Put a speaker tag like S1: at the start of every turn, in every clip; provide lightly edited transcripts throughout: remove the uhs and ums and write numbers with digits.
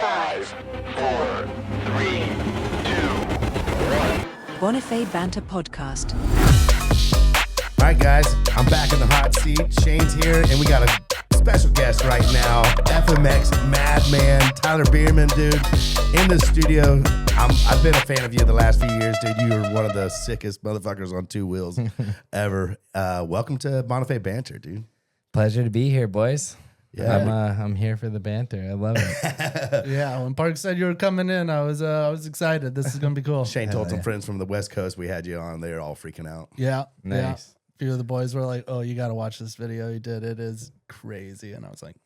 S1: 5, 4, 3, 2, 1.
S2: Bonifay Banter Podcast.
S3: All right, guys, I'm back in the hot seat. Shane's here, and we got a special guest right now, FMX Madman, Tyler Bereman, dude, in the studio. I've been a fan of you the last few years, dude. You are one of the sickest motherfuckers on two wheels ever. Welcome to Bonifay Banter, dude.
S4: Pleasure to be here, boys.
S3: Yeah,
S4: I'm here for the banter. I love it.
S5: Yeah, when Park said you were coming in, I was excited. This is gonna be cool.
S3: Shane told some friends from the West Coast we had you on. They were all freaking out.
S5: Yeah,
S4: Nice.
S5: yeah. A few of the boys were like, "Oh, you got to watch this video you did. It is crazy." And I was like,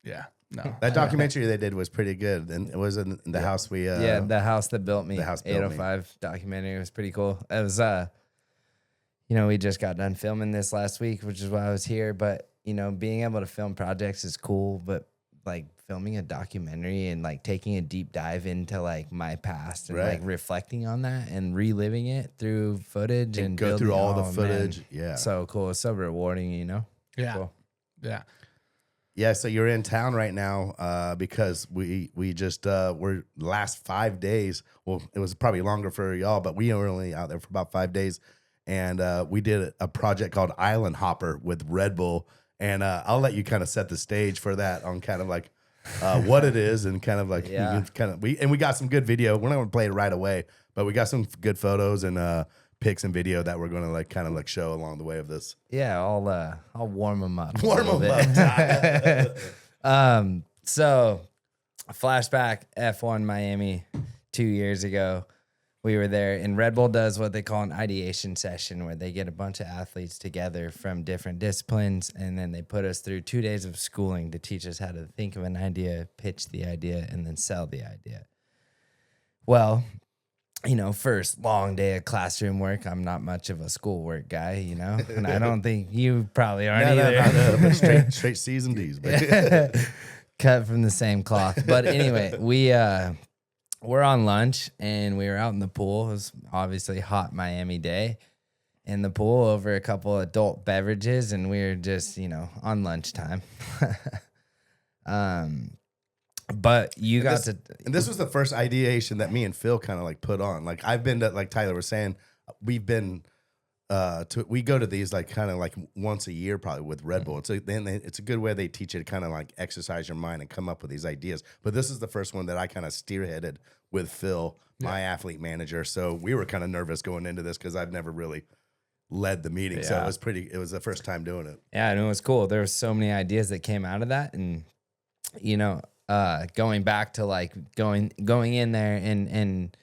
S5: "Yeah, no."
S3: That documentary they did was pretty good, and it was in the house we.
S4: Yeah, the house that built me.
S3: The House Built Me.
S4: 805 documentary was pretty cool. It was, we just got done filming this last week, which is why I was here. But being able to film projects is cool, but like filming a documentary and like taking a deep dive into like my past and like reflecting on that and reliving it through footage and
S3: go through all the
S4: man.
S3: footage. Yeah,
S4: So cool. It's so rewarding,
S5: Yeah,
S4: Cool.
S5: yeah.
S3: Yeah, so you're in town right now because we just we're last 5 days. Well, it was probably longer for y'all, but we were only out there for about 5 days, and we did a project called Island Hopper with Red Bull, and I'll let you kind of set the stage for that on kind of like what it is and kind of like we got some good video. We're not gonna play it right away, but we got some good photos and pics and video that we're gonna like kind of like show along the way of this.
S4: Yeah, I'll warm them up.
S3: Warm them up.
S4: So, flashback F1 Miami 2 years ago. We were there, and Red Bull does what they call an ideation session, where they get a bunch of athletes together from different disciplines, and then they put us through 2 days of schooling to teach us how to think of an idea, pitch the idea, and then sell the idea. Well, first long day of classroom work. I'm not much of a schoolwork guy, and I don't think you probably aren't either.
S3: No, straight C's and D's, baby.
S4: Cut from the same cloth. But anyway, we're on lunch and we were out in the pool. It was obviously a hot Miami day in the pool over a couple adult beverages, and we were just, on lunchtime. But you got to.
S3: And this was the first ideation that me and Phil kind of like put on. Like I've been to, like Tyler was saying, we've been we go to these like kind of like once a year probably with Red Bull. It's a good way they teach you to kind of like exercise your mind and come up with these ideas. But this is the first one that I kind of spearheaded with Phil, my athlete manager. So we were kind of nervous going into this because I've never really led the meeting. Yeah. So it was the first time doing it.
S4: Yeah, and it was cool. There were so many ideas that came out of that, and going back to like going in there and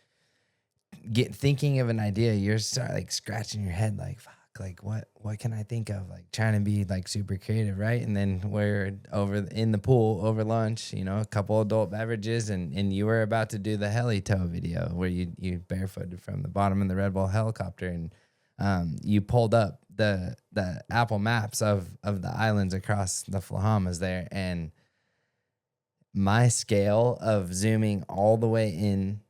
S4: thinking of an idea, you're start like scratching your head like, fuck, like what can I think of? Like trying to be like super creative, right? And then we're over in the pool over lunch, a couple adult beverages, and you were about to do the heli tow video where you barefooted from the bottom of the Red Bull helicopter, and you pulled up the Apple Maps of the islands across the Flahamas there, and my scale of zooming all the way in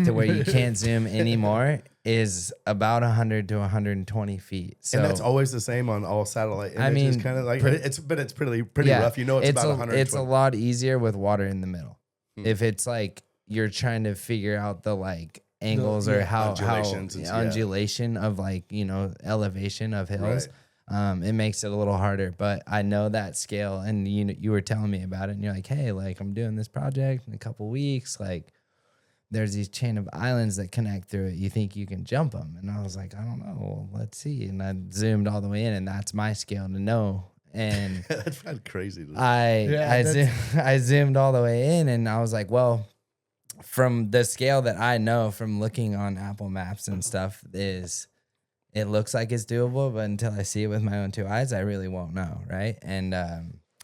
S4: to where you can't zoom anymore is about 100 to 120 feet. So,
S3: and that's always the same on all satellite images.
S4: I mean,
S3: kind of like it's pretty rough. It's about 120.
S4: It's a lot easier with water in the middle. If it's like you're trying to figure out the like angles or how undulation of like elevation of hills.
S3: Right.
S4: It makes it a little harder, but I know that scale, and you were telling me about it, and you're like, hey, like I'm doing this project in a couple weeks, like there's these chain of islands that connect through it. You think you can jump them? And I was like, I don't know. Well, let's see. And I zoomed all the way in, and that's my scale to know. And
S3: that's kind of crazy.
S4: I zoomed all the way in, and I was like, well, from the scale that I know from looking on Apple Maps and stuff is, it looks like it's doable, but until I see it with my own two eyes, I really won't know, right? And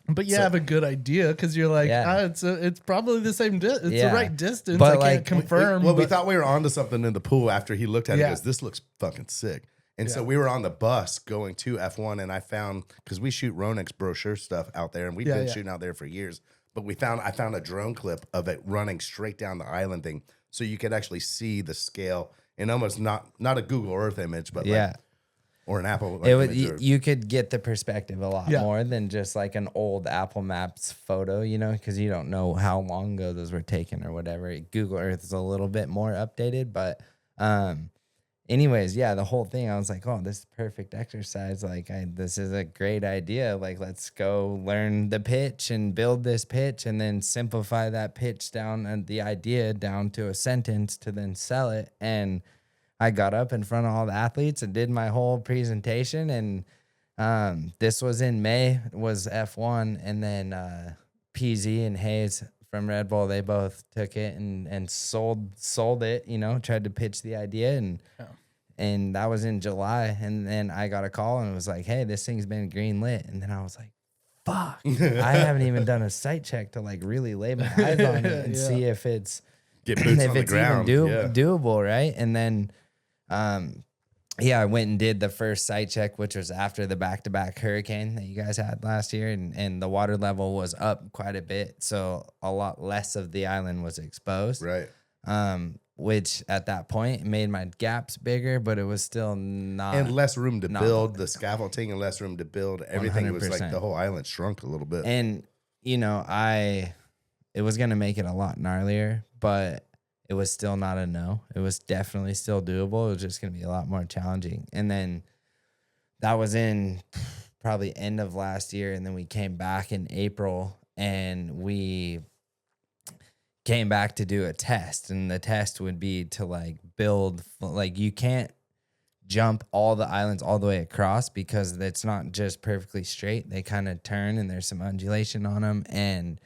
S5: but you have a good idea because you're like, it's probably the same. It's the right distance.
S4: But
S5: I can't confirm.
S3: We thought we were onto something in the pool after he looked at it. He goes, this looks fucking sick. And so we were on the bus going to F1, and I found, because we shoot Ronix brochure stuff out there, and we've been shooting out there for years. But I found a drone clip of it running straight down the island thing, so you could actually see the scale, and almost not a Google Earth image, but or an Apple. Like,
S4: It would
S3: image or-
S4: you could get the perspective a lot
S5: Yeah.
S4: more than just like an old Apple Maps photo, you know, because you don't know how long ago those were taken or whatever. Google Earth is a little bit more updated, but anyways, yeah, the whole thing, I was like, oh, this is perfect exercise. Like, this is a great idea. Like, let's go learn the pitch and build this pitch and then simplify that pitch down and the idea down to a sentence to then sell it. And I got up in front of all the athletes and did my whole presentation. And this was in May, was F1. And then PZ and Hayes from Red Bull, they both took it and sold it, you know, tried to pitch the idea. And that was in July. And then I got a call and it was like, hey, this thing's been green lit. And then I was like, fuck, I haven't even done a site check to like really lay my eyes on it and see if it's
S3: Get boots on the ground.
S4: even
S3: Yeah.
S4: doable, right? And then yeah, I went and did the first site check, which was after the back-to-back hurricane that you guys had last year, and the water level was up quite a bit, so a lot less of the island was exposed.
S3: Right.
S4: Which at that point made my gaps bigger, but it was still not.
S3: And less room to
S4: not
S3: build the scaffolding and less room to build. Everything was like
S4: 100%.
S3: the whole island shrunk a little bit.
S4: And you know, it was gonna make it a lot gnarlier, but it was still not a no. It was definitely still doable. It was just gonna be a lot more challenging. And then that was in probably end of last year, and then we came back in April, and we came back to do a test, and the test would be to like build, like you can't jump all the islands all the way across because it's not just perfectly straight. They kind of turn and there's some undulation on them, and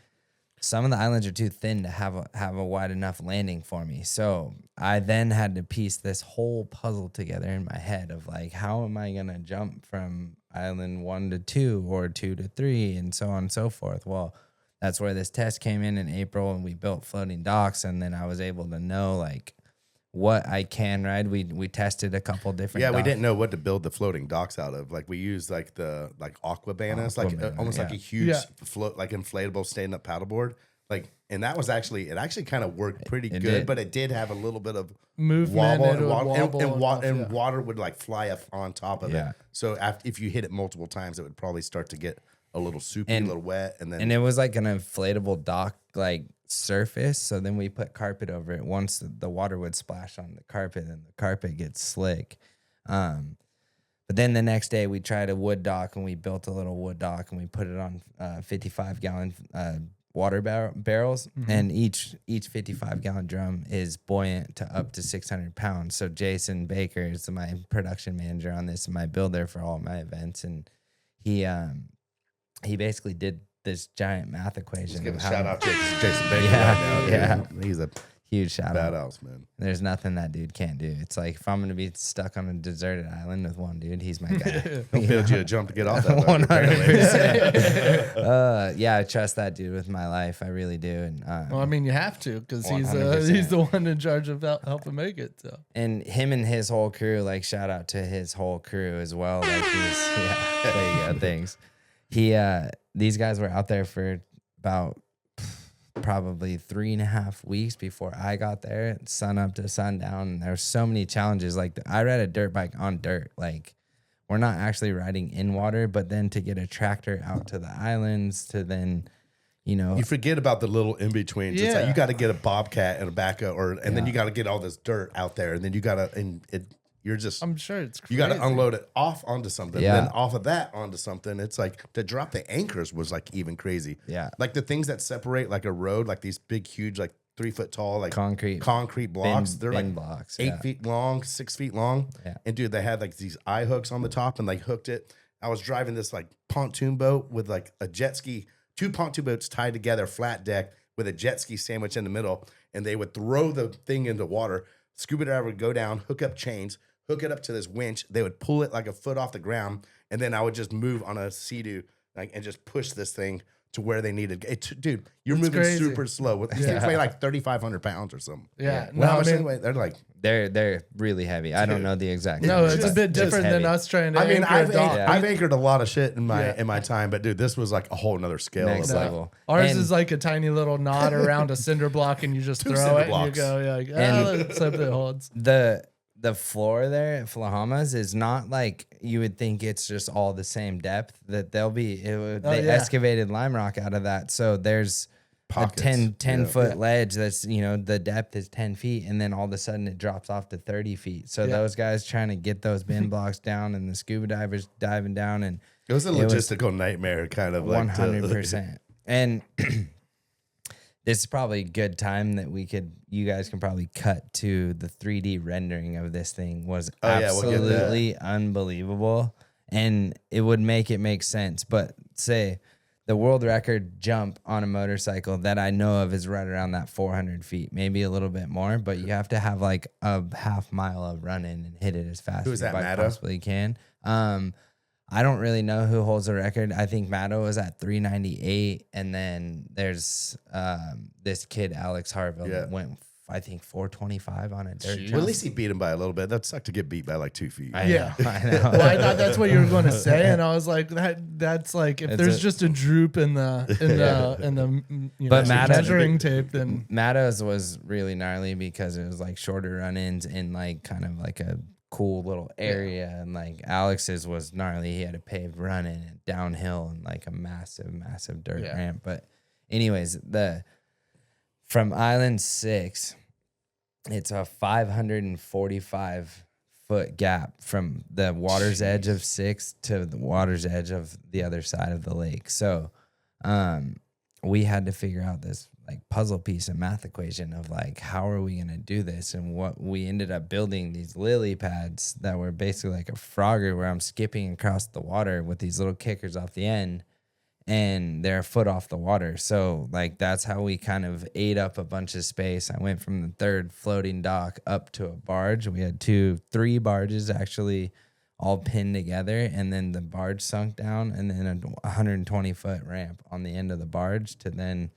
S4: some of the islands are too thin to have a wide enough landing for me. So I then had to piece this whole puzzle together in my head of like, how am I going to jump from island 1 to 2 or 2 to 3 and so on and so forth. Well, that's where this test came in April, and we built floating docks. And then I was able to know like what I can ride. We tested a couple different.
S3: Yeah, we
S4: docks.
S3: didn't know what to build the floating docks out of. Like we used like the aquabanas, almost like a huge float, like inflatable stand up paddleboard. Like, and that was it actually kind of worked pretty
S4: It
S3: good,
S4: did.
S3: but it did have a little bit of
S5: Movement,
S3: wobble
S5: it would wobble
S3: and,
S5: and stuff, yeah.
S3: water would like fly up on top of
S4: Yeah.
S3: it. So if you hit it multiple times, it would probably start to get a little soupy, a little wet, and then
S4: And it was like an inflatable dock like surface. So then we put carpet over it. Once the water would splash on the carpet and the carpet gets slick. But then the next day we tried a wood dock, and we built a little wood dock, and we put it on 55-gallon water barrels. And each 55-gallon drum is buoyant to up to 600 pounds. So Jason Baker is my production manager on this and my builder for all my events. And he basically did this giant math equation.
S3: give a
S4: of how-
S3: shout out to Jason Baker
S4: Yeah,
S3: right now.
S4: yeah.
S3: Dude. He's a
S4: Huge shout out.
S3: badass, man.
S4: There's nothing that dude can't do. It's like if I'm gonna be stuck on a deserted island with one dude, he's my guy.
S3: He'll build you a jump to get off that.
S4: 100%. Yeah, I trust that dude with my life. I really do. And
S5: Well, I mean, you have to because he's
S4: 100%.
S5: the one in charge of helping make it. So
S4: and him and his whole crew, like shout out to his whole crew as well. Like he's there you go. Thanks. These guys were out there for about probably 3.5 weeks before I got there, sun up to sundown. And there were so many challenges. Like I ride a dirt bike on dirt. Like we're not actually riding in water, but then to get a tractor out to the islands to then,
S3: You forget about the little in betweens. It's like
S5: Yeah.
S3: you got to get a bobcat and a backhoe, and then you got to get all this dirt out there, and then you got to you're just
S5: I'm sure it's crazy.
S3: you got to unload it off onto something,
S4: Yeah.
S3: then off of that onto something. It's like to drop the anchors was like even crazy.
S4: Yeah.
S3: like the things that separate like a road, like these big, huge, like 3 foot tall, like
S4: concrete
S3: blocks. They're
S4: bin
S3: like
S4: blocks,
S3: 8 feet long, 6 feet long.
S4: Yeah.
S3: And dude, they had like these eye hooks on the top and like hooked it. I was driving this like pontoon boat with like a jet ski, 2 pontoon boats tied together, flat deck with a jet ski sandwich in the middle. And they would throw the thing into water. Scuba diver would go down, hook up chains, hook it up to this winch. They would pull it like a foot off the ground. And then I would just move on a Sea-Doo like, and just push this thing to where they needed it. Dude, you're
S5: It's
S3: moving
S5: crazy.
S3: super slow. These things weigh like 3,500 pounds or something.
S5: Yeah.
S3: Well, how
S5: No, I
S3: much they
S5: mean,
S3: weigh? They're like,
S4: They're really heavy. I don't know the exact
S5: no,
S4: numbers,
S5: it's a
S4: but
S5: bit
S4: just
S5: different
S4: heavy.
S5: than us trying to
S3: I mean,
S5: anchor
S3: I've,
S5: a dock.
S3: I've anchored a lot of shit in my
S5: Yeah.
S3: time, but dude, this was like a whole nother scale.
S4: Next
S3: of like,
S4: level.
S5: Ours
S4: And-
S5: is like a tiny little knot around a cinder block, and you just
S3: Two
S5: throw
S3: cinder
S5: it,
S3: blocks.
S5: and you go, yeah,
S4: And-
S5: let's hope it holds.
S4: the the floor there at Flahamas is not like you would think it's just all the same depth. That they excavated lime rock out of that. So there's
S3: Pockets.
S4: a 10 foot ledge that's, the depth is 10 feet, and then all of a sudden it drops off to 30 feet. So those guys trying to get those bin blocks down, and the scuba divers diving down, and
S3: it was a logistical nightmare, kind of
S4: 100%. And this is probably a good time that you guys can probably cut to the 3D rendering of this thing. Was absolutely unbelievable, and it would make sense. But say the world record jump on a motorcycle that I know of is right around that 400 feet, maybe a little bit more, but you have to have like a half mile of running and hit it as fast as you possibly can. I don't really know who holds the record. I think Matto was at 398, and then there's this kid Alex Harville that went, I think, 425 on a dirt jump.
S3: Well, at least he beat him by a little bit. That sucked to get beat by like 2 feet.
S4: I know.
S5: Well, I thought that's what you were going to say, and I was like, that's like if there's just a droop in the measuring tape, then
S4: Matto's was really gnarly because it was like shorter run-ins in like kind of like a cool little area, and like Alex's was gnarly. He had a paved run in and downhill and like a massive dirt ramp. But anyways, from Island 6, it's a 545 foot gap from the water's edge of 6 to the water's edge of the other side of the lake. So we had to figure out this like puzzle piece and math equation of like, how are we going to do this? And what we ended up building these lily pads that were basically like a Frogger, where I'm skipping across the water with these little kickers off the end, and they're a foot off the water. So like, that's how we kind of ate up a bunch of space. I went from the third floating dock up to a barge. We had 3 barges actually all pinned together, and then the barge sunk down, and then a 120 foot ramp on the end of the barge to then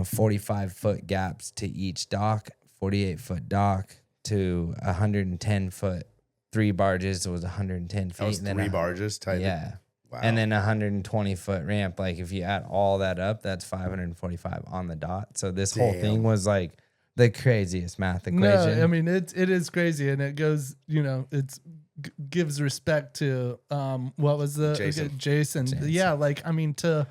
S4: 45 foot gaps to each dock, 48 foot dock to 110 foot, 3 barges. It was 110 feet.
S3: That was 3 barges tight.
S4: Yeah.
S3: Wow.
S4: And then 120 foot ramp. Like if you add all that up, that's 545 on the dot. So this whole thing was like the craziest math equation.
S5: No, I mean, it is crazy. And it goes, gives respect to, what was the Jason. Yeah. Like, I mean, to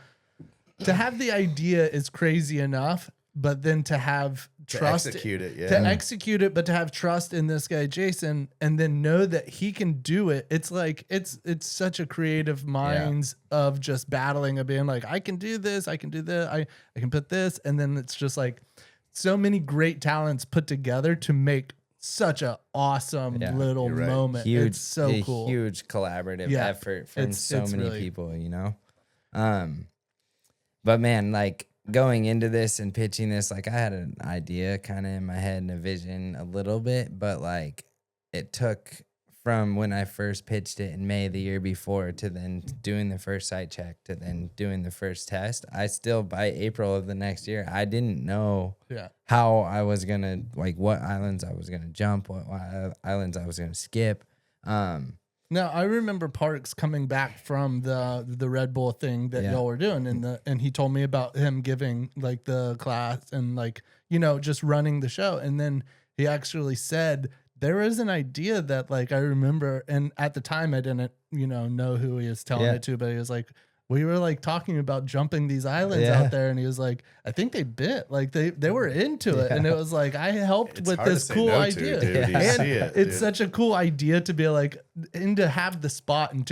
S5: have the idea is crazy enough, but then to have trust,
S3: execute it,
S5: but to have trust in this guy, Jason, and then know that he can do it. It's like, it's such a creative minds of just battling of being like, I can do this. I can do that. I can put this. And then it's just like so many great talents put together to make such a awesome little moment. It's so cool.
S4: Huge collaborative effort from so many really people, But man, like going into this and pitching this, like I had an idea kind of in my head and a vision a little bit, but like it took from when I first pitched it in May the year before to then doing the first site check to then doing the first test. I still, by April of the next year, I didn't know how I was going to, like what islands I was going to jump, what islands I was going to skip.
S5: Now I remember Parks coming back from the Red Bull thing that y'all were doing, and he told me about him giving like the class and like just running the show, and then he actually said there is an idea that like I remember, and at the time I didn't know who he was telling it to, but he was like, we were like talking about jumping these islands out there, and he was like, I think they bit, like they were into it, and it was like I helped with this cool idea. It's such a cool idea to be like, and to have the spot, and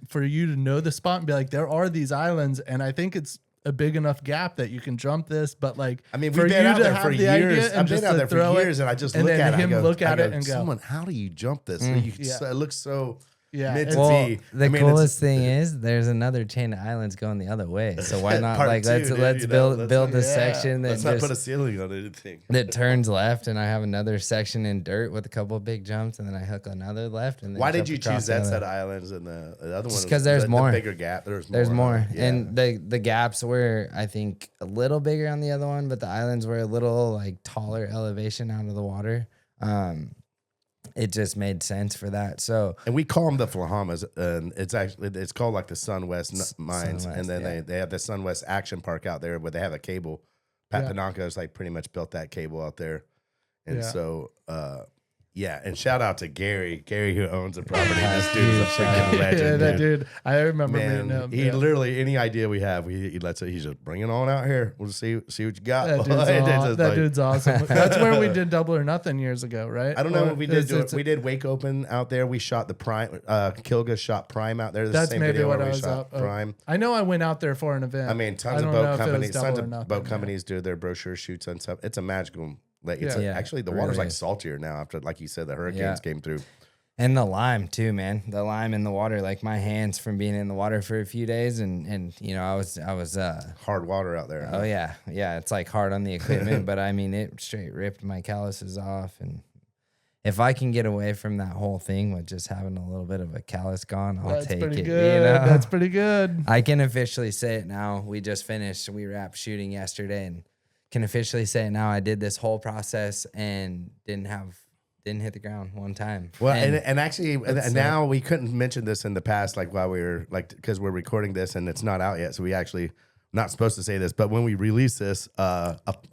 S5: for you to know the spot and be like, there are these islands, and I think it's a big enough gap that you can jump this, but like,
S3: I mean, we've been out there for years. I've been out there for years, and I just look at it. Look at it and go, "Someone, how do you jump this? It looks so."
S5: Yeah,
S3: the
S4: coolest thing is there's another chain of islands going the other way. So why not let's build the section that
S3: let's not put a ceiling on anything
S4: that turns left, and I have another section in dirt with a couple of big jumps, and then I hook another left. And then
S3: why did you choose that set of islands and the other one?
S4: Because there's more.
S3: The bigger gap.
S4: There's more, and the gaps were I think a little bigger on the other one, but the islands were a little like taller elevation out of the water. It just made sense for that. So, and
S3: we call them the Flahamas, and it's called like the SunWest Mines, and then they have the SunWest Action Park out there, where they have a cable. Pat Pananka has like pretty much built that cable out there, and so Yeah, and shout out to Gary who owns the property. This dude is a
S4: Huge shout
S3: freaking
S4: out.
S3: legend.
S5: Yeah, that
S3: dude.
S5: dude. I remember meeting
S3: Man,
S5: him.
S3: he
S5: Yeah.
S3: literally any idea we have, he lets it. He's just bring it on out here. We'll just see what you got.
S5: That dude's,
S3: It's
S5: aw-
S3: just
S5: that
S3: like-
S5: dude's awesome. That's where we did Double or Nothing years ago, right?
S3: I don't know
S5: Or
S3: what we did.
S5: it's-
S3: We did Wake Open out there. We shot the Prime. Kilga shot Prime out there. The
S5: That's
S3: same
S5: maybe
S3: video
S5: what
S3: where
S5: I
S3: we
S5: was
S3: shot
S5: up.
S3: Prime.
S5: I know I went out there for an event.
S3: I mean, tons
S5: I
S3: of
S5: don't know
S3: boat
S5: if it was
S3: companies.
S5: Double
S3: Tons
S5: or
S3: of
S5: Nothing,
S3: boat
S5: yeah.
S3: companies do their brochure shoots and stuff. It's a magical. Like it's
S5: Yeah.
S4: Yeah,
S3: actually the
S4: it
S3: water's
S4: really
S3: like
S4: is.
S3: saltier now after, like you said, the hurricanes
S4: Yeah.
S3: came through.
S4: And the lime too, man. The lime in the water, like my hands from being in the water for a few days, and you know, I was
S3: Hard water out there.
S4: oh yeah, it's like hard on the equipment, but I mean, it straight ripped my calluses off, and if I can get away from that whole thing with just having a little bit of a callus gone, I'll
S5: That's
S4: take
S5: pretty
S4: it.
S5: good.
S4: You know?
S5: That's pretty good.
S4: I can officially say it now. We just finished. We wrapped shooting yesterday, and can officially say it now. I did this whole process and didn't hit the ground one time.
S3: Well, and actually,
S5: That's
S3: now we couldn't mention this in the past, like while we were because we're recording this and it's not out yet, so we actually not supposed to say this. But when we release this,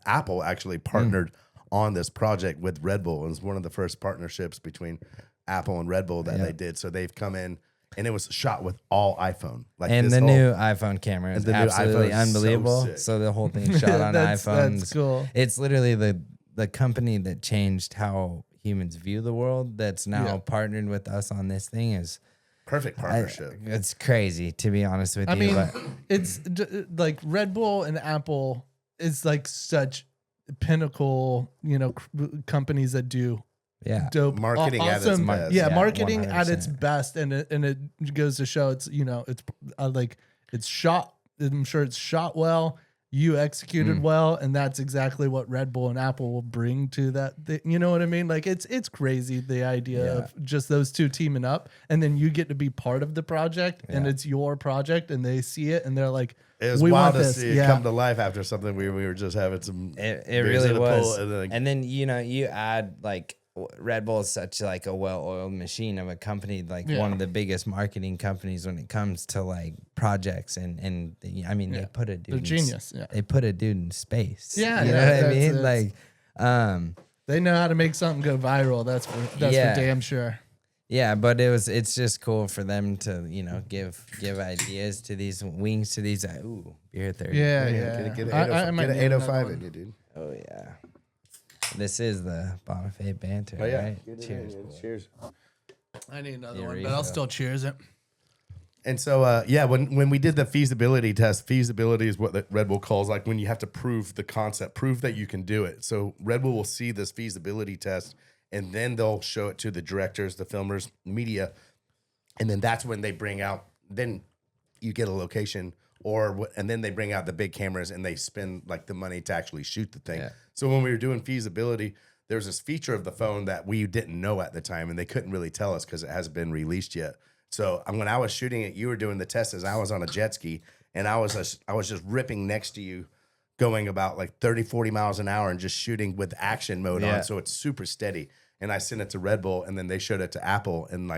S3: Apple actually partnered on this project with Red Bull. It was one of the first partnerships between Apple and Red Bull that they did. So they've come in, and it was shot with all iPhone. Like
S4: and
S3: this
S4: the
S3: whole-
S4: new iPhone camera is
S3: the new
S4: absolutely
S3: iPhone is so
S4: unbelievable.
S3: sick.
S4: So the whole thing shot on
S5: That's
S4: iPhones.
S5: cool.
S4: It's literally the company that changed how humans view the world. That's now
S5: Yeah.
S4: partnered with us on this thing is.
S3: perfect partnership.
S4: It's crazy, to be honest with
S5: I
S4: you.
S5: mean,
S4: but
S5: it's like Red Bull and Apple is like such pinnacle, companies that do
S4: yeah,
S5: dope
S3: Marketing at its
S5: awesome,
S3: best.
S5: Yeah,
S4: Yeah,
S5: marketing at its
S4: 100%.
S5: best, and it goes to show it's it's shot. I'm sure it's shot well. You executed well, and that's exactly what Red Bull and Apple will bring to that. You know what I mean? Like it's crazy the idea of just those two teaming up, and then you get to be part of the project, and it's your project, and they see it, and they're like,
S3: It was
S5: "We
S3: wild
S5: want
S3: to
S5: this."
S3: see it come to life after something we were just having some.
S4: it
S3: beers
S4: really
S3: in the
S4: was.
S3: pool, and then,
S4: And then you add like Red Bull is such like a well-oiled machine of a company, like one of the biggest marketing companies when it comes to like projects and I mean they put a dude.
S5: They're
S4: in
S5: genius. Yeah,
S4: They put a dude in space.
S5: Yeah,
S4: you
S5: yeah,
S4: know what I
S5: that's-
S4: mean.
S5: that's-
S4: Like,
S5: they know how to make something go viral. That's for
S4: Yeah.
S5: damn sure.
S4: yeah, but it's just cool for them to give ideas to these wings to these. Ooh, beer 30.
S5: Yeah,
S3: Get
S5: I
S3: an
S5: might need
S3: 805
S5: another
S3: in
S5: one.
S3: you, dude.
S4: Oh yeah. This is the Bonifay Banter, right? Cheers.
S3: Cheers.
S5: I need another
S4: Yeah,
S5: one, but
S4: refill.
S5: I'll still cheers it.
S3: And so, when we did the feasibility test, feasibility is what the Red Bull calls like when you have to prove the concept, prove that you can do it. So Red Bull will see this feasibility test, and then they'll show it to the directors, the filmers, media, and then that's when they bring out. Then you get a location, and then they bring out the big cameras and they spend like the money to actually shoot the thing.
S4: Yeah.
S3: So when we were doing feasibility, there's this feature of the phone that we didn't know at the time, and they couldn't really tell us because it hasn't been released yet. So when I was shooting it, you were doing the tests as I was on a jet ski, and I was just ripping next to you, going about like 30, 40 miles an hour and just shooting with action mode
S4: Yeah.
S3: on. So it's super steady. And I sent it to Red Bull, and then they showed it to Apple, and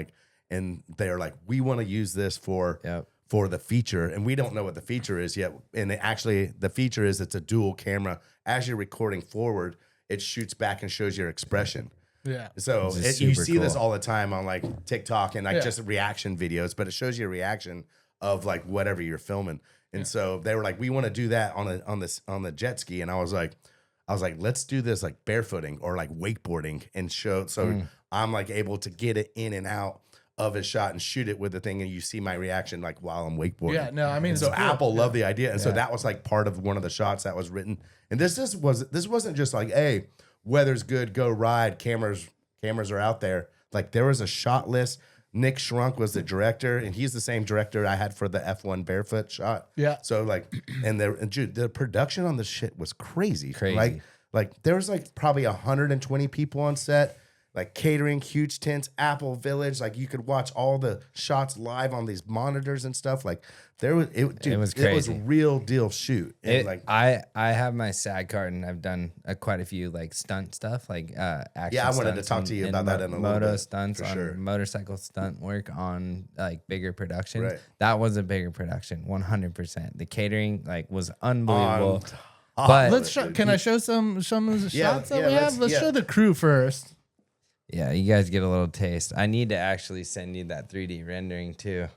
S3: they're like, we want to use this for the feature, and we don't know what the feature is yet. And the feature is it's a dual camera. As you're recording forward, it shoots back and shows your expression.
S5: Yeah.
S3: So
S4: This is
S3: you
S4: super
S3: see this
S4: cool.
S3: all the time on like TikTok and like
S5: Yeah.
S3: just reaction videos, but it shows you a reaction of like whatever you're filming. And so they were like, we want to do that on the jet ski. And I was like, let's do this like barefooting or like wakeboarding and show. So I'm like able to get it in and out of a shot and shoot it with the thing, and you see my reaction like while I'm wakeboarding.
S5: Yeah, no, I mean,
S3: so
S5: it's cool.
S3: Apple loved the idea, and so that was like part of one of the shots that was written. And this wasn't just like, hey, weather's good, go ride. Cameras are out there. Like there was a shot list. Nick Shrunk was the director, and he's the same director I had for the F1 barefoot shot.
S5: Yeah.
S3: So like, and dude, the production on the shit was crazy.
S4: Crazy.
S3: Like there was like probably 120 people on set. Like catering, huge tents, Apple Village. Like you could watch all the shots live on these monitors and stuff. Like it was
S4: It was
S3: It was
S4: crazy.
S3: a real deal shoot. And like
S4: I have my SAG card, and I've done quite a few like stunt stuff, like action.
S3: Yeah, I wanted to
S4: stunts
S3: talk to you about that in a little
S4: moto
S3: bit,
S4: stunts
S3: for
S4: on
S3: sure.
S4: motorcycle stunt work on like bigger productions.
S3: Right.
S4: That was a bigger production, 100%. The catering like was unbelievable.
S3: On
S4: But
S5: Let's show. Can I show some of the
S3: Yeah,
S5: shots that
S3: yeah,
S5: we
S3: let's-
S5: have? Let's
S3: yeah.
S5: show the crew first.
S4: Yeah, you guys get a little taste. I need to actually send you that 3D rendering too.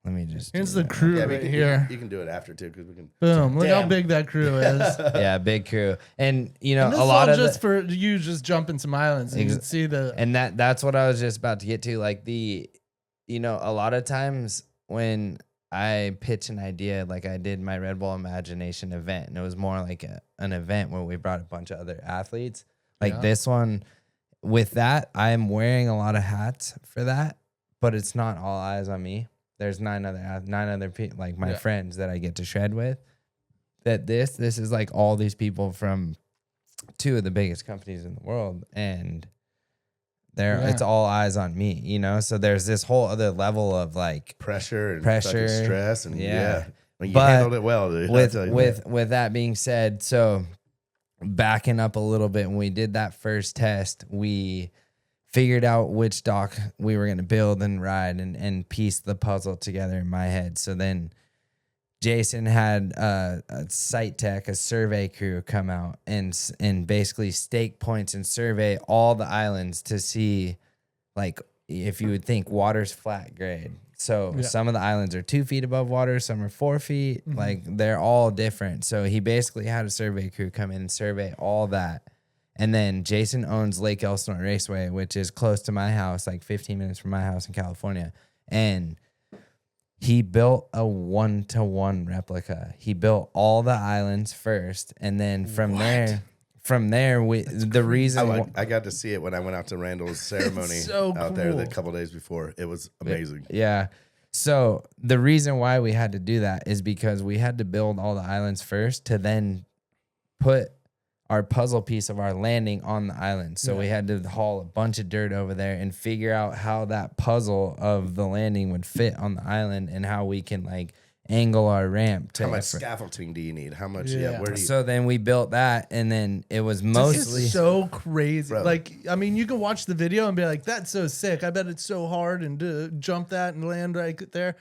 S4: Let me just.
S5: Here's
S4: do
S5: the
S4: that.
S5: crew
S3: Yeah,
S5: right here.
S3: You can do it after too, because we can.
S5: Boom! Look how
S3: Damn.
S5: big that crew is.
S4: Yeah, big crew, and you know
S5: And this
S4: a
S5: is
S4: lot
S5: all
S4: of
S5: just for you just jumping some islands and you can see the
S4: and that's what I was just about to get to. Like you know, a lot of times when I pitch an idea, like I did my Red Bull Imagination event, and it was more like an event where we brought a bunch of other athletes. Like this one, with that, I'm wearing a lot of hats for that, but it's not all eyes on me. There's nine other people, like my friends that I get to shred with. That this is like all these people from 2 of the biggest companies in the world, and it's all eyes on me, you know. So there's this whole other level of like
S3: pressure and
S4: pressure,
S3: fucking stress, and when you
S4: But
S3: handled it well, dude.
S4: With that being said, so backing up a little bit, when we did that first test, we figured out which dock we were going to build and ride and piece the puzzle together in my head. So then Jason had a site tech, a survey crew come out and basically stake points and survey all the islands to see, like, if you would think water's flat grade. So some of the islands are 2 feet above water, some are 4 feet. Like, they're all different. So he basically had a survey crew come in and survey all that. And then Jason owns Lake Elsinore Raceway, which is close to my house, like 15 minutes from my house in California. And he built a 1-to-1 replica. He built all the islands first. And then from there,
S3: I got to see it when I went out to Randall's ceremony out there the couple days before. It was amazing.
S4: Yeah. So the reason why we had to do that is because we had to build all the islands first to then put our puzzle piece of our landing on the island. So we had to haul a bunch of dirt over there and figure out how that puzzle of the landing would fit on the island and how we can like angle our ramp.
S3: How much scaffolding do you need? How much?
S5: Yeah.
S3: Where do you?
S4: So then we built that, and then it was mostly
S5: it's so crazy.
S3: Bro.
S5: Like, I mean, you can watch the video and be like, that's so sick. I bet it's so hard and to jump that and land right there.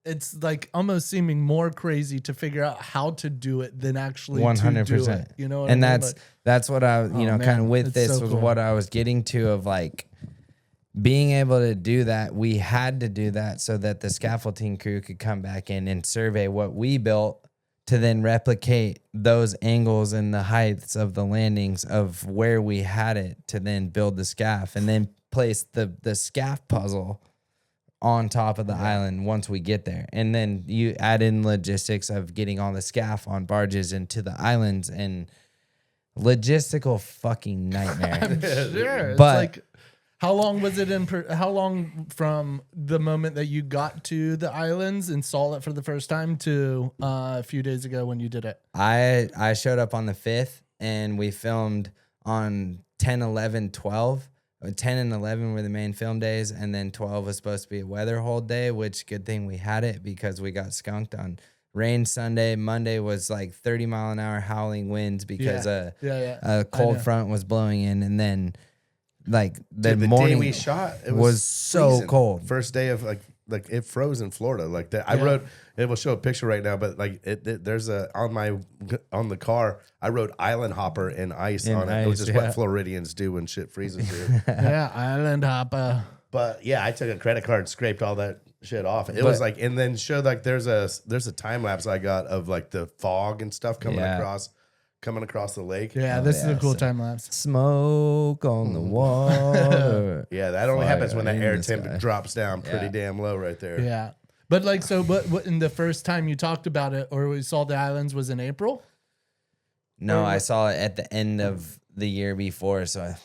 S5: It's like almost seeming more crazy to figure out how to do it than actually 100%. To do it. You know what
S4: and
S5: I mean?
S4: That's what I, kind of with this was what I was getting to of like being able to do that. We had to do that so that the scaffolding crew could come back in and survey what we built to then replicate those angles and the heights of the landings of where we had it to then build the scaff and then place the scaff puzzle on top of the island once we get there. And then you add in logistics of getting all the scaff on barges into the islands and logistical fucking nightmare.
S5: Sure. It's
S4: But
S5: like, how long was it how long from the moment that you got to the islands and saw it for the first time to a few days ago when you did it?
S4: I showed up on the 5th and we filmed on 10, 11, 12. 10 and 11 were the main film days, and then 12 was supposed to be a weather hold day, which good thing we had it because we got skunked on rain Sunday. Monday was like 30-mile-an-hour howling winds because a cold front was blowing in, and then like the morning
S3: day we shot, it
S4: was so
S3: freezing.
S4: cold.
S3: First day of like it froze in Florida. Like that, I wrote. It will show a picture right now, but like there's on the car. I wrote island hopper and ice on it. It was just what Floridians do when shit freezes here.
S5: Yeah, island hopper.
S3: But yeah, I took a credit card, scraped all that shit off. It was like, and then showed like there's a time lapse I got of like the fog and stuff coming across the lake.
S5: Yeah, this is a cool time lapse.
S4: Smoke on the water.
S3: Yeah, that only happens when the
S4: in
S3: air
S4: the
S3: temp
S4: sky.
S3: drops down pretty damn low right there.
S5: Yeah. But like, so what in the first time you talked about it or we saw the islands was in April?
S4: No, I saw it at the end of the year before, so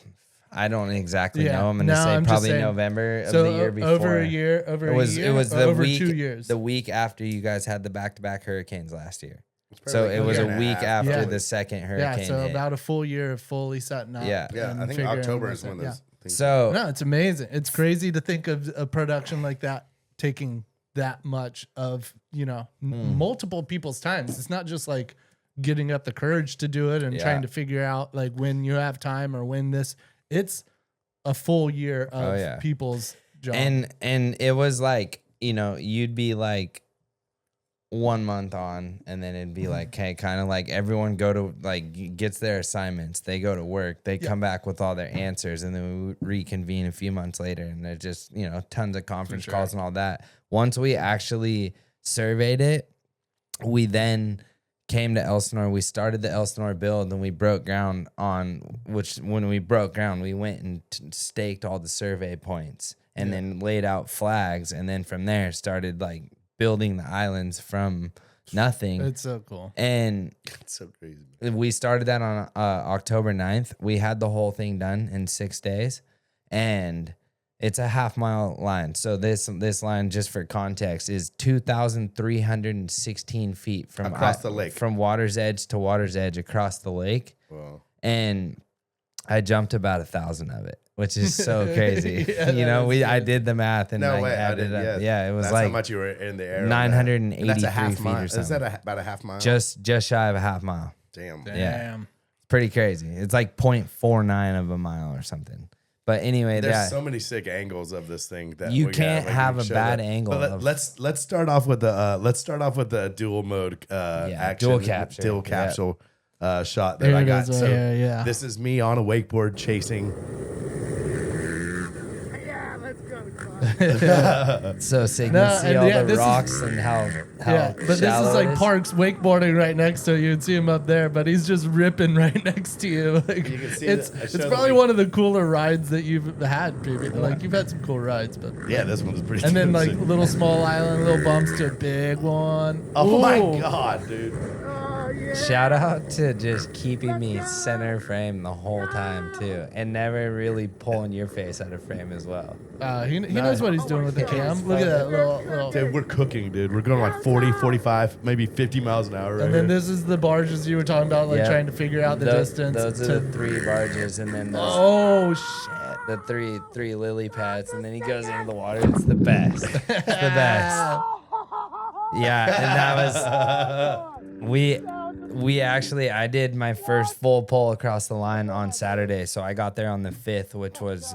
S4: I don't exactly know. I'm gonna say probably November of the year before.
S5: Over a year.
S4: It was the
S5: over
S4: week,
S5: 2 years.
S4: the week after you guys had the back-to-back hurricanes last year. So it was a week after the second hurricane.
S5: Yeah, so
S4: hit.
S5: about a full year of fully setting up.
S4: Yeah.
S3: Yeah, I think October is when those things.
S4: So
S5: No, it's amazing. It's crazy to think of a production like that taking that much of, multiple people's times. It's not just like getting up the courage to do it and trying to figure out like when you have time or when it's a full year of people's job.
S4: and it was like, you'd be like 1 month on, and then it'd be like, okay, kind of like everyone go to like gets their assignments, they go to work, they come back with all their answers, and then we reconvene a few months later, and there's just tons of conference calls and all that. Once we actually surveyed it, we then came to Elsinore. We started the Elsinore build, and we broke ground on when we broke ground, we went and staked all the survey points, and then laid out flags, and then from there started like building the islands from nothing.
S5: It's so cool.
S4: And
S3: It's so crazy.
S4: we started that on October 9th. We had the whole thing done in 6 days, and it's a half-mile line. So this line, just for context, is 2,316 feet from
S3: Across the lake.
S4: from water's edge to water's edge across the lake.
S3: Wow.
S4: And I jumped about 1,000 of it, which is so crazy.
S5: Yeah,
S4: I did the math and
S3: No
S4: like
S3: way. I
S4: added
S3: didn't.
S4: up.
S3: Yeah,
S4: Yeah, it was
S3: that's
S4: like
S3: how much you were in the air.
S4: 983
S3: That's a half
S4: feet
S3: mile.
S4: or
S3: Is
S4: something.
S3: that about a half mile?
S4: Just shy of a half mile.
S3: Damn.
S5: Damn.
S4: Pretty crazy. It's like 0.49 of a mile or something. But anyway,
S3: There's so many sick angles of this thing that
S4: You
S3: we
S4: can't
S3: gotta,
S4: have a
S3: show
S4: bad
S3: that.
S4: angle
S3: But
S4: of-
S3: let's start off with the dual mode action,
S4: dual capture.
S3: dual
S4: Yep.
S3: capsule shot that
S5: Here
S3: I
S5: it
S3: got.
S5: is right
S3: So
S5: here, yeah.
S3: this is me on a wakeboard chasing.
S4: so sick.
S5: No,
S4: You see
S5: and
S4: all
S5: yeah,
S4: the
S5: this is-
S4: rocks and how
S5: Yeah, but this
S4: shallow
S5: is
S4: it
S5: like Parks wakeboarding right next to you. You'd see him up there, but he's just ripping right next to you. Like,
S3: You can see
S5: it's
S3: I
S5: it's
S3: showed
S5: probably
S3: the-
S5: one of the cooler rides that you've had previously. Like you've had some cool rides, but
S3: Yeah, this one's pretty.
S5: and then
S3: good.
S5: like little small island, little bumps to a big one.
S3: oh my
S5: Ooh.
S3: god, dude!
S4: Shout out to just keeping me center frame the whole time too, and never really pulling your face out of frame as well.
S5: He knows what he's doing with the cam. Look at that little.
S3: Dude, we're cooking, dude. We're going like 40, 45, maybe 50 miles an hour. Right
S5: And then
S3: here.
S5: this is the barges you were talking about, like
S4: Yeah.
S5: trying to figure out the distance.
S4: Those
S5: to-
S4: are the 3 barges, and then
S5: oh shit!
S4: the three lily pads, and then he goes into the water. It's the best. It's the best. Yeah, and that was we actually I did my first full pull across the line on Saturday, so I got there on the 5th, which was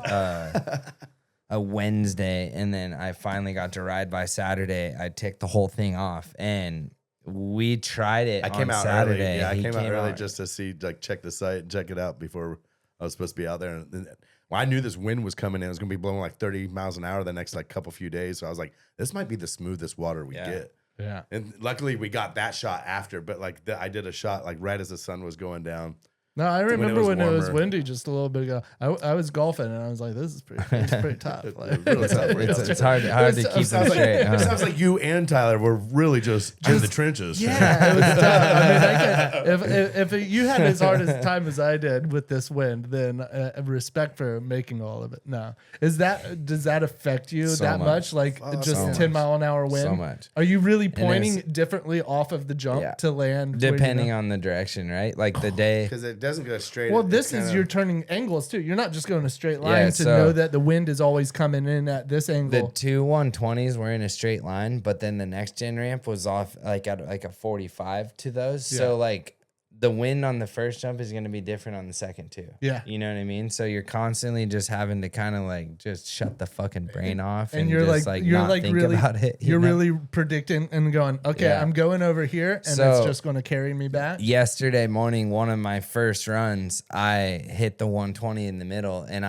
S4: a Wednesday, and then I finally got to ride by Saturday. I ticked the whole thing off, and we tried it.
S3: I came
S4: on
S3: out
S4: Saturday.
S3: early. Yeah, I
S4: He
S3: came out early
S4: out-
S3: just to see, like, check the site and check it out before I was supposed to be out there. And well, I knew this wind was coming in. It was going to be blowing like 30 miles an hour the next like couple few days. So I was like, this might be the smoothest water we get.
S5: Yeah.
S3: And luckily we got that shot after, but like I did a shot like right as the sun was going down.
S5: No, I remember when it was
S3: warmer.
S5: windy just a little bit ago. I was golfing and I was like, "This is pretty tough." Like,
S3: Really tough.
S4: It's hard to keep them
S3: Sounds like,
S4: straight.
S3: it sounds like you and Tyler were really just in the trenches.
S5: yeah, it was tough. I mean, if you had as hard a time as I did with this wind, then respect for making all of it. No, does that affect you
S4: So
S5: that much? Like just
S4: so
S5: 10-mile-an-hour wind?
S4: So much.
S5: Are you really pointing differently off of the jump
S4: Yeah.
S5: to land?
S4: Depending on the direction, right? Like the day.
S3: Because it doesn't go straight.
S5: Well,
S3: It's
S5: this is
S3: kinda-
S5: you're turning angles too. You're not just going a straight line
S4: Yeah,
S5: to
S4: so-
S5: know that the wind is always coming in at this
S4: The
S5: angle.
S4: 2 120s were in a straight line, but then the next gen ramp was off like at like a 45 to those.
S5: Yeah.
S4: So like the wind on the first jump is going to be different on the second too.
S5: Yeah.
S4: You know what I mean? So you're constantly just having to kind of like just shut the fucking brain off
S5: And
S4: and
S5: you're
S4: just
S5: like,
S4: like
S5: you're
S4: not
S5: like
S4: think
S5: really,
S4: about it. you
S5: you're
S4: know?
S5: really predicting and going, okay,
S4: Yeah.
S5: I'm going over here, and it's
S4: So-
S5: just going to carry me back.
S4: Yesterday morning, one of my first runs, I hit the 120 in the middle, and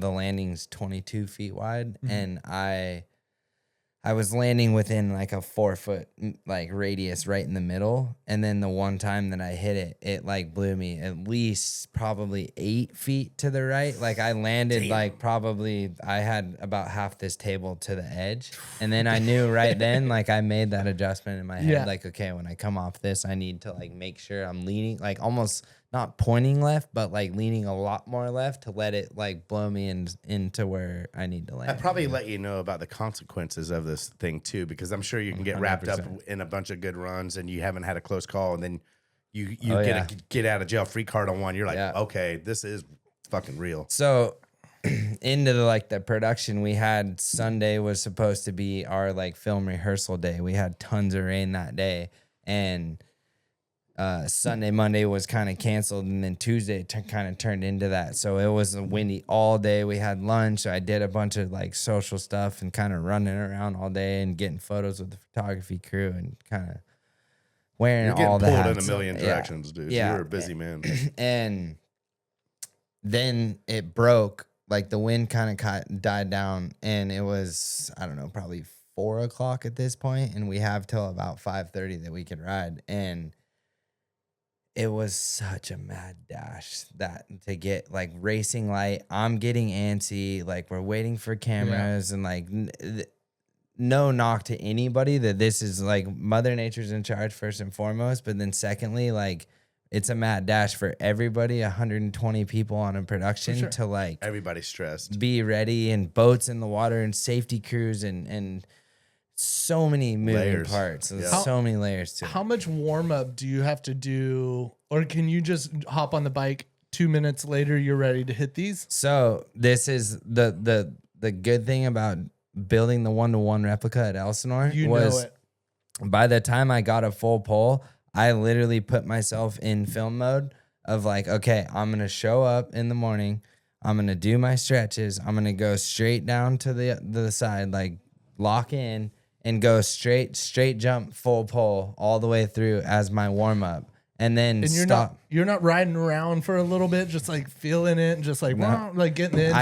S4: the landing's 22 feet wide, and I was landing within like a 4 foot like radius right in the middle, and then the one time that I hit it, it like blew me at least probably 8 feet to the right. Like I landed like probably I had about half this table to the edge, and then I knew right then like I made that adjustment in my head,
S5: Yeah.
S4: like okay, when I come off this, I need to like make sure I'm leaning like almost not pointing left, but like leaning a lot more left to let it like blow me into where I need to land.
S3: I'd probably let you know about the consequences of this thing too, because I'm sure you can get wrapped up
S4: 100%.
S3: in a bunch of good runs and you haven't had a close call, and then you
S4: Oh,
S3: get
S4: yeah.
S3: a get out of jail free card on one. You're like,
S4: Yeah.
S3: okay, this is fucking real.
S4: So into the production, we had Sunday was supposed to be our like film rehearsal day. We had tons of rain that day, and Sunday, Monday was kind of canceled, and then Tuesday kind of turned into that. So it was windy all day. We had lunch. So I did a bunch of like social stuff and kind of running around all day and getting photos with the photography crew and kind of wearing
S3: You're getting
S4: all the
S3: pulled in
S4: hats.
S3: a million directions, dude.
S4: Yeah.
S3: You're a busy man.
S4: And then it broke. Like the wind kind of died down, and it was, I don't know, probably 4 o'clock at this point, and we have till about 5:30 that we could ride. And it was such a mad dash that to get like racing light. I'm getting antsy. Like we're waiting for cameras and like no knock to anybody that this is like Mother Nature's in charge first and foremost. But then secondly, like it's a mad dash for everybody, 120 people on a production to like
S3: everybody's stressed,
S4: be ready, and boats in the water and safety crews and so many moving parts. There's so many layers to it.
S5: How much warm up do you have to do, or can you just hop on the bike 2 minutes later? You're ready to hit these.
S4: So this is the good thing about building the 1-to-1 replica at Elsinore was by the time I got a full pole, I literally put myself in film mode of like, okay, I'm gonna show up in the morning, I'm gonna do my stretches, I'm gonna go straight down to the side, like lock in. And go straight jump full pole all the way through as my warm up, and then stop.
S5: You're not riding around for a little bit, just like feeling it, and just like like getting in.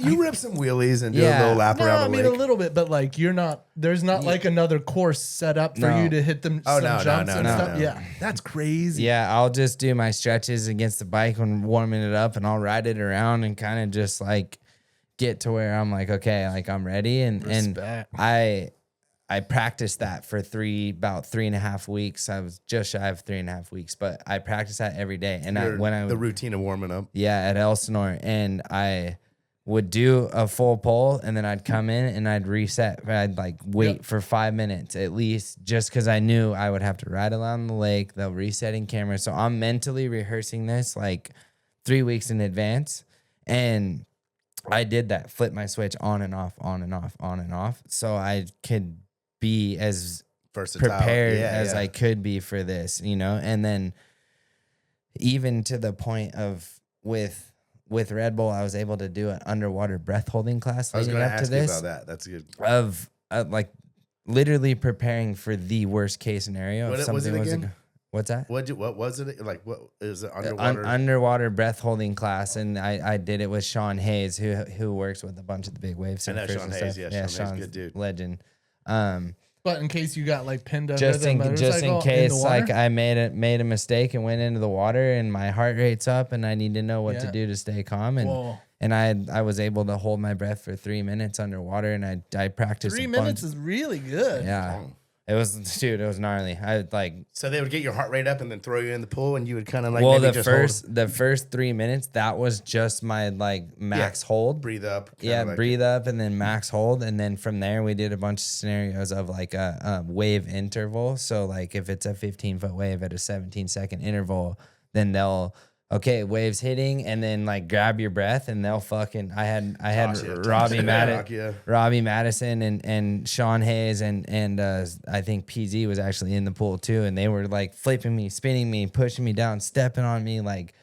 S3: You rip some wheelies and do a little lap around the lake.
S5: A little bit, but like you're not. There's not like another course set up for you to hit them. Jumps and stuff. Yeah, that's crazy.
S4: Yeah, I'll just do my stretches against the bike when warming it up, and I'll ride it around and kind of just like get to where I'm like, okay, like I'm ready, and I practiced that for about 3.5 weeks. I was just shy of 3.5 weeks, but I practiced that every day. And
S3: the routine of warming up.
S4: Yeah, at Elsinore, and I would do a full pole, and then I'd come in and I'd reset. I'd like wait for 5 minutes at least, just because I knew I would have to ride along the lake, the resetting camera. So I'm mentally rehearsing this like 3 weeks in advance, and I did that, flip my switch on and off, on and off, on and off, so I could be as prepared as I could be for this, you know. And then even to the point of with Red Bull, I was able to do an underwater breath holding class.
S3: I was going to ask you about that. That's good.
S4: Of like literally preparing for the worst case scenario.
S3: What was it again?
S4: What's that?
S3: What was it? Like, what is it? Underwater?
S4: Underwater breath holding class. And I did it with Sean Hayes, who works with a bunch of the big wave surfers.
S3: I know Sean Hayes. Yeah, Sean's good dude.
S4: Legend.
S5: But in case you got like pinned under
S4: just
S5: the
S4: in case like I made a mistake and went into the water and my heart rate's up and I need to know what to do to stay calm, and I was able to hold my breath for 3 minutes underwater, and I practiced
S5: 3 minutes is really good.
S4: Yeah. It was gnarly.
S3: So they would get your heart rate up and then throw you in the pool, and you would kind of like
S4: the first 3 minutes, that was just my like max hold.
S3: Breathe up.
S4: Breathe up and then max hold, and then from there we did a bunch of scenarios of like a wave interval. So like if it's a 15-foot wave at a 17-second interval, then they'll waves hitting, and then like grab your breath, and they'll fucking. I had Robbie Madison and Sean Hayes and I think PZ was actually in the pool too, and they were like flipping me, spinning me, pushing me down, stepping on me. Like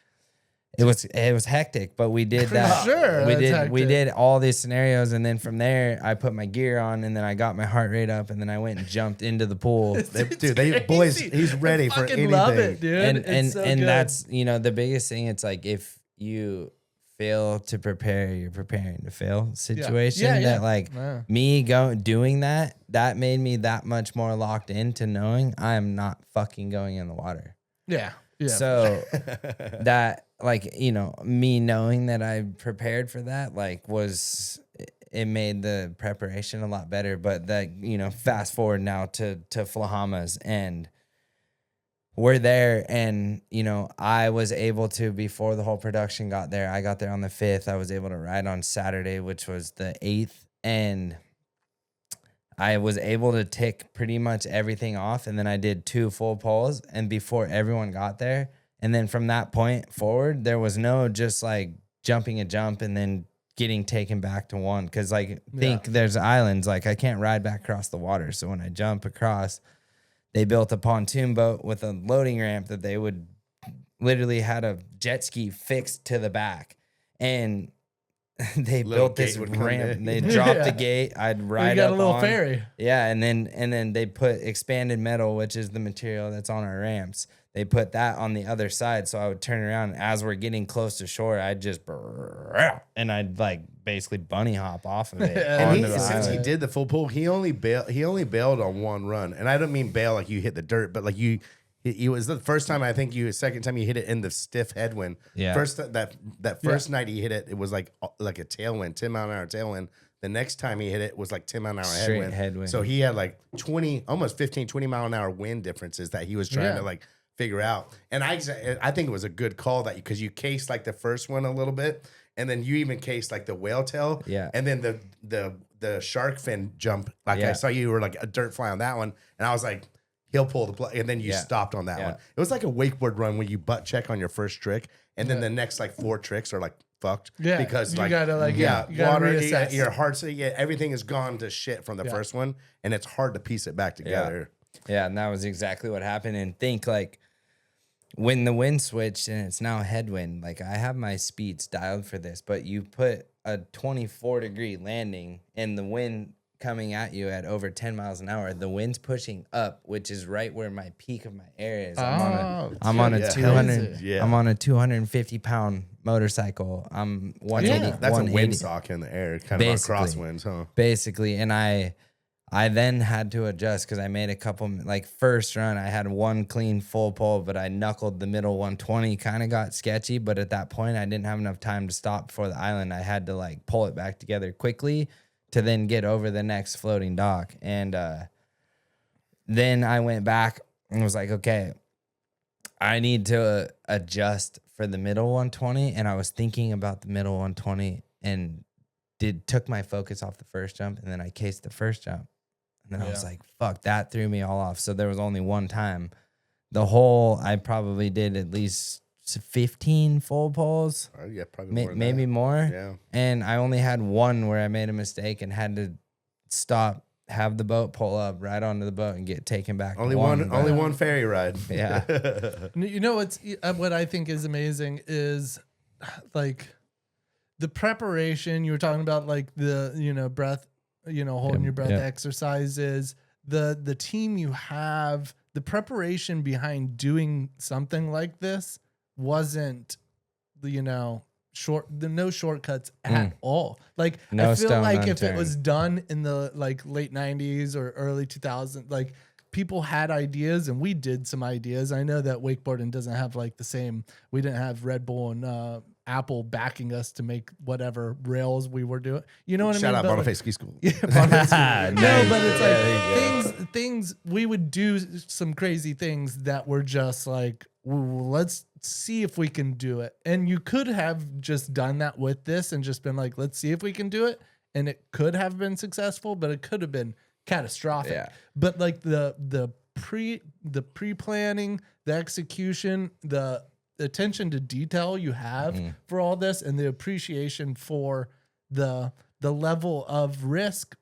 S4: it was hectic, but we did that.
S5: Sure,
S4: we did all these scenarios, and then from there I put my gear on, and then I got my heart rate up, and then I went and jumped into the pool.
S3: He's ready for anything.
S5: Love it, dude.
S4: And that's the biggest thing. It's like if you fail to prepare, you're preparing to fail situation. Me doing that made me that much more locked into knowing I am not fucking going in the water.
S5: Yeah.
S4: So that me knowing that I prepared for that it made the preparation a lot better. But that fast forward now to Flahamas, and we're there, and I was able to, before the whole production got there, I got there on the 5th. I was able to ride on Saturday, which was the 8th, and I was able to tick pretty much everything off, and then I did 2 full poles, and before everyone got there, and then from that point forward, there was no just like jumping a jump and then getting taken back to one, because there's islands, like I can't ride back across the water, so when I jump across, they built a pontoon boat with a loading ramp that they would literally had a jet ski fixed to the back. And they
S3: Little
S4: built this
S3: gate would come
S4: ramp.
S3: in.
S4: They dropped
S5: Yeah.
S4: the gate. I'd
S5: You
S4: ride
S5: got
S4: up
S5: a little
S4: on.
S5: ferry.
S4: Yeah, and then they put expanded metal, which is the material that's on our ramps. They put that on the other side, so I would turn around. And as we're getting close to shore, I'd just and I'd like basically bunny hop off of it.
S3: And
S4: onto the
S3: since he
S4: island.
S3: did the full pull, he only bailed on one run. And I don't mean bail like you hit the dirt, but like it was the first time, I think second time you hit it in the stiff headwind.
S4: Yeah.
S3: That first night he hit it, it was like a tailwind, 10-mile-an-hour tailwind. The next time he hit it was like 10-mile-an-hour
S4: Straight
S3: headwind.
S4: headwind.
S3: So he had like 20 mile-an-hour wind differences that he was trying to like figure out. And I think it was a good call because you cased like the first one a little bit, and then you even cased like the whale tail.
S4: Yeah.
S3: And then the shark fin jump, like
S4: Yeah.
S3: I saw you were like a dirt fly on that one, and I was like, he'll pull the plug, and then you
S4: Yeah.
S3: stopped on that
S4: Yeah.
S3: one. It was like a wakeboard run where you butt check on your first trick, and then the next like 4 tricks are like fucked.
S5: Yeah,
S3: Because
S5: you
S3: like
S5: gotta, like, you gotta
S3: water,
S5: reassess.
S3: your heart's everything is gone to shit from the first one, and it's hard to piece it back together.
S4: Yeah, and that was exactly what happened. And think like when the wind switched and it's now headwind, like I have my speeds dialed for this, but you put a 24-degree landing and the wind coming at you at over 10 miles an hour, the wind's pushing up, which is right where my peak of my air is. I'm on a
S3: yeah.
S4: 200
S3: Yeah.
S4: I'm on a 250-pound motorcycle. I'm 180.
S3: That's a
S4: 180
S3: windsock in the air, kind of on
S4: Basically.
S3: crosswinds, huh?
S4: basically. And I then had to adjust because I made a couple, like first run I had one clean full pull, but I knuckled the middle 120, kind of got sketchy, but at that point I didn't have enough time to stop before the island. I had to like pull it back together quickly to then get over the next floating dock. And then I went back and was like, okay, I need to adjust for the middle 120. And I was thinking about the middle 120 and took my focus off the first jump, and then I cased the first jump. And then I was like, fuck, that threw me all off. So there was only one time. I probably did at least 15 full pulls.
S3: Yeah, probably more than
S4: Maybe
S3: that.
S4: more.
S3: Yeah.
S4: And I only had one where I made a mistake and had to stop, have the boat pull up right onto the boat and get taken back.
S3: Only one ferry ride.
S4: Yeah.
S5: You know what I think is amazing is like the preparation. You were talking about like the breath, holding your breath exercises. The team you have, the preparation behind doing something like this wasn't no shortcuts at all. Like
S4: No
S5: I feel
S4: stone
S5: like if it
S4: unturned.
S5: was done in the like late 90s or early 2000s, like people had ideas and we did some ideas. I know that wakeboarding doesn't have like the same, we didn't have Red Bull and Apple backing us to make whatever rails we were doing. You know what
S3: Shout
S5: I
S3: out
S5: mean? But,
S3: Bonifay
S5: like,
S3: Ski School.
S5: yeah, Bonifay. No,
S4: Nice.
S5: but it's
S4: Yeah,
S5: like things we would do some crazy things that were just like, let's see if we can do it. And you could have just done that with this and just been like, let's see if we can do it. And it could have been successful, but it could have been catastrophic.
S4: Yeah.
S5: But like the pre-planning, the execution, the attention to detail you have for all this, and the appreciation for the level of risk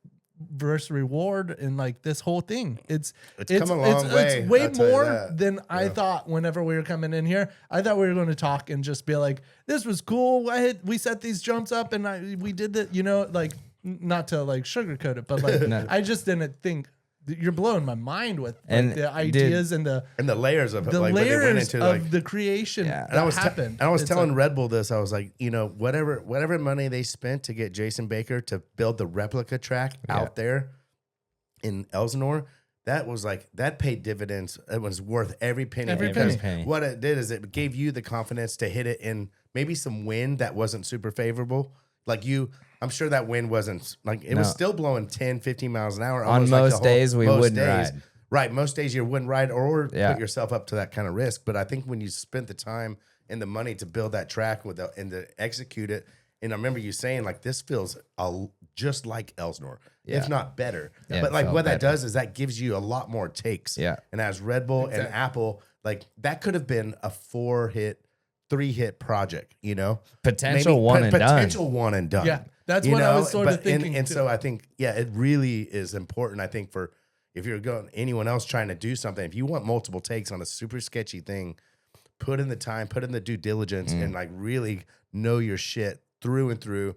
S5: versus reward and like this whole thing. It's
S3: come a long way,
S5: It's way
S3: I'll tell you
S5: more
S3: that.
S5: than I thought whenever we were coming in here. I thought we were going to talk and just be like, this was cool. We set these jumps up and we did that, like not to like sugarcoat it, but like I just didn't think. You're blowing my mind with like,
S4: And,
S5: the ideas and the
S3: layers of it,
S5: the
S3: like what they went
S5: layers
S3: into,
S5: of
S3: like.
S5: the creation
S4: Yeah.
S5: that
S3: And I was
S5: happened.
S3: I was
S5: It's
S3: telling
S5: like,
S3: Red Bull this. I was like, whatever money they spent to get Jason Baker to build the replica track out there in Elsinore, that paid dividends. It was worth every penny.
S5: Every
S3: because
S4: penny.
S3: What it did is it gave you the confidence to hit it in maybe some wind that wasn't super favorable. Like I'm sure that wind wasn't like it was still blowing 10, 15 miles an hour.
S4: On
S3: almost like
S4: most days, we wouldn't ride.
S3: Right. Most days you wouldn't ride or
S4: Yeah.
S3: put yourself up to that kind of risk. But I think when you spent the time and the money to build that track and to execute it, and I remember you saying like this feels just like Elsinore, if not better.
S4: Yeah,
S3: but
S4: it
S3: like
S4: felt
S3: what that
S4: better.
S3: does is that gives you a lot more takes.
S4: Yeah.
S3: And as Red Bull and Apple, like that could have been a 3-hit project,
S4: Potential one and done.
S3: Potential one and done.
S5: Yeah, that's what I was sort of thinking
S3: And
S5: too.
S3: so I think, it really is important. I think for if you're going anyone else trying to do something, if you want multiple takes on a super sketchy thing, put in the time, put in the due diligence, and like really know your shit through and through.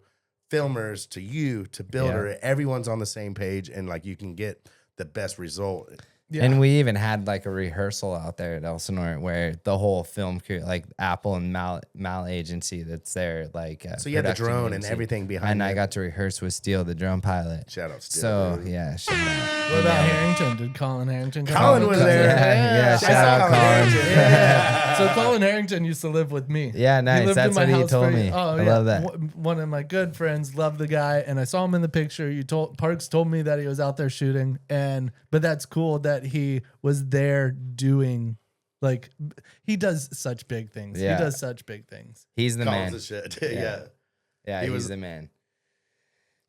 S3: Filmers to you to builder, everyone's on the same page, and like you can get the best result.
S5: Yeah.
S4: And we even had like a rehearsal out there at Elsinore where the whole film crew, like Apple and Mal agency that's there, like
S3: So you had the
S4: production
S3: drone and
S4: agency.
S3: everything behind
S4: and
S3: it.
S4: I got to rehearse with Steele, the drone pilot.
S3: Shout out Steele,
S4: So
S3: dude.
S4: yeah, shout out.
S5: What about Harrington? Did Colin Harrington come?
S3: Colin was there.
S4: Yeah,
S3: Shout
S4: shout out Colin.
S3: Harrington.
S5: Yeah. So Colin Harrington used to live with me.
S4: Yeah, nice.
S5: He lived
S4: That's
S5: in my
S4: what he
S5: house
S4: told
S5: for-
S4: me.
S5: Oh,
S4: I
S5: yeah.
S4: love that.
S5: One of my good friends loved the guy, and I saw him in the picture. Parks told me that he was out there shooting, but that's cool that he was there doing. Like, he does such big things.
S4: Yeah.
S5: He does such big things.
S4: He's the
S3: Colin's
S4: man.
S3: the shit. Yeah.
S4: Yeah,
S3: He
S4: he's
S3: was-
S4: the man.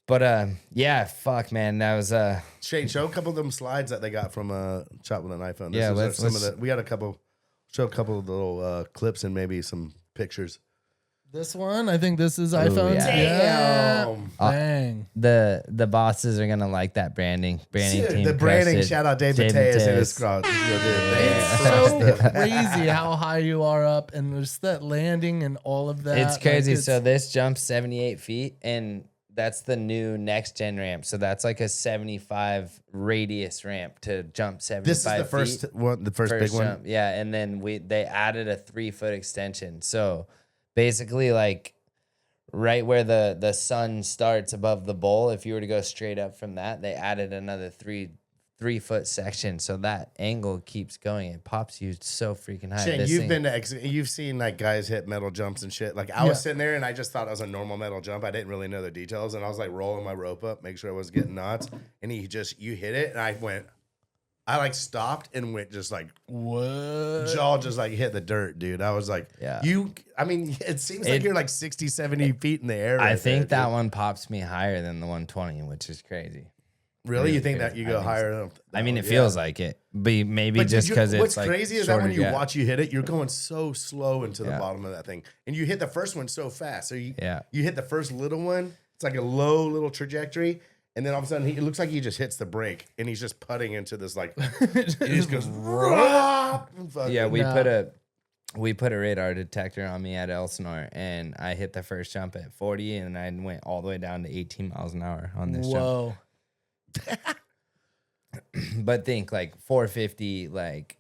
S4: But yeah, fuck, man, that was
S3: Shane, show a couple of them slides that they got from Chop with an iPhone.
S4: Yeah,
S3: This is
S4: let's-
S3: we got a couple. Show a couple of little clips and maybe some pictures.
S5: This one, I think this is iPhone.
S4: yeah.
S5: Yeah.
S3: Damn.
S5: Dang.
S4: the bosses are gonna like that branding
S3: Dude,
S4: team.
S3: the branding.
S4: crushed it.
S3: Shout out Dave
S4: Dave
S3: Mateus and
S4: Mateus.
S3: his crowd.
S5: It's so crazy how high you are up, and there's that landing and all of that.
S4: It's crazy.
S5: Like,
S4: So this jumps 78 feet, and that's the new next gen ramp. So that's like a 75 radius ramp to jump 75
S3: This is the
S4: feet.
S3: first one, the first big one.
S4: jump. Yeah, and then they added a 3-foot extension. So basically, like right where the sun starts above the bowl, if you were to go straight up from that, they added another 3-foot section. So that angle keeps going. It pops you so freaking high.
S3: Shane,
S4: This
S3: you've
S4: thing-
S3: been to you've seen like guys hit metal jumps and shit. Like I was sitting there and I just thought it was a normal metal jump. I didn't really know the details, and I was like rolling my rope up, make sure I was getting knots. And you hit it, and I like stopped and went just like
S5: what?
S3: jaw just like hit the dirt, dude. I was like,
S4: Yeah.
S3: I mean, it seems like you're like 60, 70 feet in the air.
S4: I
S3: right
S4: think
S3: there,
S4: that
S3: dude.
S4: one pops me higher than the 120, which is crazy.
S3: Really, you think
S4: crazy.
S3: that you
S4: I
S3: go
S4: think
S3: higher? Than,
S4: I mean, it
S3: yeah.
S4: feels like it, but maybe
S3: But
S4: just because it's
S3: what's
S4: like
S3: crazy is that when
S4: shorter
S3: you
S4: gap.
S3: watch you hit it, you're going so slow into the
S4: Yeah.
S3: bottom of that thing, and you hit the first one so fast. So you
S4: Yeah.
S3: you hit the first little one. It's like a low little trajectory, and then all of a sudden it looks like he just hits the brake, and he's just putting into this like he just goes.
S4: Yeah, we
S5: Nah.
S4: put a radar detector on me at Elsinore, and I hit the first jump at 40, and I went all the way down to 18 miles an hour on this jump.
S5: Whoa.
S4: But think like 450, like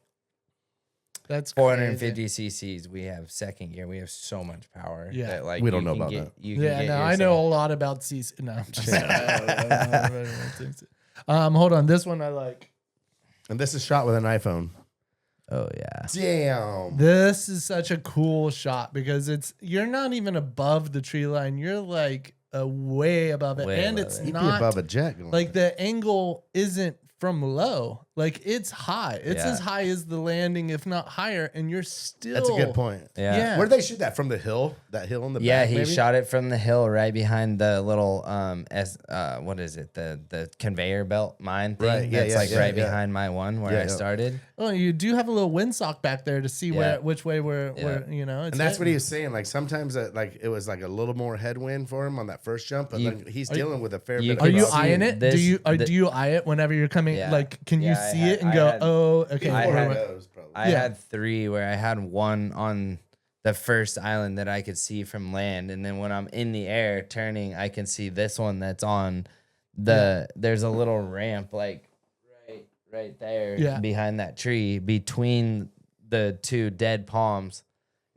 S5: That's
S4: 450 cc's. We have second gear. We have so much power.
S5: Yeah.
S4: that, like
S3: We don't
S4: you
S3: know
S4: can
S3: about
S4: get-
S3: that.
S4: You can
S5: Yeah,
S4: get
S5: no, I know a
S4: yourself-
S5: lot about CC. No, I'm just hold on. This one I like.
S3: And this is shot with an iPhone.
S4: Oh yeah.
S3: Damn.
S5: This is such a cool shot because you're not even above the tree line. You're like way above it,
S4: Way
S5: and
S4: above
S5: it's
S4: it.
S3: You'd be
S5: not
S3: above a jet. Going
S5: like the angle isn't from low. Like it's high. It's
S4: Yeah.
S5: as high as the landing, if not higher, and you're still.
S3: That's a good point.
S4: Yeah.
S5: Yeah.
S3: Where did they shoot that from? The hill? That hill in the
S4: Yeah,
S3: back?
S4: he
S3: maybe?
S4: shot it from the hill right behind the little what is it? The conveyor belt mine thing.
S3: Right, yeah,
S4: That's
S3: yeah,
S4: like
S3: yeah,
S4: right
S3: yeah.
S4: behind my one where
S3: Yeah,
S4: I
S3: yeah.
S4: started.
S5: Oh, you do have a little windsock back there to see
S4: Yeah.
S5: which way we're
S4: Yeah.
S5: you know. It's
S3: And that's what
S5: hitting.
S3: he was saying. Like sometimes it was like a little more headwind for him on that first jump, but then he's dealing with a fair
S4: you
S3: bit.
S5: Are
S3: of
S5: you
S4: see
S5: eyeing it?
S4: this-
S5: do you
S4: the-
S5: do you eye it whenever you're coming?
S4: Yeah.
S5: Like, can you
S4: Yeah, I
S5: see
S4: had-
S5: it and
S4: I
S5: go,
S4: had-
S5: oh, okay.
S4: I
S5: or
S4: had-
S5: what?
S4: I
S5: Yeah.
S4: had 3 where I had one on the first island that I could see from land, and then when I'm in the air turning, I can see this one that's on there's a little ramp like right there
S5: Yeah.
S4: behind that tree between the 2 dead palms.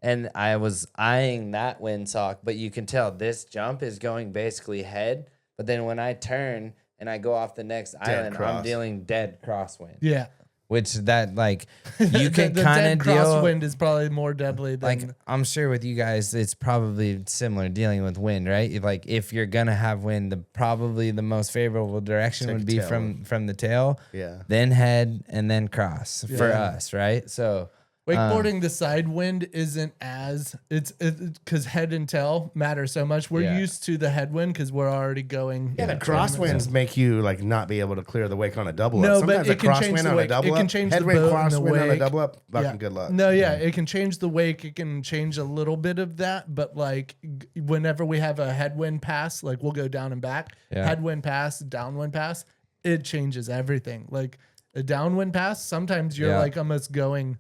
S4: And I was eyeing that windsock, but you can tell this jump is going basically head. But then when I turn and I go off the next island,
S3: cross.
S4: I'm dealing dead crosswind.
S5: Yeah.
S4: Which that like you can
S5: the
S4: kind
S5: dead
S4: of deal
S5: crosswind is probably more deadly than
S4: like I'm sure with you guys it's probably similar dealing with wind, right? Like if you're gonna have wind, probably the most favorable direction
S3: Take
S4: would be
S3: tail.
S4: from the tail,
S3: Yeah.
S4: then head and then cross for
S5: Yeah.
S4: us, right? So
S5: wakeboarding. The side wind isn't as it's because head and tail matter so much. We're
S4: Yeah.
S5: used to the headwind because we're already going.
S3: Yeah, the crosswinds make you like not be able to clear the wake on a double
S5: No,
S3: up.
S5: but
S3: Sometimes
S5: it
S3: a
S5: can change
S3: crosswind
S5: the
S3: on a
S5: wake.
S3: double
S5: It
S3: up,
S5: can change the
S3: headwind
S5: boat and the
S3: crosswind on a
S5: wake.
S3: double up. Fucking
S5: Yeah.
S3: good luck.
S5: No, yeah, it can change the wake. It can change a little bit of that, but like whenever we have a headwind pass, like we'll go down and back.
S4: Yeah.
S5: Headwind pass, downwind pass, it changes everything. Like a downwind pass, sometimes you're
S4: Yeah.
S5: like almost going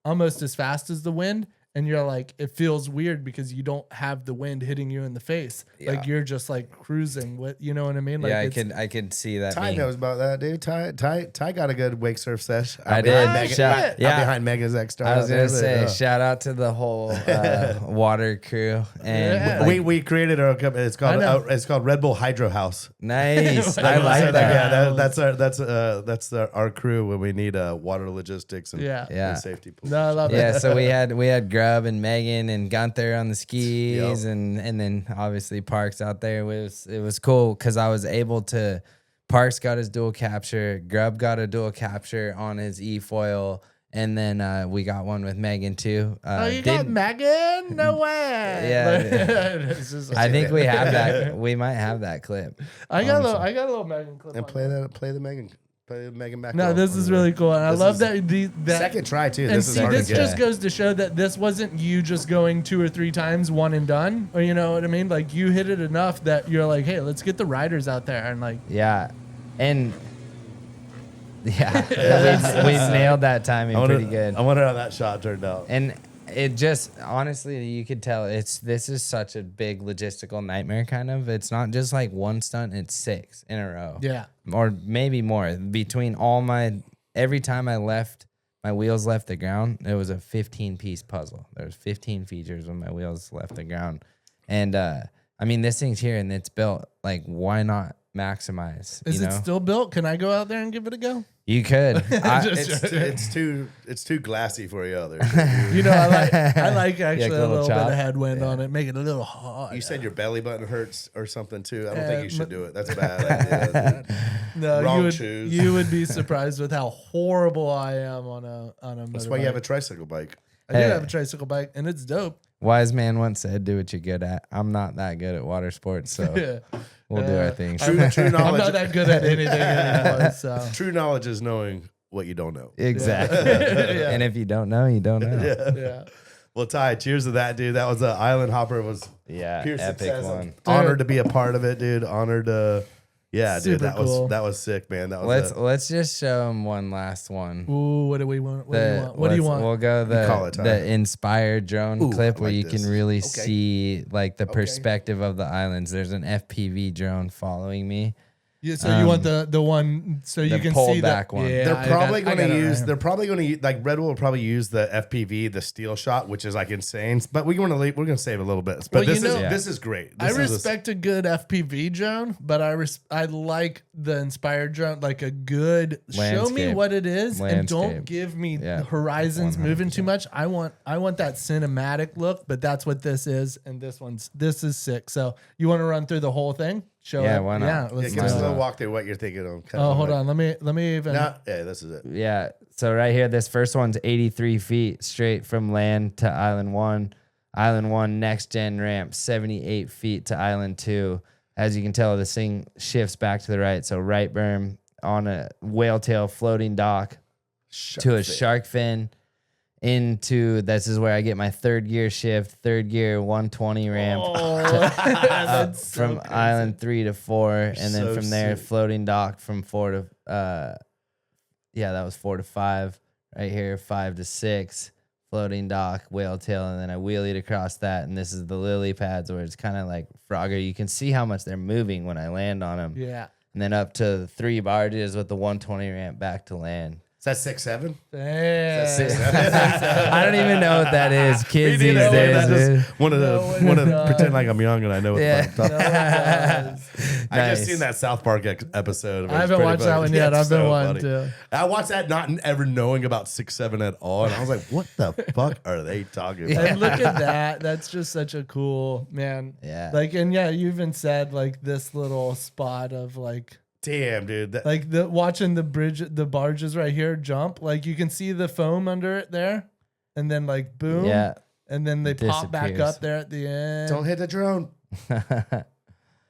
S5: almost as fast as the wind. And you're like, it feels weird because you don't have the wind hitting you in the face.
S4: Yeah.
S5: Like you're just like cruising with, you know what I mean? Like
S4: Yeah,
S5: it's-
S4: I could see that.
S3: Ty
S4: being-
S3: knows about that, dude. Ty got a good wake surf sesh.
S4: I
S3: Out
S4: did.
S3: behind Megan-
S4: Shout-
S3: out
S4: yeah.
S3: behind Megan's X-Star.
S4: I was
S3: out
S4: gonna
S3: there,
S4: say, shout out to the whole water crew and
S5: Yeah.
S4: like,
S3: we created our company. It's
S5: I know.
S3: called Red Bull Hydro House.
S4: nice. I
S3: So
S4: like that.
S3: Yeah, that's our crew when we need water logistics and,
S5: Yeah.
S4: Yeah.
S3: and safety pools.
S5: No, I love
S4: Yeah,
S5: it.
S4: so we had Grubb and Megan and Gunther on the skis,
S3: Yep.
S4: and then obviously Parks out there. It was cool because I was able to. Parks got his dual capture, Grubb got a dual capture on his e-foil, and then we got one with Megan too.
S5: Oh, you got Megan? No way.
S4: Yeah.
S5: It's just-
S4: I think we have that. We might have that clip.
S5: I got a little Megan clip.
S3: And
S5: on
S3: play
S5: there.
S3: the Megan back.
S5: No,
S3: row.
S5: this is really cool. And I
S3: This
S5: love
S3: is-
S5: that
S3: second try too.
S5: And
S3: This is
S5: see,
S3: hard
S5: this
S3: to get.
S5: just goes to show that this wasn't you just going 2 or 3 times, one and done, or you know what I mean? Like you hit it enough that you're like, hey, let's get the riders out there and like,
S4: Yeah, and yeah, we nailed that timing pretty good.
S3: I wonder how that shot turned out.
S4: And it just honestly, you could tell this is such a big logistical nightmare. Kind of, it's not just like one stunt; it's 6 in a row.
S5: yeah,
S4: or maybe more. Between every time my wheels left the ground, it was a 15-piece puzzle. There was 15 features when my wheels left the ground, and I mean, this thing's here and it's built. Like, why not maximize?
S5: is
S4: you
S5: it
S4: know?
S5: still built? Can I go out there and give it a go?
S4: You could.
S3: It's too glassy for you other.
S5: You know, I like actually
S4: a
S5: a
S4: little
S5: little bit
S4: chop.
S5: of headwind on it, make it a little hot.
S3: You said your belly button hurts or something too. I don't
S5: Yeah,
S3: think you should do it. That's a bad idea.
S5: No,
S3: Wrong shoes.
S5: you would be surprised with how horrible I am on a
S3: That's why you have a
S5: motorbike.
S3: tricycle bike.
S5: I do
S4: Hey.
S5: have a tricycle bike and it's dope.
S4: Wise man once said, "Do what you're good at." I'm not that good at water sports, so we'll do our thing.
S3: True
S5: I'm
S3: knowledge.
S5: not that good at anything anymore. So
S3: True knowledge is knowing what you don't know.
S4: Exactly.
S5: Yeah.
S4: And if you don't know, you don't know.
S5: yeah.
S3: Well, Ty, cheers to that, dude. That was an island hopper. It was
S4: Yeah,
S3: pure
S4: epic
S3: success.
S4: one.
S3: Honored to be a part of it, dude. Honored to. Yeah, dude.
S5: Super cool.
S3: That was sick, man. That was
S4: Let's just show them one last one.
S5: Ooh, what do we want? What do you want? What do you want?
S4: We'll go
S3: call it, Ty.
S4: the inspired drone
S3: Ooh,
S4: clip
S3: I
S4: where
S3: like
S4: you
S3: this.
S4: can really
S3: Okay.
S4: see like the perspective of the islands. There's an FPV drone following me.
S5: Yeah, so you want the one so you
S4: the
S5: can
S4: pulled
S5: see
S4: back
S5: the,
S4: one.
S5: Yeah,
S3: They're
S5: I
S3: probably
S5: got- I
S3: going
S5: got
S3: to
S5: it
S3: use.
S5: right
S3: They're probably going to use. Like Red Bull will probably use the FPV, the steel shot, which is like insane. But we're going to save a little bit. But
S5: Well, you
S3: this
S5: know-
S3: is this is great.
S5: I
S3: This is
S5: respect a good FPV drone, but I like the inspired drone, like a good show me
S4: Landscape.
S5: what it is and don't
S4: Landscape.
S5: give me
S4: Yeah,
S5: the horizons moving too much. I want that cinematic look, but that's what this is, and this is sick. So you want to run through the whole thing? Show
S4: Yeah,
S5: it?
S4: why not?
S5: Yeah,
S3: Yeah,
S5: let's
S3: give us a
S5: do
S3: little
S5: it.
S3: walk through what you're thinking of.
S5: Oh, hold on. Let me even.
S3: Nah, yeah, this is it.
S4: Yeah. So right here, this first one's 83 feet straight from land to Island 1. Island 1 next gen ramp, 78 feet to Island 2. As you can tell, this thing shifts back to the right. So right berm on a whale tail floating dock to a shark fin into, this is where I get my third gear shift, third gear 120 ramp.
S5: That's so
S4: From
S5: crazy.
S4: Island 3 to 4, and then
S3: So
S4: from there
S3: sick.
S4: floating dock from 4 to that was 4 to 5 right here, 5 to 6 floating dock, whale tail, and then I wheelied across that, and this is the lily pads where it's kind of like Frogger. You can see how much they're moving when I land on them,
S5: Yeah.
S4: and then up to 3 barges with the 120 ramp back to land.
S3: Is that 6'7"?
S5: Damn.
S4: I don't even know what that is. Kids
S3: Me
S4: these
S3: neither.
S4: days,
S3: I
S4: dude.
S3: just want
S5: No, it
S3: to
S5: does.
S3: pretend like I'm young and I know what
S4: Yeah.
S3: the fuck I'm talking about. I
S4: Nice.
S3: just seen that South Park episode. It
S5: I
S3: was
S5: haven't
S3: pretty
S5: watched that
S3: funny.
S5: one yet.
S3: Yeah,
S5: I've been
S3: so
S5: wanting
S3: funny.
S5: to.
S3: I watched that not ever knowing about 6'7" at all, and I was like, "What the fuck are they talking about?"
S5: And look at that. That's just such a cool man.
S4: Yeah.
S5: Like, and yeah, you even said like this little spot of like
S3: Damn, dude. That,
S5: like the watching the bridge, the barges right here jump. Like you can see the foam under it there, and then like boom,
S4: Yeah.
S5: and then they pop back
S4: Disappears.
S5: up there at the end.
S3: don't hit the drone.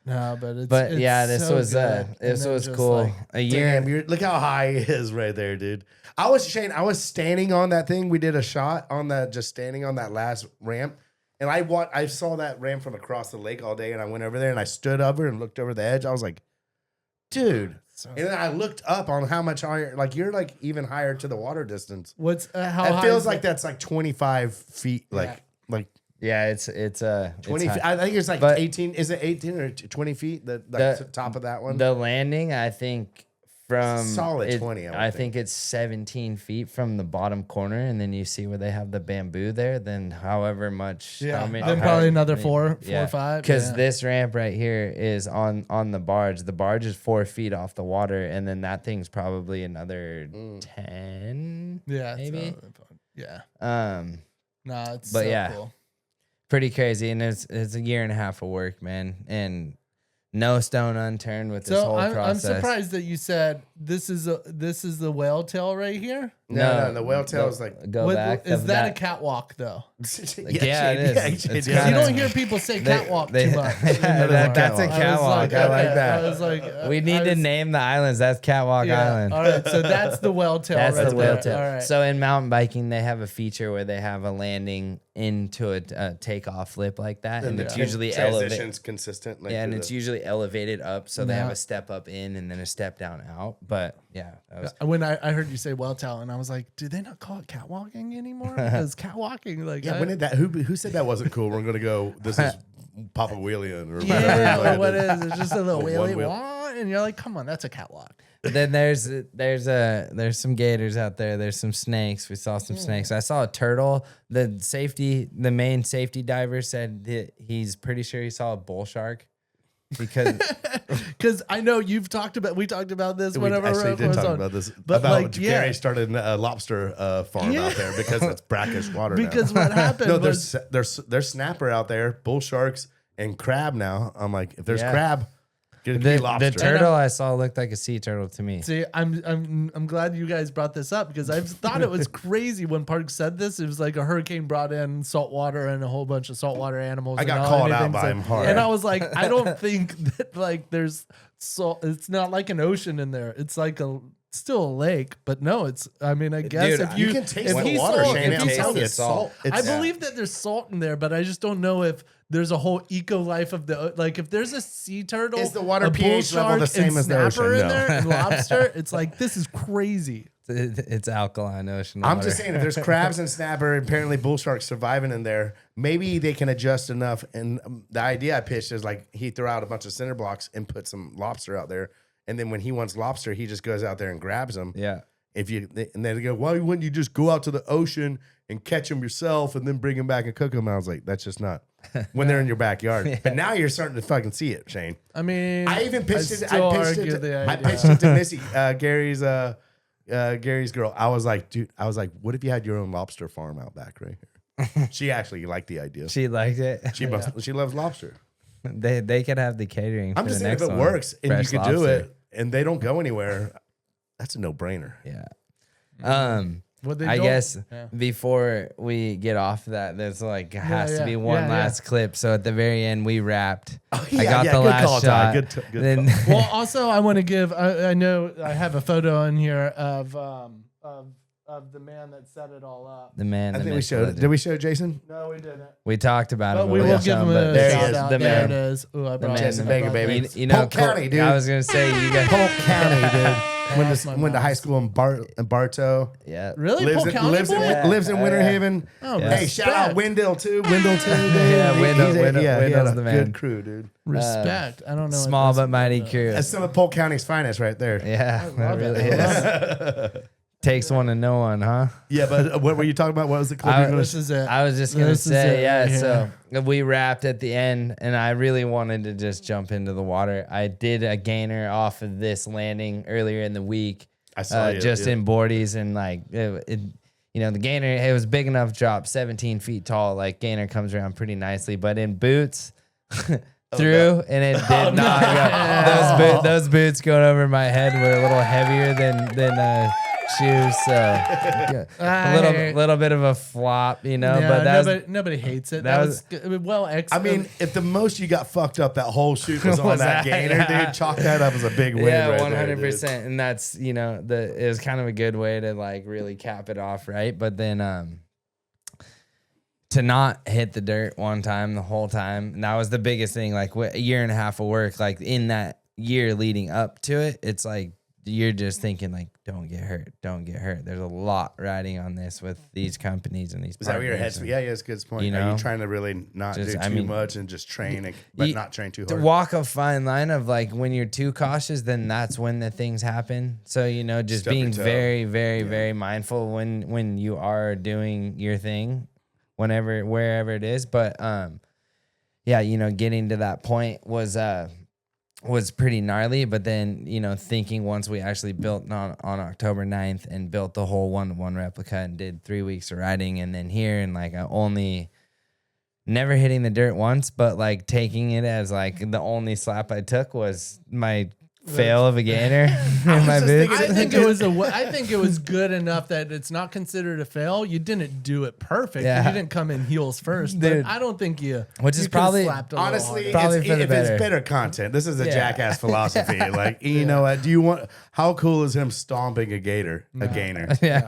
S5: No, but it's
S4: But
S5: it's
S4: yeah, this
S5: so
S4: was
S5: good. And
S4: this
S5: then
S4: was
S5: just,
S4: cool.
S5: like,
S4: A year.
S3: Damn, look how high it is right there, dude. I was standing on that thing. We did a shot on that, just standing on that last ramp. And I saw that ramp from across the lake all day, and I went over there and I stood over and looked over the edge. I was like, dude, And then I looked up on how much higher, like you're like even higher to the water distance.
S5: What's how
S3: It
S5: high
S3: feels
S5: is
S3: like
S5: it?
S3: that's like 25 feet, like
S4: 20
S3: feet. I think it's like
S4: But-
S3: 18. Is it 18 or 20 feet? The top of that one.
S4: The landing, I think from
S3: Solid 20, I would
S4: I
S3: think.
S4: think it's 17 feet from the bottom corner, and then you see where they have the bamboo there. Then however much,
S5: Yeah,
S4: how many,
S5: then
S4: how-
S5: probably another
S4: I mean,
S5: four or five.
S4: Because
S5: yeah.
S4: this ramp right here is on the barge. The barge is 4 feet off the water, and then that thing's probably another 10.
S5: Yeah,
S4: maybe.
S5: Yeah.
S4: But
S5: It's so
S4: yeah.
S5: cool.
S4: Pretty crazy, and it's a year and a half of work, man, and no stone unturned with this
S5: So
S4: whole
S5: I'm
S4: process.
S5: surprised that you said this is the whale tail right here.
S3: No, the whale tail is like.
S4: go
S5: What-
S4: back.
S5: is
S4: of
S5: that a catwalk though?
S4: Yeah, it is. It's
S5: Because you
S4: kinda-
S5: don't hear people say catwalk too much.
S4: That's a catwalk. I like that.
S5: I was like,
S4: We need to name the islands. That's Catwalk Island.
S5: All right, so that's the whale tail.
S4: That's
S5: right
S4: the whale
S5: there.
S4: tail.
S5: All right.
S4: So in mountain biking, they have a feature where they have a landing into a takeoff flip like that, and it's usually elevated.
S3: transitions consistent. Like
S4: Yeah, and
S3: to
S4: it's
S3: the-
S4: usually elevated up, so they have
S5: Yeah.
S4: a step up in and then a step down out. But yeah, that was,
S5: When I heard you say whale tail, and I was like, do they not call it catwalking anymore? Because catwalking, like,
S3: Yeah,
S5: I-
S3: when did that? Who said that wasn't cool? We're gonna go. This is Papa Wheelian or
S5: yeah,
S3: whatever.
S5: or what is it? Just a little
S3: One
S5: wheelie
S3: wheel.
S5: wah, and you're like, come on, that's a catwalk.
S4: then there's some gators out there. There's some snakes. We saw some snakes. I saw a turtle. The main safety diver said that he's pretty sure he saw a bull shark because
S5: Because I know we talked about this
S3: We
S5: whenever
S3: actually
S5: Rocco
S3: did
S5: was
S3: talk
S5: on.
S3: about this.
S5: But
S3: about
S5: like, yeah.
S3: Gary started a lobster farm
S5: Yeah.
S3: out there because it's brackish water.
S5: Because
S3: now.
S5: what happened
S3: No,
S5: was
S3: there's snapper out there, bull sharks, and crab now. I'm like, if there's
S4: Yeah.
S3: crab, get a
S4: the
S3: lobster.
S4: turtle I saw looked like a sea turtle to me.
S5: See, I'm glad you guys brought this up because I thought it was crazy when Park said this. It was like a hurricane brought in salt water and a whole bunch of saltwater animals.
S3: I
S5: and
S3: got
S5: all
S3: called out
S5: anything.
S3: by him hard.
S5: And I was like, I don't think that like there's salt. It's not like an ocean in there. It's like still a lake, but no, it's. I mean, I guess
S4: Dude,
S5: if
S3: you can taste
S5: if
S3: the
S5: he
S3: water,
S5: saw-
S3: Shane.
S5: if
S3: I'm
S5: he saw
S3: telling you,
S5: the
S3: it's salt.
S5: I believe that there's salt in there, but I just don't know if there's a whole eco life of the like. If there's a sea turtle,
S3: Is the water
S5: a bull
S3: pH level the
S5: shark,
S3: same
S5: and
S3: as the
S5: snapper
S3: ocean?
S5: in
S3: No.
S5: there and lobster, it's like this is crazy.
S4: It's alkaline ocean
S3: I'm
S4: water.
S3: just saying, if there's crabs and snapper, apparently bull sharks surviving in there, maybe they can adjust enough. And the idea I pitched is like he threw out a bunch of cinder blocks and put some lobster out there, and then when he wants lobster, he just goes out there and grabs them.
S4: Yeah.
S3: And they go, why wouldn't you just go out to the ocean and catch them yourself and then bring them back and cook them? I was like, that's just not when they're in your backyard. But now you're starting to fucking see it, Shane.
S5: I mean,
S3: I even pitched it.
S5: still
S3: I pitched
S5: argue
S3: it.
S5: the
S3: I
S5: idea.
S3: pitched it to Missy, Gary's girl. I was like, dude. I was like, what if you had your own lobster farm out back right here? She actually liked the idea.
S4: She liked it.
S3: She loves lobster.
S4: They could have the catering.
S3: I'm
S4: for
S3: just
S4: the
S3: saying, if
S4: next
S3: it
S4: one.
S3: works and
S4: Fresh
S3: you could do
S4: lobster.
S3: it, and they don't go anywhere, that's a no brainer.
S4: Yeah.
S5: What they
S4: I
S5: don't-
S4: guess
S5: yeah.
S4: before we get off of that, there's like has to be one
S5: yeah.
S4: last clip. So at the very end, we wrapped. I
S3: yeah,
S4: got
S3: yeah,
S4: the
S3: good
S4: last
S3: call,
S4: shot.
S3: Ty. Good
S4: Then
S5: Well, also, I want to give. I know I have a photo in here of the man that set it all up.
S4: the man.
S3: I
S4: the
S3: think we
S4: myth,
S3: showed.
S4: legend.
S3: Did we show Jason?
S5: No, we didn't.
S4: We talked about
S5: But
S4: it.
S5: we
S4: but
S5: will
S4: we
S5: give
S4: saw
S5: him
S4: but
S5: a
S3: there he
S5: shout
S3: is,
S5: out.
S4: the
S5: There
S4: man.
S5: it is. Ooh, I brought
S4: man,
S5: it.
S3: the
S5: I
S3: Baker
S5: brought
S3: baby.
S5: this.
S4: You know,
S3: Polk County, dude.
S4: I was gonna say you guys.
S3: Polk County, dude.
S5: That's my
S3: Went to high
S5: mom's.
S3: school in Bartow.
S4: Yeah.
S5: Really,
S3: Lives
S5: Polk
S3: in,
S5: County
S3: lives,
S5: boy?
S3: in, lives in Winter
S4: yeah.
S3: Haven.
S5: Oh,
S3: Hey,
S5: respect.
S3: shout out Wendell too. Wendell too, dude.
S4: Yeah, Wendell-
S3: he had
S4: Wendell's
S3: a
S4: the man.
S3: good crew, dude.
S5: Respect. I don't know. what
S4: Small
S5: that's
S4: but mighty
S5: about.
S4: crew.
S3: That's some of Polk County's finest right there.
S4: Yeah, that
S5: love it.
S4: really
S5: I
S4: is. Takes one to know one, huh?
S3: Yeah, but what were you talking about? What was the clip?
S4: I-
S3: you were gonna
S5: This is it.
S4: I was just gonna
S5: This is
S4: say,
S5: it
S4: yeah.
S5: right here.
S4: So we wrapped at the end, and I really wanted to just jump into the water. I did a gainer off of this landing earlier in the week.
S3: I saw you,
S4: just
S3: yeah.
S4: in boardies, and like the gainer, it was big enough drop, 17 feet tall. Like gainer comes around pretty nicely, but in boots. Through and it did not go. Those boots going over my head were a little heavier than shoes, so a little bit of a flop, you know.
S5: Yeah,
S4: but that
S5: nobody hates it.
S4: that
S5: That
S4: was-
S5: was good. Well.
S3: I mean, if the most you got fucked up that whole shoot was on
S4: Was
S3: that
S4: that-
S3: gainer,
S4: yeah.
S3: dude, chalk that up as a big win.
S4: yeah,
S3: right
S4: 100%, and that's it was kind of a good way to like really cap it off, right? But then to not hit the dirt one time the whole time, and that was the biggest thing. Like a year and a half of work, like in that year leading up to it, it's like you're just thinking like, don't get hurt, don't get hurt. There's a lot riding on this with these companies and these.
S3: Is that where your head's?
S4: and,
S3: Yeah, it's a good point.
S4: you
S3: Are
S4: know,
S3: you trying to really not
S4: just-
S3: do
S4: I
S3: too
S4: mean,
S3: much and just train, but
S4: you-
S3: not train too
S4: to
S3: hard?
S4: walk a fine line of like when you're too cautious, then that's when the things happen. So just
S3: Stub your
S4: being
S3: toe.
S4: very, very, very mindful when you are doing your thing, wherever it is. But getting to that point was pretty gnarly. But then thinking once we actually built on October 9th and built the whole 1-to-1 replica and did 3 weeks of riding, and then here and like I only. Never hitting the dirt once, but like taking it as like the only slap I took was my fail of a gainer in my boots.
S5: I think it was good enough that it's not considered a fail. You didn't do it perfect.
S4: Yeah.
S5: You didn't come in heels first.
S4: Dude.
S5: But I don't think you.
S4: Which is
S5: you could've
S4: probably-
S5: slapped a little
S3: Honestly,
S5: harder.
S4: Probably
S3: it's,
S4: for the
S3: if it's
S4: better.
S3: better content, this is a
S4: Yeah.
S3: jackass philosophy. Like, you know what? Do you want? How cool is him stomping a gainer?
S4: Yeah.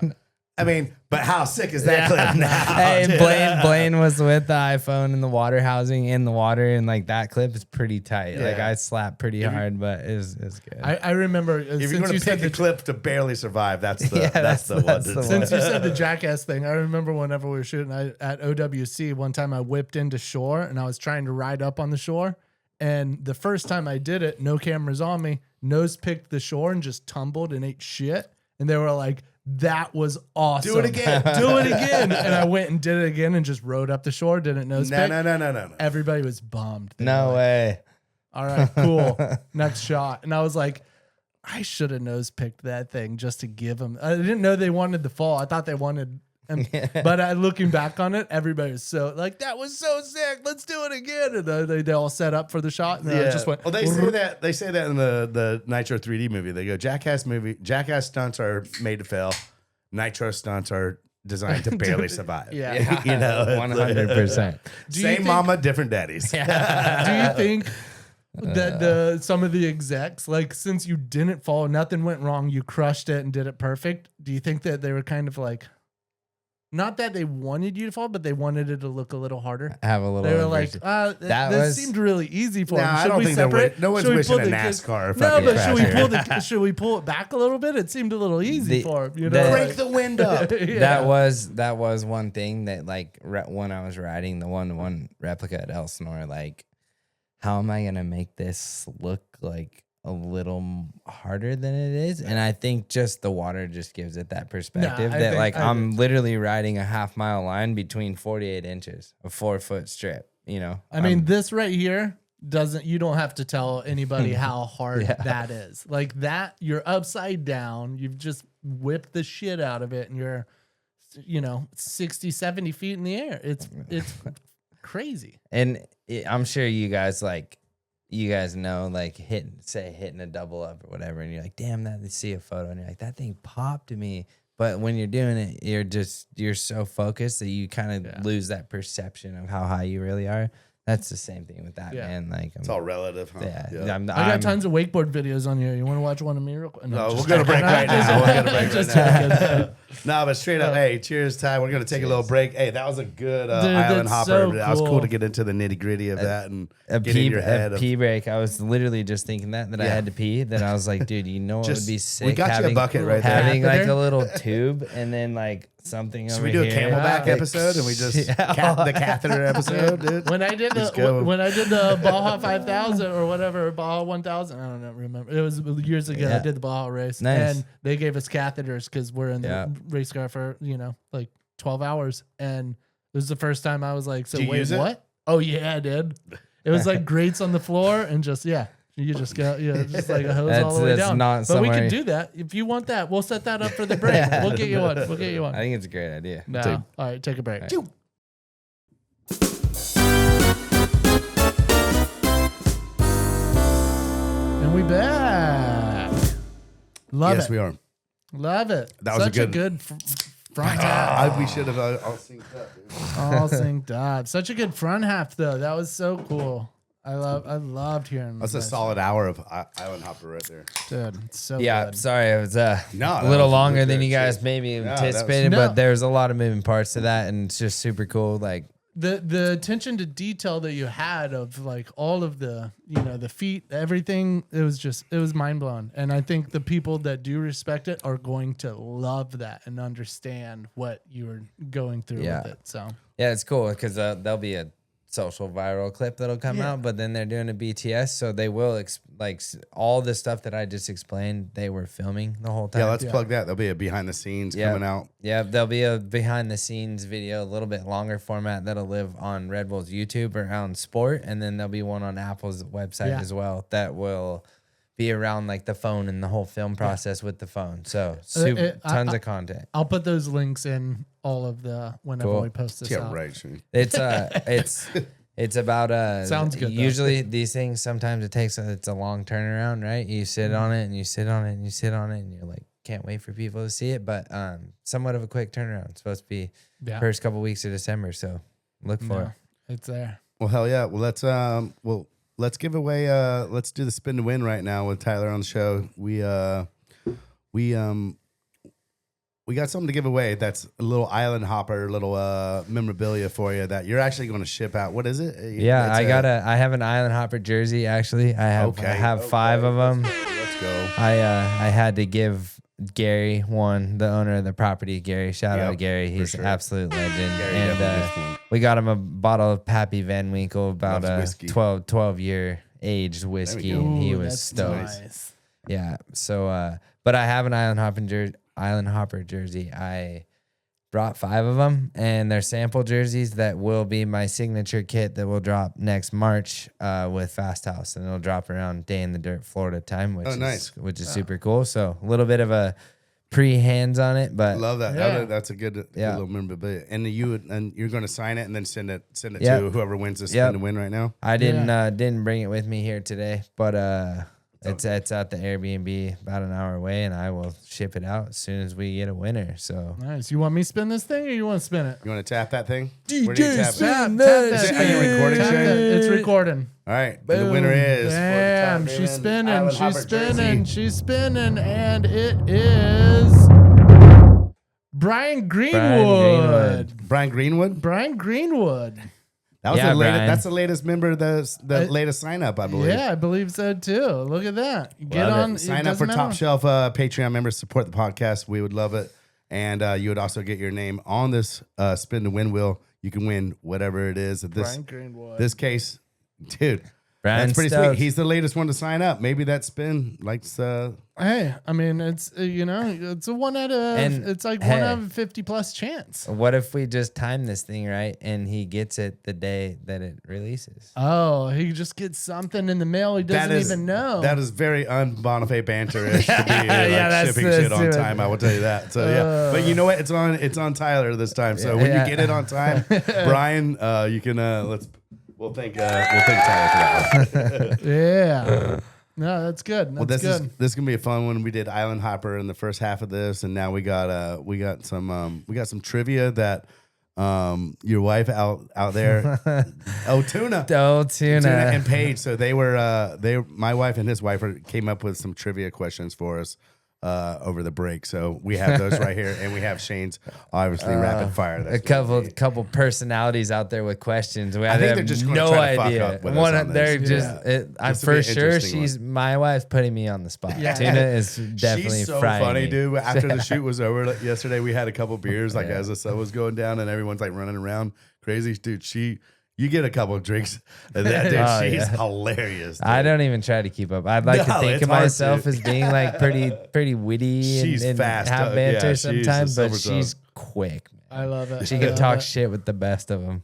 S3: I mean, but how sick is that clip now?
S4: Hey,
S3: dude?
S4: Blaine was with the iPhone in the water housing in the water, and like that clip is pretty tight. Like
S3: Yeah.
S4: I slapped pretty hard, but it's good.
S5: I remember
S3: If you're
S5: since
S3: going
S5: you
S3: to
S5: said
S3: pick a
S5: the
S3: clip to barely survive, that's the
S4: Yeah,
S3: that's the
S4: that's
S3: one.
S4: the
S5: Since you said the jackass thing, I remember whenever we were shooting at OWC, one time I whipped into shore and I was trying to ride up on the shore. And the first time I did it, no cameras on me, nose picked the shore and just tumbled and ate shit. And they were like, that was awesome.
S3: Do it again.
S5: Do it again. And I went and did it again and just rode up the shore, didn't nose pick.
S3: No.
S5: Everybody was bummed. They
S4: No
S5: were like,
S4: way.
S5: all right, cool. Next shot. And I was like, I should have nose picked that thing just to give them. I didn't know they wanted the fall. I thought they wanted. But looking back on it, everybody was so like, that was so sick. Let's do it again. And they all set up for the shot. And I just went.
S3: Well, they say that in the Nitro 3D movie. They go, Jackass stunts are made to fail. Nitro stunts are designed to barely survive.
S5: Yeah.
S3: You know, it's like-
S4: 100%.
S3: Same mama, different daddies.
S5: Do you think that some of the execs, like, since you didn't fall, nothing went wrong, you crushed it and did it perfect? Do you think that they were kind of like, not that they wanted you to fall, but they wanted it to look a little harder?
S4: Have a little.
S5: They were like,
S4: That
S5: this
S4: was-
S5: seemed really easy for
S3: No,
S5: them.
S3: I
S5: Should
S3: don't
S5: we
S3: think they're
S5: separate?
S3: no one's
S5: Should we
S3: wishing
S5: pull
S3: a
S5: the-
S3: NASCAR
S5: No,
S3: fucking
S5: but
S3: crash
S5: should we pull it back a little bit? It seemed a little easy for him. You know,
S3: Crank the wind up.
S5: Yeah.
S4: That was one thing that like when I was riding the 1-to-1 replica at Elsinore, like, how am I gonna make this look like a little harder than it is? And I think just the water just gives it that perspective that like I'm literally riding a half-mile line between 48 inches, a 4-foot strip.
S5: I mean, this right here you don't have to tell anybody how hard that is. Like that, you're upside down. You've just whipped the shit out of it and you're, 60, 70 feet in the air. It's crazy.
S4: And I'm sure you guys know, like hitting a double up or whatever, and you're like, damn, that, they see a photo and you're like, that thing popped to me. But when you're doing it, you're so focused that you kind of lose that perception of how high you really are. That's the same thing with that, man. Like,
S3: It's all relative, huh?
S4: yeah.
S5: I got tons of wakeboard videos on here. You want to watch one of me real quick?
S3: No, we're gonna break right now. We're gonna break
S5: Just
S3: right now.
S5: joking.
S3: No, but straight up, hey, cheers, Ty. We're gonna take a little break. Hey, that was a good
S5: Dude,
S3: island
S5: that's
S3: hopper.
S5: so
S3: That was cool
S5: cool.
S3: to get into the nitty gritty of that and
S4: a
S3: get in
S4: pee,
S3: your head.
S4: a pee break. I was literally just thinking that I
S3: Yeah.
S4: had to pee. That I was like, dude, you know what
S3: Just-
S4: would be
S3: we
S4: sick?
S3: got you a
S4: having,
S3: bucket right there.
S4: having like
S5: Catheter?
S4: a little tube and then like something
S3: Should
S4: over
S3: we do a
S4: here.
S3: Camelback
S4: Like,
S3: episode and we just the catheter episode, dude?
S5: When I did
S3: Let's go.
S5: the Baja 5000 or whatever, Baja 1000, I don't remember. It was years ago.
S4: Yeah.
S5: I did the Baja race,
S4: Nice.
S5: and they gave us catheters because we're in the
S4: Yeah.
S5: race car for like 12 hours, and it was the first time I was like, so
S3: Did you
S5: wait,
S3: use it?
S5: what? Oh yeah, I did. It was like grates on the floor and just you just go, just like a hose all the way
S4: That's
S5: down.
S4: not
S5: But we
S4: somewhere-
S5: can do that if you want that. We'll set that up for the break. We'll get you one. We'll get you one.
S4: I think it's a great idea.
S5: No. All right, take a break.
S4: All
S5: And we back. Love
S3: Yes,
S5: it.
S3: we are.
S5: Love it.
S3: That was a
S5: Such
S3: good-
S5: front half.
S3: We should have all synced up, dude.
S5: All synced up. Such a good front half, though. That was so cool. I loved hearing.
S3: That's a
S5: this.
S3: solid hour of island hopper right there.
S5: Dude, it's so
S4: Yeah,
S5: good.
S4: sorry, it was
S3: No,
S4: a
S3: that
S4: little
S3: was
S4: longer
S3: good
S4: than you
S3: shit.
S4: guys maybe
S3: that was-
S4: anticipated,
S5: No.
S4: but there's a lot of moving parts to that, and it's just super cool. Like
S5: the attention to detail that you had of like all of the, the feet, everything, it was mind blowing. And I think the people that do respect it are going to love that and understand what you were going through with it. So
S4: yeah, it's cool because there'll be a social viral clip that'll come out, but then they're doing a BTS, so they will all the stuff that I just explained, they were filming the whole time.
S3: Yeah, let's plug that. There'll be a behind the scenes coming out.
S4: Yeah, there'll be a behind the scenes video, a little bit longer format that'll live on Red Bull's YouTube around sport, and then there'll be one on Apple's website as well that will be around like the phone and the whole film process with the phone. So tons of content.
S5: I'll put those links in all of the whenever we post this out.
S3: Right. Sure.
S4: It's about
S5: sounds good.
S4: Usually these things, sometimes it's a long turnaround, right? You sit on it and you sit on it and you sit on it and you're like, can't wait for people to see it. But somewhat of a quick turnaround. It's supposed to be first couple weeks of December, so look for it.
S5: It's there.
S3: Well, hell yeah. Well, let's give away. Let's do the spin to win right now with Tyler on the show. We got something to give away. That's a little island hopper, little memorabilia for you that you're actually going to ship out. What is it?
S4: Yeah, I have an island hopper jersey. Actually, I have 5 of them.
S3: Let's go.
S4: I had to give Gary one, the owner of the property. Gary, shout out Gary. He's an absolute legend.
S3: Gary
S4: and we got him a bottle of Pappy Van Winkle, about a 12-year aged whiskey, and he was stoked.
S5: Nice.
S4: Yeah. So, but I have an island hopper jersey. I brought 5 of them, and they're sample jerseys that will be my signature kit that will drop next March with Fast House, and it'll drop around Day in the Dirt, Florida time, which is super cool. So a little bit of a pre-hands on it, but
S3: love that. Yeah. That's a good little memorabilia. And you're going to sign it and then send it to whoever wins the spin to win right now.
S4: I didn't bring it with me here today, but it's at the Airbnb about an hour away, and I will ship it out as soon as we get a winner. So
S5: nice. You want me to spin this thing, or you want to spin it?
S3: You want to tap that thing?
S4: DJ,
S3: tap
S5: tap
S3: that. Are you recording, Shane?
S5: It's recording.
S3: All right. The winner is.
S5: Damn, she's spinning. She's spinning, and it is Brian Greenwood.
S3: Brian Greenwood. That was that's the latest member, the latest sign up, I believe.
S5: Yeah, I believe so too. Look at that. Get on.
S3: Sign up for Top Shelf Patreon members. Support the podcast. We would love it. And you would also get your name on this spin to win wheel. You can win whatever it is.
S5: Brian Greenwood.
S3: This case, dude.
S4: Brian's
S3: that's pretty
S4: stoked.
S3: sweet. He's the latest one to sign up. Maybe that spin likes.
S5: Hey, I mean, it's it's a 1 out of 50 plus chance.
S4: What if we just time this thing right and he gets it the day that it releases?
S5: Oh, he just gets something in the mail he doesn't even know.
S3: That is very Bonifay Banter-ish to be shipping shit on time. I will tell you that. So yeah, but you know what? It's on Tyler this time. So when you get it on time, Brian, you can We'll thank Tyler for that.
S5: Yeah. No, that's good.
S3: This is gonna be a fun one. We did Island Hopper in the first half of this, and now we got some trivia that your wife out there, Tuna and Paige. So my wife and his wife came up with some trivia questions for us over the break. So we have those right here, and we have Shane's obviously rapid fire.
S4: That's couple personalities out there with questions.
S3: I think they're just no idea.
S4: I'm for sure my wife's putting me on the spot. Yeah. Tuna is definitely
S3: she's so funny, dude. After the shoot was over yesterday, we had a couple beers as the sun was going down, and everyone's like running around crazy, dude. You get a couple of drinks, and she's hilarious. Dude.
S4: I don't even try to keep up. I'd like to think of myself as being like pretty witty and fast, have banter sometimes, but she's quick. Man.
S5: I love it.
S4: She can talk shit with the best of them.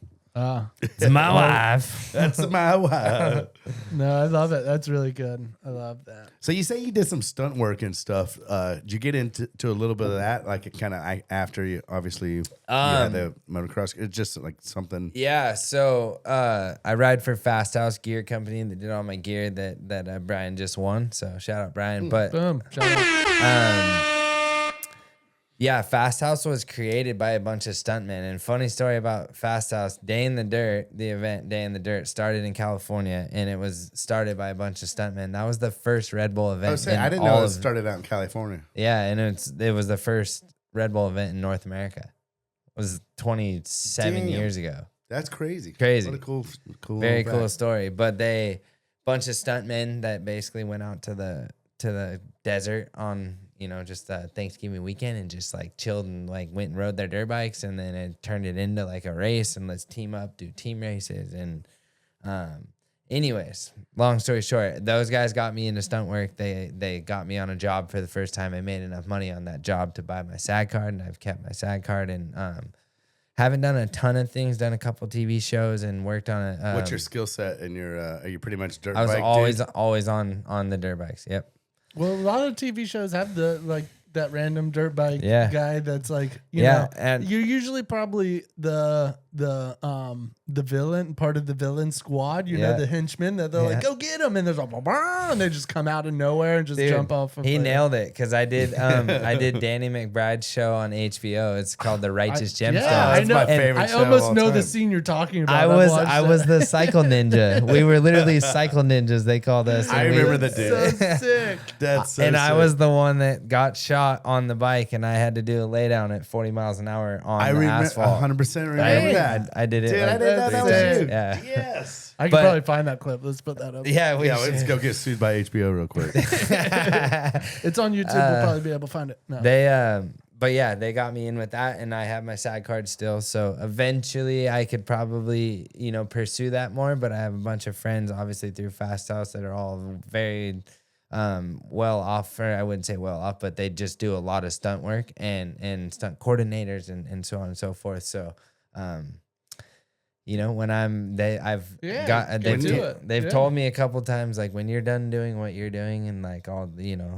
S4: It's my wife.
S3: That's my wife.
S5: No, I love it. That's really good. I love that.
S3: So you say you did some stunt work and stuff. Did you get into a little bit of that? Like kind of after you obviously you had the motocross. It's just like something.
S4: Yeah. So I ride for Fast House Gear Company. They did all my gear that Brian just won. So shout out Brian. But
S5: boom. Shout out.
S4: Yeah, Fast House was created by a bunch of stuntmen. And funny story about Fast House, Day in the Dirt, the event Day in the Dirt started in California, and it was started by a bunch of stuntmen. That was the first Red Bull event.
S3: I didn't know it started out in California.
S4: Yeah, and it was the first Red Bull event in North America. It was 27 years ago.
S3: That's crazy.
S4: Crazy.
S3: What a cool
S4: Very
S3: fact.
S4: cool story. But they bunch of stuntmen that basically went out to the desert on, just Thanksgiving weekend and just like chilled and like went and rode their dirt bikes, and then it turned it into like a race, and let's team up, do team races. And anyways, long story short, those guys got me into stunt work. They got me on a job for the first time. I made enough money on that job to buy my SAG card, and I've kept my SAG card, and haven't done a ton of things, done a couple TV shows and worked on it.
S3: What's your skill set and your are you pretty much dirt
S4: I was
S3: bike
S4: always on the dirt bikes. Yep.
S5: Well, a lot of TV shows have that random dirt bike
S4: Yeah.
S5: guy that's like,
S4: And
S5: you're usually probably the villain, part of the villain squad,
S4: Yeah.
S5: the henchmen that they're like,
S4: Yeah.
S5: go get him, and there's like, and they just come out of nowhere and just
S4: Dude,
S5: jump off.
S4: he nailed it, because I did Danny McBride's show on HBO. It's called The Righteous Gemstones.
S5: Yeah, I
S3: That's
S5: know.
S3: my
S4: And
S3: favorite
S5: I
S3: show of
S5: almost
S3: all
S5: know the
S3: time.
S5: scene you're talking about.
S4: I
S5: I've
S4: was
S5: watched
S4: the cycle ninja. We were literally cycle ninjas, they called us.
S3: I
S4: and we-
S3: remember the
S5: it.
S3: dude.
S5: So sick.
S3: That's so
S4: and I
S3: sick.
S4: was the one that got shot on the bike, and I had to do a lay down at 40 miles an hour on
S3: I
S4: the
S3: remember
S4: asphalt.
S3: 100% remember
S5: Dang.
S3: that.
S4: I did it.
S3: Dude,
S4: like
S3: I did that. That was
S5: That's
S3: you.
S4: Yeah.
S3: Yes.
S5: I could
S4: But-
S5: probably find that clip. Let's put that up.
S4: Yeah, we
S3: Yeah, let's
S4: should.
S3: go get sued by HBO real quick.
S5: It's on YouTube. We'll probably be able to find it. No.
S4: But yeah, they got me in with that, and I have my side card still. So eventually, I could probably pursue that more. But I have a bunch of friends, obviously through Fast House, that are all very well off. Or I wouldn't say well off, but they just do a lot of stunt work and stunt coordinators and so on and so forth. So. When they've told me a couple times, like, when you're done doing what you're doing and like all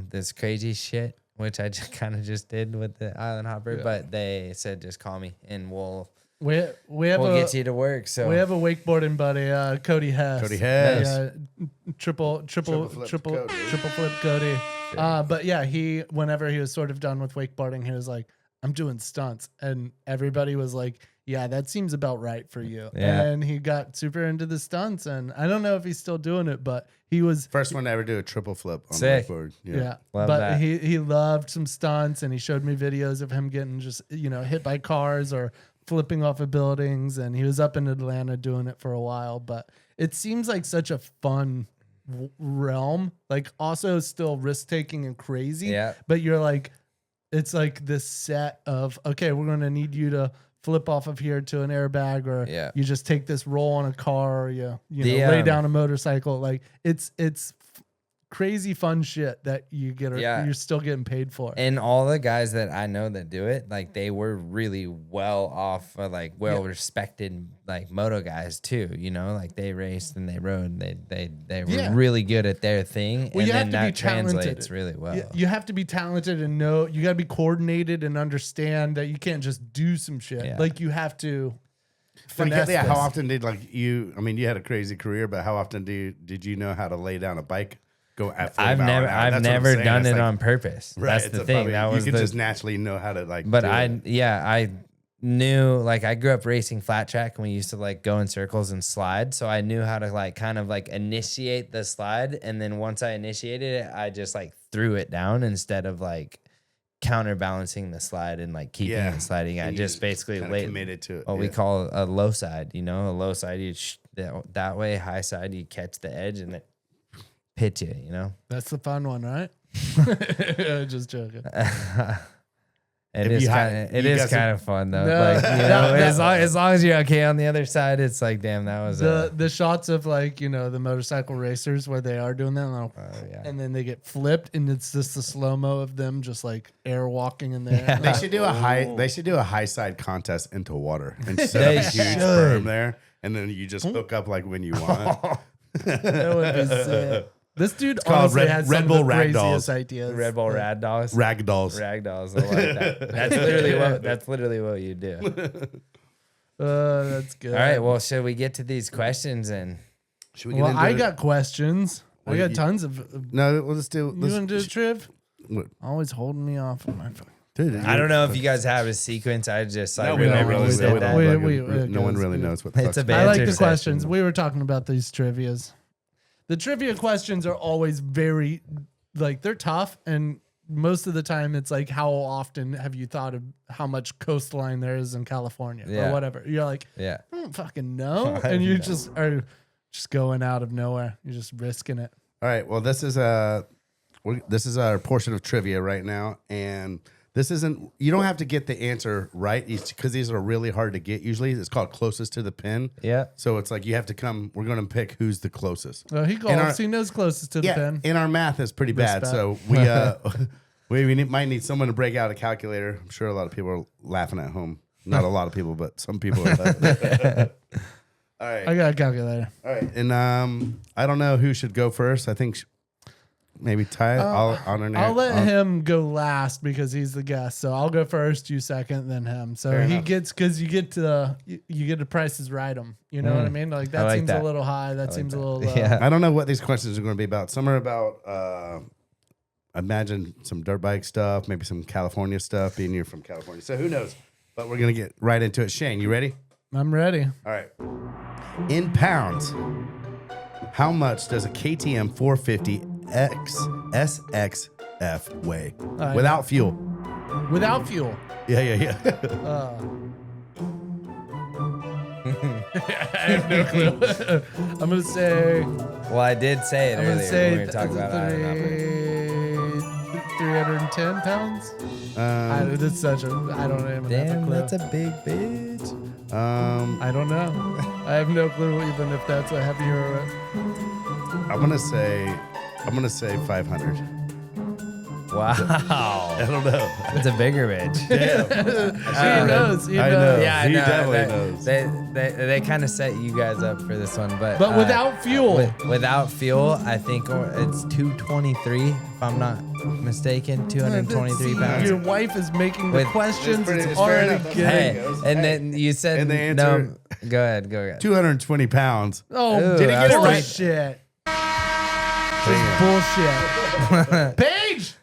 S4: this crazy shit, which I just kind of just did with the Island Hopper, but they said just call me and we'll get you to work. So
S5: we have a wakeboarding buddy, Cody Hess.
S3: Cody Hess.
S5: Yeah, triple
S3: flip
S5: Cody. But yeah, whenever he was sort of done with wakeboarding, he was like, I'm doing stunts, and everybody was like, yeah, that seems about right for you.
S4: Yeah.
S5: And he got super into the stunts, and I don't know if he's still doing it, but he was
S3: First one to ever do a triple flip on
S4: Sick.
S3: the wakeboard.
S5: yeah.
S4: Love
S5: But
S4: that.
S5: he loved some stunts, and he showed me videos of him getting just hit by cars or flipping off of buildings, and he was up in Atlanta doing it for a while. But it seems like such a fun realm, like also still risk taking and crazy.
S4: Yeah.
S5: But you're like, it's like this set of, okay, we're going to need you to flip off of here to an airbag, or
S4: Yeah.
S5: you just take this roll on a car, or you
S4: The,
S5: lay down a motorcycle. Like it's crazy fun shit that you get,
S4: Yeah.
S5: you're still getting paid for.
S4: And all the guys that I know that do it, like, they were really well off, like well respected, like moto guys too. Like they raced and they rode. They were really good at their thing,
S5: Well,
S4: and
S5: you have
S4: then
S5: to be
S4: that translates
S5: talented.
S4: really well.
S5: You have to be talented and know, you got to be coordinated and understand that you can't just do some shit.
S4: Yeah.
S5: Like you have to
S3: But
S5: finesse
S3: yeah, how
S5: this.
S3: often did you had a crazy career, but how often did you know how to lay down a bike? Go at 40
S4: I've
S3: mile
S4: never
S3: an hour?
S4: I've
S3: That's what I'm
S4: never
S3: saying.
S4: done
S3: It's
S4: it
S3: like-
S4: on purpose.
S3: Right,
S4: That's
S3: it's
S4: the
S3: a
S4: thing.
S3: probably-
S4: That
S3: you
S4: was
S3: can
S4: the
S3: just naturally know how to like.
S4: But
S3: do it.
S4: I knew, like, I grew up racing flat track, and we used to like go in circles and slide. So I knew how to like kind of like initiate the slide. And then once I initiated it, I just like threw it down instead of like counterbalancing the slide and like keeping
S3: Yeah.
S4: it sliding. I
S3: And you
S4: just basically
S3: kinda
S4: laid
S3: committed to it.
S4: what we
S3: yeah.
S4: call a low side, a low side, you that way, high side, you catch the edge and it pit you,
S5: That's the fun one, right? Just joking.
S4: It
S3: If
S4: is
S3: you
S4: kind
S3: had-
S4: of it
S3: you
S4: is
S3: got
S4: kind of fun though.
S5: No.
S4: Like,
S5: No.
S4: as long as you're okay on the other side, it's like, damn, that was
S5: The shots of like, the motorcycle racers where they are doing that,
S4: yeah.
S5: and then they get flipped, and it's just the slow mo of them just like air walking in there.
S3: They should do a high. They should do a high side contest into water and set
S4: They
S3: up a huge
S4: should.
S3: berm there, and then you just hook up like when you want.
S5: That would be sick. This dude
S3: called
S5: honestly
S3: Red-
S5: has
S3: Red
S5: some
S3: Bull
S5: of the
S3: Rag
S5: craziest
S3: Dolls.
S5: ideas.
S4: Red Bull Rad Dogs.
S3: Ragdolls.
S4: Ragdolls. I like that. That's literally what you do.
S5: That's good.
S4: All right. Well, should we get to these questions and
S3: Should we get
S5: Well,
S3: into
S5: I
S3: it?
S5: got questions. I
S3: Well,
S5: got
S3: you-
S5: tons of.
S3: No, let's do.
S5: You
S3: Let's,
S5: want to do a triv?
S3: what-
S5: Always holding me off on my phone.
S3: dude,
S4: I don't know if you guys have a sequence. I just like
S3: No, we
S4: remember
S3: don't
S4: we
S3: really
S4: did
S3: know.
S4: that.
S5: We-
S3: No one really
S5: we-
S3: knows what the
S4: It's
S3: fuck's
S4: a
S5: I like
S4: banter
S5: the
S4: session.
S5: questions. We were talking about these trivias. The trivia questions are always very, like, they're tough, and most of the time it's like, how often have you thought of how much coastline there is in California or whatever? You're like,
S4: Yeah.
S5: I don't fucking know. And you just are just going out of nowhere. You're just risking it.
S3: All right. Well, this is our portion of trivia right now, and this isn't. You don't have to get the answer right because these are really hard to get. Usually, it's called closest to the pin.
S4: Yeah.
S3: So it's like you have to come. We're going to pick who's the closest.
S5: Well, he golfs. He knows closest to the pin.
S3: And our math is pretty bad, so we might need someone to break out a calculator. I'm sure a lot of people are laughing at home. Not a lot of people, but some people are. All right.
S5: I got a calculator.
S3: All right. And I don't know who should go first. I think maybe Ty.
S5: I'll let him go last because he's the guest. So I'll go first, you second, then him. So
S3: Fair
S5: he
S3: enough.
S5: gets, because you get to prices right him. You know what I mean? Like that
S4: like
S5: seems
S4: that.
S5: a little high. That seems a little low.
S4: Yeah.
S3: I don't know what these questions are going to be about. Some are about, imagine some dirt bike stuff, maybe some California stuff, being you're from California. So who knows? But we're going to get right into it. Shane, you ready?
S5: I'm ready.
S3: All right. In pounds, how much does a KTM 450X SXF weigh
S5: right.
S3: without fuel?
S5: Without fuel.
S3: Yeah.
S5: I have no clue. I'm going to say,
S4: Well, I did say it
S5: I'm going to
S4: earlier
S5: say
S4: when we were talking about iron operator.
S5: 310 pounds. That's such a, I don't even have a
S4: Damn,
S5: clue.
S4: that's a big bitch.
S5: I don't know. I have no clue even if that's a heavier.
S3: I'm gonna say 500.
S4: Wow.
S3: I don't know.
S4: That's a bigger bitch.
S5: He knows. He
S3: I
S5: knows.
S3: know.
S4: Yeah, I
S3: He
S4: know.
S3: definitely knows.
S4: They kind of set you guys up for this one, but
S5: without fuel.
S4: Without fuel, I think it's 223. If I'm not mistaken, 223 pounds.
S5: Your wife is making the
S4: With-
S5: questions.
S3: It's
S5: It's
S3: fair
S5: already
S3: enough.
S5: good.
S3: Hey.
S4: Hey, and then you said
S3: And the
S4: no.
S3: answer-
S4: Go ahead.
S3: 220 pounds.
S5: Oh,
S4: Ooh,
S5: did he get it
S4: that's
S5: right?
S4: right.
S5: Bullshit. This bullshit. Paige!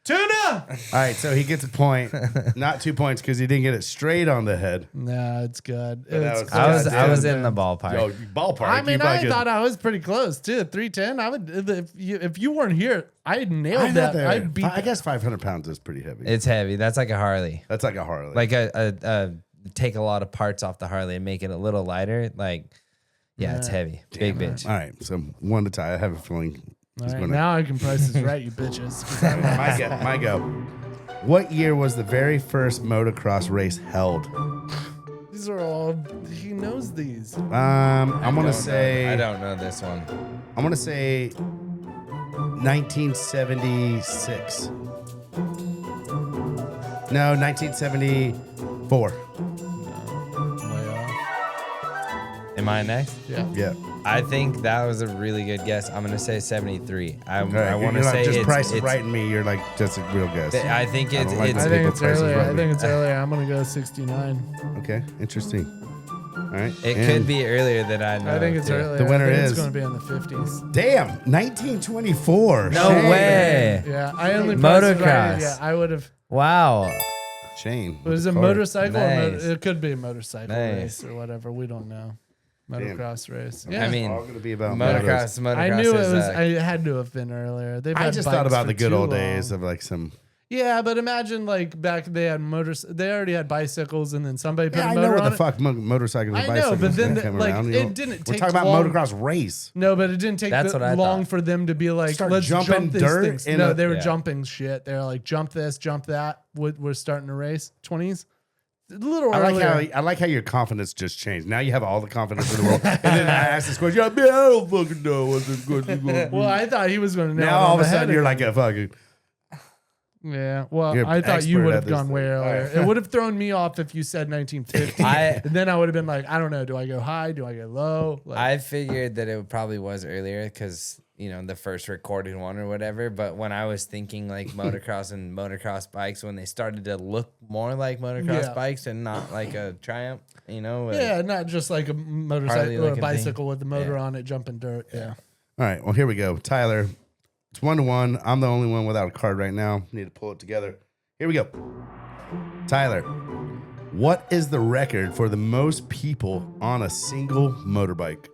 S5: Tuna!
S3: All right, so he gets a point, not 2 points because he didn't get it straight on the head.
S5: Nah, it's good.
S3: But that
S5: It's
S3: was-
S5: good.
S4: I was in the ballpark.
S3: Yo, ballpark.
S5: I mean,
S3: you
S5: I
S3: fucking-
S5: thought I was pretty close too. 310. I would if you weren't here, I'd nailed
S3: I'm
S5: that.
S3: not there.
S5: I'd beat.
S3: I guess 500 pounds is pretty heavy.
S4: It's heavy. That's like a Harley.
S3: That's like a Harley.
S4: Like a take a lot of parts off the Harley and make it a little lighter. Like, yeah, it's heavy. Big bitch.
S3: All right, so one to Ty. I have a feeling
S5: All
S3: he's
S5: right,
S3: going to.
S5: now I can price this right, you bitches. 'Cause I'm not-
S3: My go. What year was the very first motocross race held?
S5: These are all. He knows these.
S3: I'm gonna say.
S4: I don't know this one.
S3: I'm gonna say 1976. No, 1974.
S5: Way off.
S4: Am I next?
S5: Yeah.
S3: Yeah.
S4: I think that was a really good guess. I'm gonna say 73. I
S3: All right,
S4: want to
S3: you're not
S4: say
S3: just
S4: it's,
S3: price
S4: it's
S3: right in me. You're like just a real guess.
S4: I think it's
S3: don't like
S4: it's
S5: I
S3: People
S5: think it's
S3: prices
S5: earlier.
S3: right
S5: I
S3: me.
S5: think it's earlier. I'm gonna go 69.
S3: Okay, interesting. All right.
S4: it
S3: and
S4: could be earlier than I know.
S5: I think it's
S4: too.
S5: earlier.
S3: The winner
S5: I think
S3: is-
S5: It's gonna be in the 50s.
S3: Damn, 1924.
S4: No
S3: Shane.
S4: way.
S5: Yeah, I only priced it right.
S4: Motocross.
S5: Yeah, I would have.
S4: Wow.
S3: Shane.
S5: Was it a
S3: car.
S5: motorcycle?
S4: Nice.
S5: It could be a motorcycle
S4: Nice.
S5: race or whatever. We don't know. Motocross race.
S4: I
S5: Yeah.
S4: mean,
S3: All gonna be about
S4: motocross.
S5: I knew it
S4: is,
S5: was. I had to have been earlier. They've
S3: I
S5: had
S3: just
S5: bikes
S3: thought about
S5: for
S3: the good
S5: too
S3: old
S5: long.
S3: days of like some.
S5: Yeah, but imagine like back they had motors. They already had bicycles, and then somebody put
S3: Yeah,
S5: a
S3: I
S5: motor
S3: know what
S5: on
S3: the
S5: it.
S3: fuck motorcycles and
S5: I know,
S3: bicycles
S5: but then
S3: came
S5: like
S3: around.
S5: it didn't
S3: We're
S5: take
S3: talking about
S5: long.
S3: motocross race.
S5: No, but it didn't take
S4: That's what I
S5: long
S4: thought.
S5: for them to be like,
S3: Start
S5: let's
S3: jumping
S5: jump these
S3: dirt
S5: things.
S3: in
S5: No,
S3: a-
S5: they were
S4: Yeah.
S5: jumping shit. They're like, jump this, jump that. We're starting a race. 20s. A little
S3: I
S5: earlier.
S3: like how your confidence just changed. Now you have all the confidence in the world. And then I asked this question, you're like, man, I don't fucking know what this question is going to
S5: Well, I thought he was going to nail
S3: Now
S5: it
S3: all
S5: on
S3: of a
S5: the
S3: sudden
S5: head
S3: you're
S5: again.
S3: like a fucking.
S5: Yeah, well,
S3: You're
S5: I thought you
S3: expert
S5: would
S3: at
S5: have
S3: this
S5: gone way
S3: thing.
S5: earlier. It would have thrown me off if you said 1950.
S4: I-
S5: And then I would have been like, I don't know. Do I go high? Do I go low? Like,
S4: I figured that it probably was earlier because, the first recorded one or whatever. But when I was thinking like motocross and motocross bikes, when they started to look more like motocross
S5: Yeah.
S4: bikes and not like a Triumph,
S5: yeah, not just like a motorcycle
S4: Harley
S5: or a
S4: looking
S5: bicycle
S4: thing.
S5: with the motor
S4: Yeah.
S5: on it jumping dirt. Yeah.
S3: All right, well, here we go. Tyler, it's 1-1. I'm the only one without a card right now. Need to pull it together. Here we go. Tyler, what is the record for the most people on a single motorbike?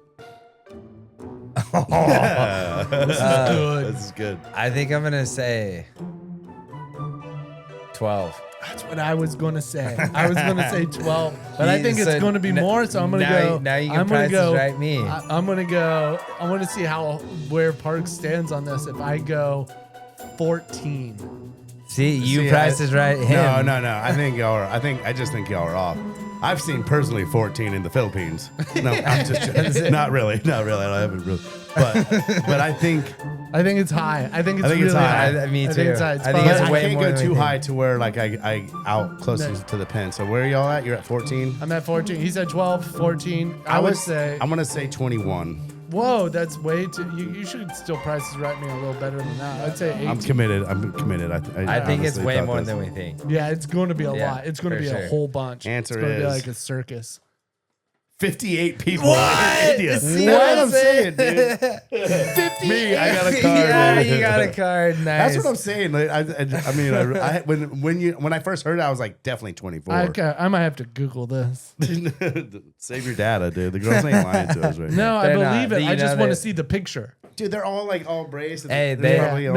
S5: This is good.
S3: This is good.
S4: I think I'm gonna say 12.
S5: That's what I was going to say. I was going to say 12, but I think it's
S4: So
S5: going to be more. So I'm going to go.
S4: Now you can
S5: I'm gonna
S4: price
S5: go.
S4: is right me.
S5: I'm going to go. I want to see where Parks stands on this. If I go 14.
S4: See, you
S3: See,
S4: price is right him.
S3: No. I just think y'all are off. I've seen personally 14 in the Philippines. No, I'm just joking. Not really. I haven't really. But I think
S5: it's high. I think it's
S3: it's
S5: really
S3: high.
S5: high.
S4: Me
S5: I
S4: too.
S5: think it's high. It's
S4: I think
S5: probably-
S4: it's
S3: I
S4: way
S3: can't
S4: more
S3: go
S4: than
S3: too
S4: we
S3: high
S4: think.
S3: to where like I out closest to the pin. So where are y'all at? You're at 14.
S5: I'm at 14. He said 12, 14. I would say.
S3: I'm gonna say 21.
S5: Whoa, that's way too. You should still price is right me a little better than that. I'd say 18.
S3: I'm committed.
S4: I think it's
S3: honestly
S4: way
S3: thought
S4: more
S3: this.
S4: than we think.
S5: Yeah, it's going to be a
S4: Yeah,
S5: lot. It's going to
S4: for
S5: be
S4: sure.
S5: a whole bunch.
S3: Answer
S5: it's going to be
S3: is-
S5: like a circus.
S3: 58 people.
S4: What?
S3: India.
S4: See
S3: That's
S4: what
S3: what
S4: I'm
S3: I'm saying, dude. Me, I got a card.
S4: Yeah,
S3: man.
S4: you got a card. Nice.
S3: That's what I'm saying. Like, I mean, when I first heard it, I was like, definitely 24.
S5: I might have to Google this.
S3: Save your data, dude. The girls ain't lying to us right now.
S5: No, I
S4: They're
S5: believe
S4: not.
S5: it.
S4: You
S5: I just
S4: know
S5: want to
S4: that-
S5: see the picture.
S3: Dude, they're all like all braced.
S4: Hey,
S3: They're
S4: they-
S3: probably all-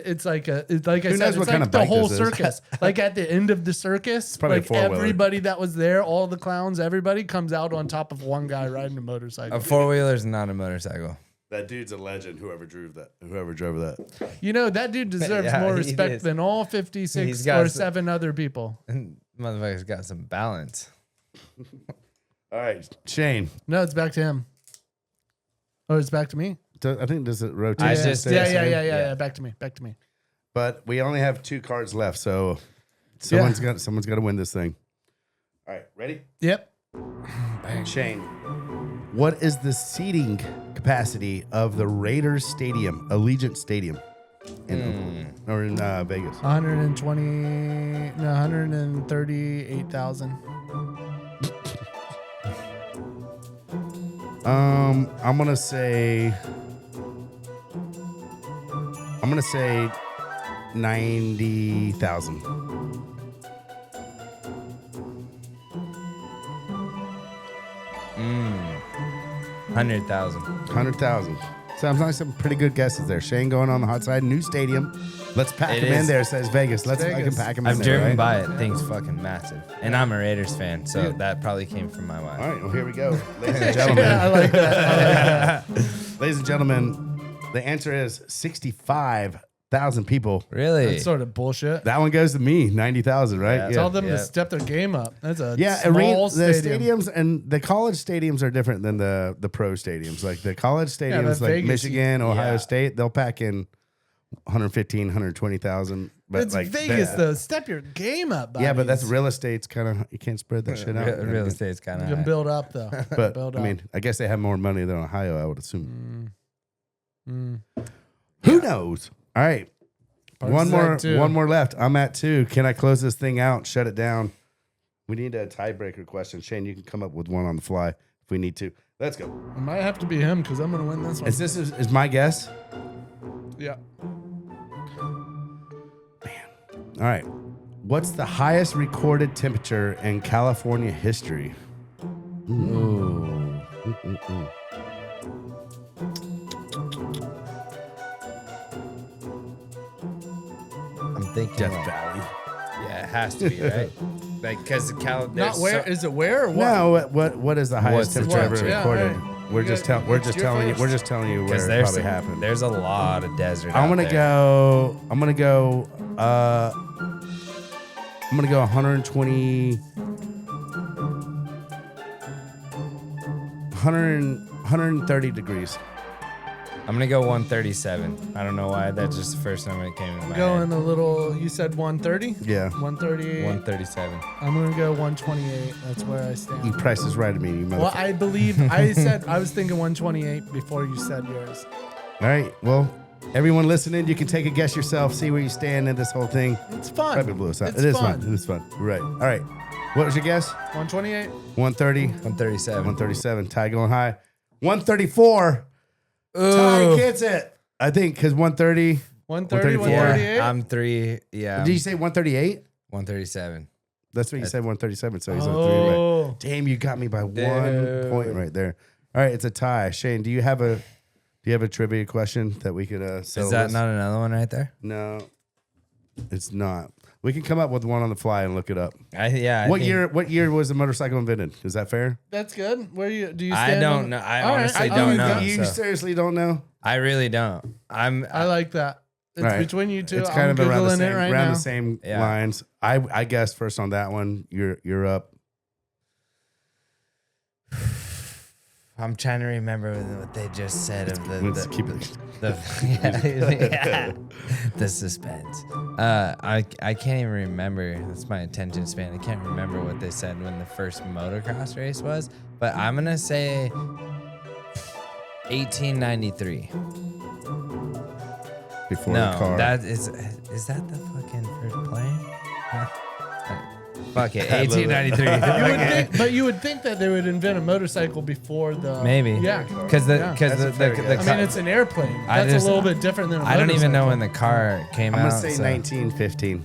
S5: It's like I
S3: Who
S5: said,
S3: knows
S5: it's
S3: what
S5: like
S3: kind of
S5: the
S3: bike
S5: whole
S3: this is?
S5: circus. Like at the end of the circus,
S3: probably a
S5: like
S3: four-wheeler.
S5: everybody that was there, all the clowns, everybody comes out on top of one guy riding a motorcycle.
S4: A 4-wheeler is not a motorcycle.
S3: That dude's a legend. Whoever drove that.
S5: You know, that dude deserves
S4: Yeah,
S5: more
S4: he
S5: respect
S4: is.
S5: than all
S4: He's
S5: 56
S4: got
S5: or
S4: some-
S5: 7 other people.
S4: Motherfucker's got some balance.
S3: All right, Shane.
S5: No, it's back to him. Oh, it's back to me?
S3: I think does it rotate?
S4: I
S5: yeah.
S4: just-
S3: Stay the same?
S5: Yeah. Back to me.
S3: But we only have 2 cards left, so someone's got to win this thing. All right, ready?
S5: Yep.
S3: Shane, what is the seating capacity of the Raiders Stadium, Allegiant Stadium, in Oakland, or in Vegas?
S5: 138,000.
S3: I'm gonna say 90,000.
S4: $100,000.
S3: 100,000. Sounds like some pretty good guesses there. Shane going on the hot side. New stadium. Let's pack
S4: It
S3: him in
S4: is.
S3: there. Says Vegas. Let's fucking
S5: Vegas.
S3: pack him
S4: I've
S3: in there.
S4: driven
S3: Right?
S4: by it. Thing's fucking massive. And I'm a Raiders fan, so that probably came from my wife.
S3: All right. Well, here we go, ladies and gentlemen.
S5: I like that.
S3: Ladies and gentlemen, the answer is 65,000 people.
S4: Really?
S5: That's sort of bullshit.
S3: That one goes to me. 90,000. Right?
S4: Yeah.
S5: Tell them
S4: Yeah.
S5: to step their game up. That's a
S3: Yeah,
S5: small
S3: the
S5: stadium.
S3: stadiums and the college stadiums are different than the pro stadiums. Like the college stadiums,
S5: but
S3: like
S5: Vegas,
S3: Michigan, Ohio
S4: yeah.
S3: State, they'll pack in 115, 120,000. But
S5: It's
S3: like
S5: Vegas,
S3: that-
S5: though. Step your game up.
S3: Yeah, but that's
S5: buddies.
S3: real estate's kind of you can't spread that shit out.
S4: Real estate's kind
S5: You can
S4: of.
S5: build up, though.
S3: But
S5: build
S3: I
S5: up.
S3: mean, I guess they have more money than Ohio. I would assume.
S5: Mm.
S3: Who knows? All right,
S5: Parks is at 2.
S3: one more left. I'm at 2. Can I close this thing out? Shut it down. We need a tiebreaker question. Shane, you can come up with one on the fly if we need to. Let's go.
S5: It might have to be him because I'm going to win this one.
S3: Is my guess?
S5: Yeah.
S3: All right. What's the highest recorded temperature in California history?
S4: I'm thinking.
S3: Death
S4: like-
S3: Valley.
S4: Yeah, it has to be, right? Like, because
S5: Not where. Is it where or what?
S3: No, what is the highest
S4: What's the
S3: temperature ever
S5: temperature? Yeah,
S3: recorded?
S5: right.
S3: We're
S5: You
S3: just
S5: got-
S3: we're
S5: it's
S3: just
S5: your
S3: telling you
S5: first.
S3: we're just telling you where
S4: Because
S3: it
S4: there's
S3: probably happened.
S4: there's a lot of desert.
S3: I'm
S4: out
S3: gonna
S4: there.
S3: go. I'm gonna go. I'm gonna go 120. 130 degrees.
S4: I'm gonna go 137. I don't know why. That's just the first number that came into my
S5: Going
S4: head.
S5: a little. You said 130?
S3: Yeah.
S5: 138.
S4: 137.
S5: I'm going to go 128. That's where I
S3: You
S5: stand.
S3: price is right at me. You
S5: Well,
S3: motherfucker.
S5: I believe I said I was thinking 128 before you said yours.
S3: All right. Well, everyone listening, you can take a guess yourself. See where you stand in this whole thing.
S5: It's fun.
S3: Probably blew us out.
S5: It's
S3: It is
S5: fun.
S3: fun. It is fun. Right. All right. What was your guess?
S5: 128.
S3: 130,
S4: 137.
S3: 137. Ty going high. 134. Ty gets it. I think because 130.
S5: 130,
S3: 134.
S5: 138.
S4: I'm 3. Yeah.
S3: Did you say 138?
S4: 137.
S3: That's what you said, 137. So he's on 3 right.
S5: Oh.
S3: Damn, you got me by 1
S4: Dude.
S3: point right there. All right, it's a tie. Shane, do you have a trivia question that we could settle
S4: Is that
S3: this?
S4: not another one right there?
S3: No, it's not. We can come up with one on the fly and look it up.
S4: I
S3: What
S4: think-
S3: year? What year was the motorcycle invented? Is that fair?
S5: That's good. Where do you
S4: I
S5: stand?
S4: don't
S5: on-
S4: know. I
S5: All right.
S4: honestly
S5: I-
S4: don't
S5: you
S4: know.
S5: got-
S3: You
S4: so-
S3: seriously don't know?
S4: I really don't.
S5: I like that. It's
S3: Right.
S5: between you two.
S3: It's
S5: I'm
S3: kind of around the
S5: Googling
S3: same,
S5: it right now.
S3: the same
S4: Yeah.
S3: lines. I guess first on that one. You're up.
S4: I'm trying to remember what they just said of
S3: Let's keep it.
S4: the suspense. I can't even remember. That's my attention span. I can't remember what they said when the first motocross race was. But I'm gonna say 1893.
S3: Before
S4: No,
S3: the car.
S4: that is that the fucking first plane? Fuck it,
S3: I love it.
S4: 1893.
S5: You would think, but you would think that they would invent a motorcycle before the
S4: Maybe.
S5: Yeah,
S4: Because the
S3: That's a fair guess.
S5: I mean, it's an airplane.
S4: I
S5: That's
S4: just-
S5: a little bit different than. I
S4: I don't even know when the car came
S3: I'm
S4: out.
S3: gonna say
S4: so-
S3: 1915.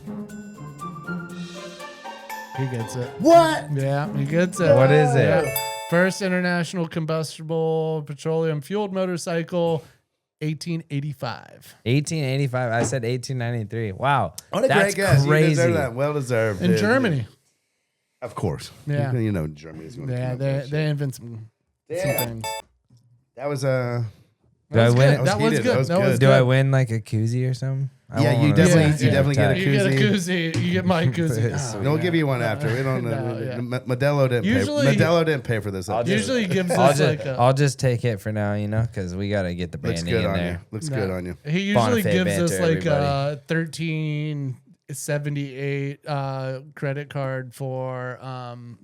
S5: He gets it.
S3: What?
S5: Yeah, he gets it.
S4: What is it?
S5: Yeah. First international combustible petroleum fueled motorcycle, 1885.
S4: 1885. I said 1893. Wow.
S3: What a
S4: That's
S3: great guess. You
S4: crazy.
S3: deserve that. Well deserved.
S5: In
S3: dude.
S5: Germany.
S3: Of course.
S5: Yeah.
S3: You know Germany's going to
S5: Yeah, they invent some things.
S3: That was
S4: Do I
S5: That was
S4: win
S5: good.
S4: it?
S5: That was
S3: heated.
S5: good.
S3: That was
S5: That was
S3: good.
S4: Do I
S5: good.
S4: win like a koozie or something? I
S3: Yeah,
S4: want
S3: you
S4: one of those.
S3: definitely- you
S5: Yeah.
S3: definitely get a
S5: You get a
S3: koozie.
S5: koozie. You get my koozie.
S4: Sweet.
S3: We'll give you one after. We don't know.
S5: No, yeah.
S3: Modelo didn't
S5: Usually-
S3: pay. Modelo didn't pay for this.
S4: I'll
S3: episode.
S4: just-
S5: Usually gives
S4: I'll
S5: us
S4: just,
S5: like a.
S4: I'll just take it for now, because we got to get the
S3: Looks
S4: branding
S3: good
S4: in
S3: on you.
S4: there.
S3: Looks
S5: No.
S3: good on you.
S5: He usually
S4: Bonifay
S5: gives us
S4: Banter,
S5: like
S4: everybody.
S5: a 1378 credit card for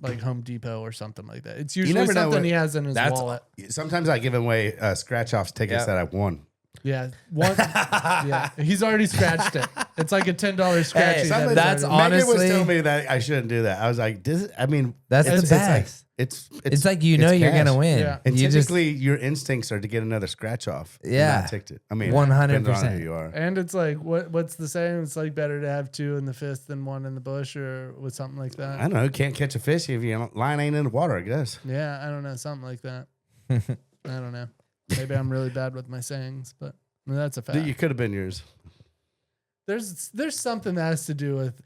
S5: like Home Depot or something like that. It's usually
S3: never know
S5: something
S3: what-
S5: he has in his
S4: That's-
S5: wallet.
S3: Sometimes I give away scratch off tickets
S4: Yep.
S3: that I've won.
S5: Yeah, yeah. He's already scratched it. It's like a $10 scratch.
S4: Hey,
S5: he's
S3: Somebody-
S5: had
S4: that's
S5: already.
S3: Megan was
S4: honestly-
S3: telling me that I shouldn't do that. I was like,
S4: That's the
S3: it's
S4: best.
S3: like, it's
S4: It's like you know
S3: it's
S4: you're
S3: cash.
S4: gonna win.
S5: Yeah.
S3: And
S4: You just
S3: typically, your instincts are to get another scratch off. and
S4: Yeah.
S3: not ticked it. I mean,
S4: 100%.
S3: depending on who you are.
S5: And it's like what's the saying? It's like better to have two in the fist than one in the bush, or with something like
S3: I
S5: that.
S3: don't know. Can't catch a fish if your line ain't in the water. I guess.
S5: Yeah, I don't know, something like that. I don't know. Maybe I'm really bad with my sayings, but that's a fact.
S3: You could have been yours.
S5: There's something that has to do with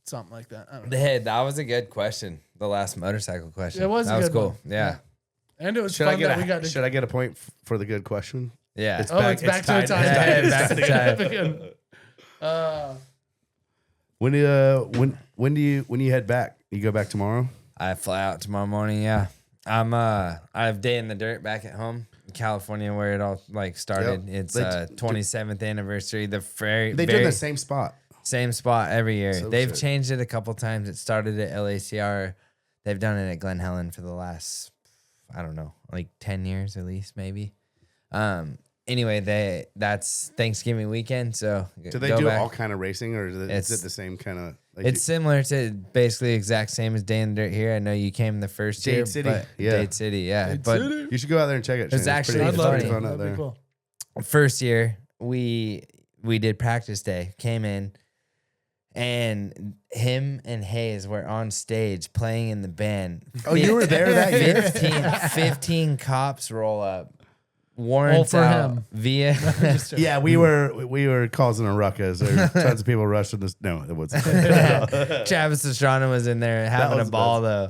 S5: something like that. I don't know.
S4: Hey, that was a good question. The last motorcycle question.
S5: It was a
S4: that was
S5: good
S4: cool.
S5: one.
S4: Yeah.
S5: And it was
S3: Should I
S5: fun
S3: get
S5: that we got to.
S3: Should I get a point for the good question?
S4: Yeah.
S3: It's
S5: Oh, it's back to a
S3: tied.
S5: tie.
S4: Yeah, back to tie.
S3: When do you head back? You go back tomorrow?
S4: I fly out tomorrow morning. Yeah. I have day in the dirt back at home in California where it all like started.
S3: Yep.
S4: It's
S3: They
S4: 27th anniversary. The
S3: They do it in the same spot.
S4: same spot every year.
S3: So
S4: They've
S3: sick.
S4: changed it a couple times. It started at LACR. They've done it at Glen Helen for the last, I don't know, like 10 years at least, maybe. Anyway, that's Thanksgiving weekend. So
S3: Do they
S4: go
S3: do
S4: back.
S3: all kind of racing, or is
S4: It's-
S3: it the same kind of? Like
S4: It's similar to basically exact same as Day in the Dirt here. I know you came the first
S3: Dade
S4: year,
S3: City,
S4: but
S3: yeah.
S4: Dade City, yeah. but
S3: you should go out there and check it.
S4: It's
S3: Shane.
S4: actually
S3: pretty,
S5: I'd
S3: it's
S5: love
S3: pretty
S5: to.
S3: fun out
S5: That'd be
S3: there.
S5: cool.
S4: first year we did practice day, came in, and him and Hayes were on stage playing in the band.
S3: Oh, you were there that year?
S4: 15 cops roll up. Warrants
S5: for
S4: out
S5: him.
S4: via
S5: Just joking.
S3: Yeah, we were causing a ruckus. There were tons of people rushing this. No, it wasn't.
S4: Travis Pastrana was in there having
S3: was
S4: a
S3: the
S4: ball though.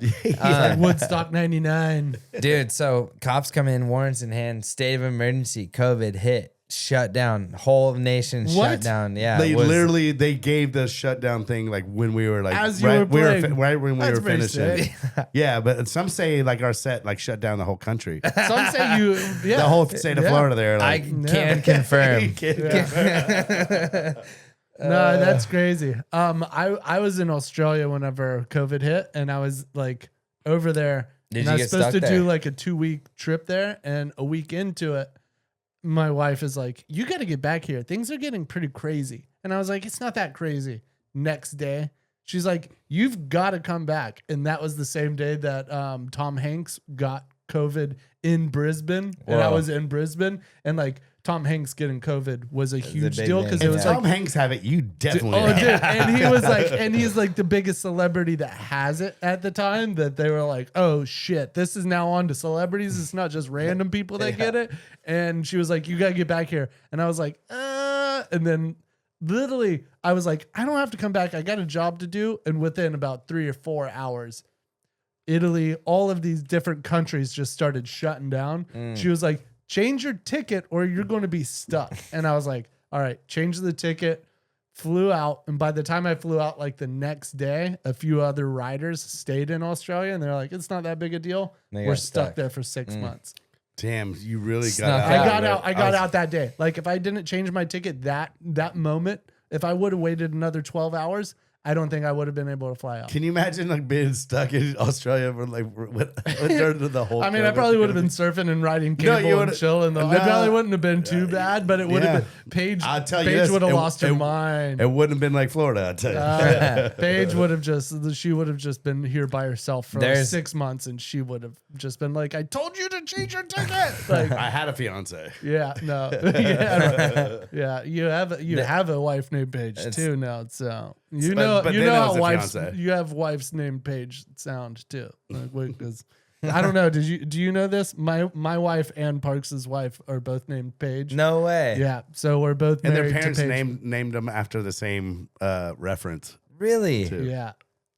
S5: Woodstock 99.
S4: Dude, so cops come in, warrants in hand, state of emergency, COVID hit, shut down, whole nation shut
S5: What?
S4: down. Yeah,
S3: They
S4: it was-
S3: literally gave the shutdown thing like when we were like
S5: As you were playing.
S3: right when we
S5: That's
S3: were
S5: pretty
S3: finishing. Yeah, but some say like our set like shut down the whole country.
S5: Some say you, yeah.
S3: The whole state of
S5: Yeah.
S3: Florida there.
S4: I
S3: Like,
S4: can confirm.
S5: No, that's crazy. I was in Australia whenever COVID hit, and I was like over there.
S4: Did
S5: and
S4: you
S5: I was
S4: get
S5: supposed
S4: stuck
S5: to
S4: there?
S5: do like a 2-week trip there, and a week into it, my wife is like, "You got to get back here. Things are getting pretty crazy." And I was like, "It's not that crazy." Next day, she's like, "You've got to come back." And that was the same day that Tom Hanks got COVID in Brisbane, and I
S4: Whoa.
S5: was in Brisbane, and like Tom Hanks getting COVID was a huge
S4: big
S5: deal
S4: thing.
S5: because it
S3: if
S5: was
S3: Tom
S5: like,
S3: Hanks have it, you definitely.
S5: oh,
S3: have
S5: dude,
S3: it.
S5: and he was like, and he's like the biggest celebrity that has it at the time. That they were like, oh shit, this is now on to celebrities. It's not just random people that get it. And she was like, you gotta get back here. And I was like, and then literally, I was like, I don't have to come back. I got a job to do. And within about 3 or 4 hours, Italy, all of these different countries just started shutting down. She was like, change your ticket or you're going to be stuck. And I was like, all right, change the ticket, flew out. And by the time I flew out, like the next day, a few other riders stayed in Australia and they're like, it's not that big a deal. We're stuck there for 6 months.
S3: Damn, you really
S4: Snuck
S3: got out.
S5: I got out that day. Like if I didn't change my ticket that moment, if I would have waited another 12 hours, I don't think I would have been able to fly out.
S3: Can you imagine like being stuck in Australia for like during the whole?
S5: I mean, I probably would have been surfing and riding cable and chilling. Though. It probably wouldn't have been too bad, but it would have been. Paige would have lost her mind.
S3: It wouldn't have been like Florida, I'll tell you.
S5: Paige would have just been here by herself for like 6 months, and she would have just been like, "I told you to change your ticket." Like,
S3: I had a fiance.
S5: Yeah, no, yeah. You have a wife named Paige too now, so. You know how you have wives named Paige sound too. Like, 'cause I don't know. Do you know this? My wife and Parks' wife are both named Paige.
S4: No way.
S5: Yeah, so we're both
S3: And
S5: married
S3: their parents
S5: to Paige.
S3: named them after the same reference.
S4: Really?
S3: Too.
S5: Yeah.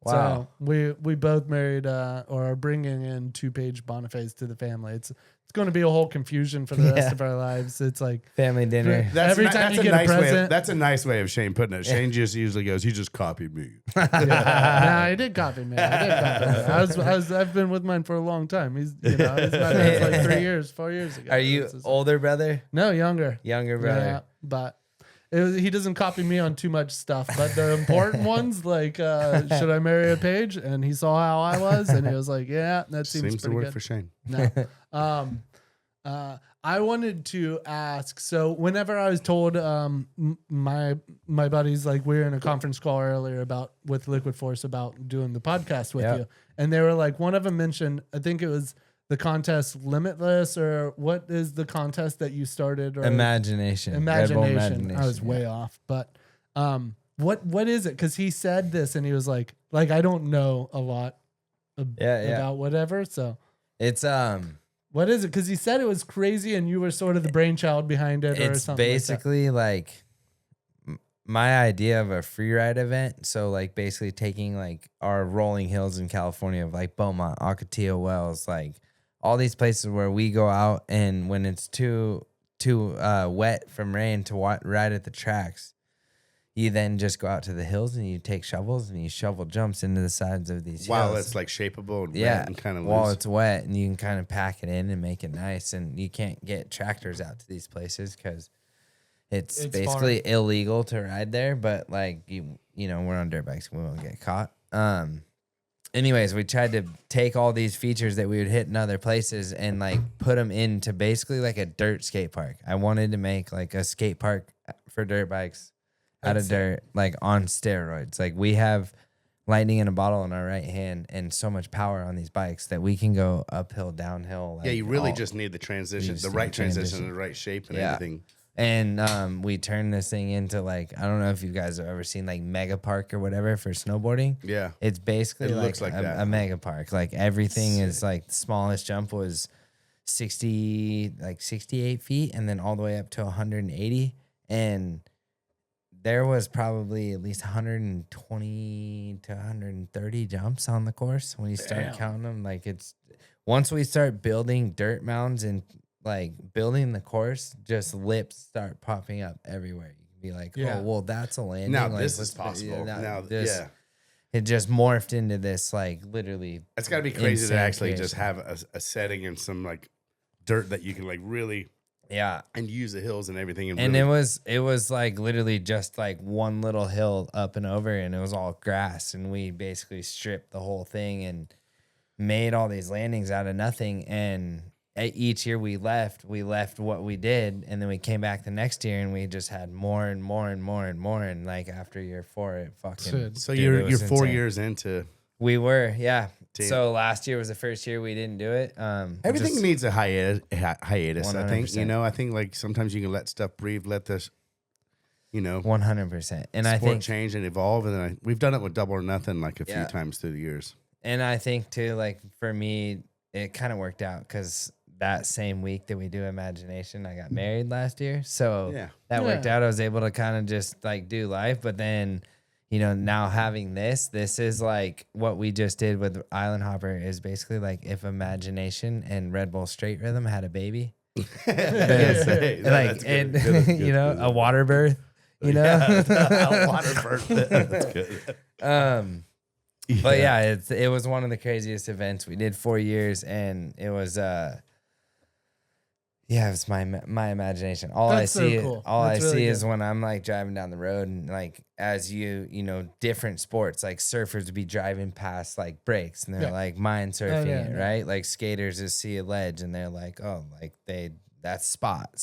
S4: Wow.
S5: So we both married or are bringing in 2 Paige Bonifays to the family. It's going to be a whole confusion for the rest of our lives. It's like
S4: Family dinner.
S5: every time you get a present.
S3: That's a nice way of Shane putting it. Shane just usually goes, "He just copied me."
S5: Nah, I did copy me. I've been with mine for a long time. He's married like 3 years, 4 years ago.
S4: Are you older brother?
S5: No, younger.
S4: Younger brother.
S5: Yeah, but he doesn't copy me on too much stuff. But the important ones, like should I marry a Paige? And he saw how I was, and he was like, "Yeah, that seems
S3: to
S5: pretty
S3: work
S5: good."
S3: for Shane.
S5: No. I wanted to ask. So whenever I was told, my buddies, like we were in a conference call earlier with Liquid Force about doing the podcast with you, and they were like, one of them mentioned, I think it was the contest Limitless, or what is the contest that you started? Or
S4: Imagination.
S5: Imagination. I was way off, but what is it? Because he said this, and he was like I don't know a lot about whatever. So
S4: it's
S5: what is it? Because he said it was crazy, and you were sort of the brainchild behind it, or
S4: it's
S5: something.
S4: Basically like my idea of a free ride event. So like basically taking like our rolling hills in California of like Beaumont, Ocotillo Wells, like all these places where we go out, and when it's too wet from rain to ride at the tracks, you then just go out to the hills and you take shovels and you shovel jumps into the sides of these
S3: While
S4: hills.
S3: it's like shapeable and wet and kind of loose.
S4: While it's wet, and you can kind of pack it in and make it nice. And you can't get tractors out to these places because it's basically illegal to ride there. But like you know, we're on dirt bikes, we won't get caught. Anyways, we tried to take all these features that we would hit in other places and like put them into basically like a dirt skate park. I wanted to make like a skate park for dirt bikes out of dirt, like on steroids. Like we have lightning in a bottle in our right hand and so much power on these bikes that we can go uphill, downhill. Like
S3: you really just need the transition, the right transition, and the right shape and everything.
S4: And we turned this thing into like, I don't know if you guys have ever seen like Mega Park or whatever for snowboarding.
S3: Yeah.
S4: It's basically
S3: looks like
S4: a Mega Park. Like everything is like the smallest jump was 68 feet and then all the way up to 180. And there was probably at least 120 to 130 jumps on the course when you start counting them. Like once we start building dirt mounds and like building the course, just lips start popping up everywhere. You can be like, oh, well, that's a landing.
S3: Now
S4: like,
S3: this is possible.
S4: It just morphed into this like literally.
S3: It's got to be crazy to actually
S4: creation.
S3: just have a setting and some like dirt that you can like really.
S4: Yeah.
S3: And use the hills and everything.
S4: And really, it was like literally just like one little hill up and over, and it was all grass. And we basically stripped the whole thing and made all these landings out of nothing. And each year we left what we did. And then we came back the next year and we just had more and more and more and more. And like after year 4, it fucking.
S3: So you're 4 years into.
S4: We were, yeah.
S3: Damn.
S4: So last year was the first year we didn't do it.
S3: Everything needs a hiatus. I think
S4: 100%.
S3: I think like sometimes you can let stuff breathe, let this,
S4: 100%. And I
S3: sport
S4: think
S3: change and evolve, and then we've done it with Double or Nothing like a few times through the years.
S4: And I think too, like for me, it kind of worked out because that same week that we do Imagination, I got married last year. So
S3: Yeah.
S4: that worked
S5: Yeah.
S4: out. I was able to kind of just like do life. But then, now having this is like what we just did with Island Hopper is basically like if Imagination and Red Bull Straight Rhythm had a baby.
S3: Yes, hey,
S4: Like,
S3: that's
S4: and,
S3: good. That's good.
S4: a water birth,
S3: Yeah, a water birth. That's good.
S4: But yeah, it was one of the craziest events. We did 4 years, and it was it was my imagination. All
S5: That's so
S4: I see,
S5: cool.
S4: all
S5: That's
S4: I
S5: really
S4: see is
S5: good.
S4: when I'm like driving down the road, and like as different sports, like surfers would be driving past like breaks, and they're
S5: Yeah.
S4: like mind surfing
S5: yeah,
S4: it,
S5: yeah.
S4: right? Like skaters just see a ledge, and they're like, oh, like that's spot.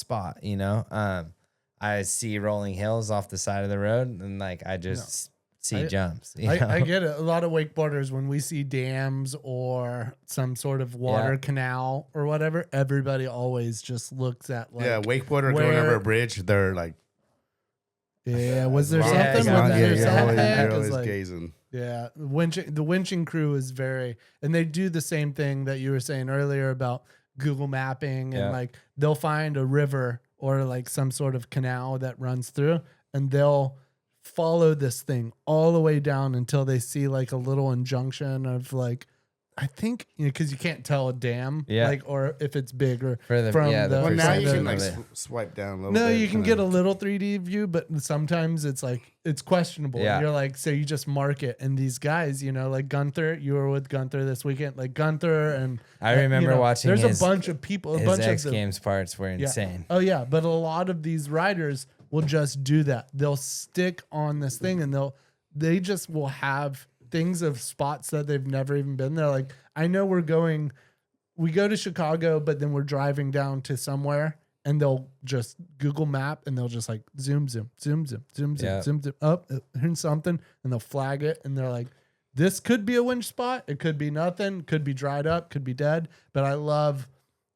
S4: I see rolling hills off the side of the road, and like I just see jumps.
S5: I get it. A lot of wakeboarders, when we see dams or some sort of water canal or whatever, everybody always just looks at like,
S3: Yeah, wakeboarder going over a bridge, they're like,
S5: yeah, was there
S4: Yeah,
S5: something?
S4: yeah,
S5: Was there
S3: you're
S5: something?
S3: always, you're
S5: 'Cause,
S3: always
S5: like,
S3: gazing.
S5: yeah, the winching crew is and they do the same thing that you were saying earlier about Google mapping, and
S4: Yeah.
S5: like they'll find a river or like some sort of canal that runs through, and they'll follow this thing all the way down until they see like a little injunction of like, I think, because you can't tell a dam, like, or if it's big or
S4: For the-
S5: from
S4: yeah, the
S5: the.
S3: Well, now you
S4: perception
S3: can like
S4: of it.
S3: swipe down a little
S5: No,
S3: bit.
S5: you can get a little 3D view, but sometimes it's like it's questionable.
S4: Yeah.
S5: You're like, so you just mark it, and these guys, like Gunther, you were with Gunther this weekend, like Gunther, and
S4: I remember watching
S5: There's
S4: his-
S5: a bunch of people, a
S4: His
S5: bunch
S4: X
S5: of them.
S4: Games parts were
S5: Yeah.
S4: insane.
S5: Oh yeah, but a lot of these riders will just do that. They'll stick on this thing, and they just will have things of spots that they've never even been. They're like, I know we go to Chicago, but then we're driving down to somewhere, and they'll just Google map, and they'll just like zoom,
S4: Yeah.
S5: up, here's something, and they'll flag it, and they're like, this could be a winch spot. It could be nothing. Could be dried up. Could be dead. But I love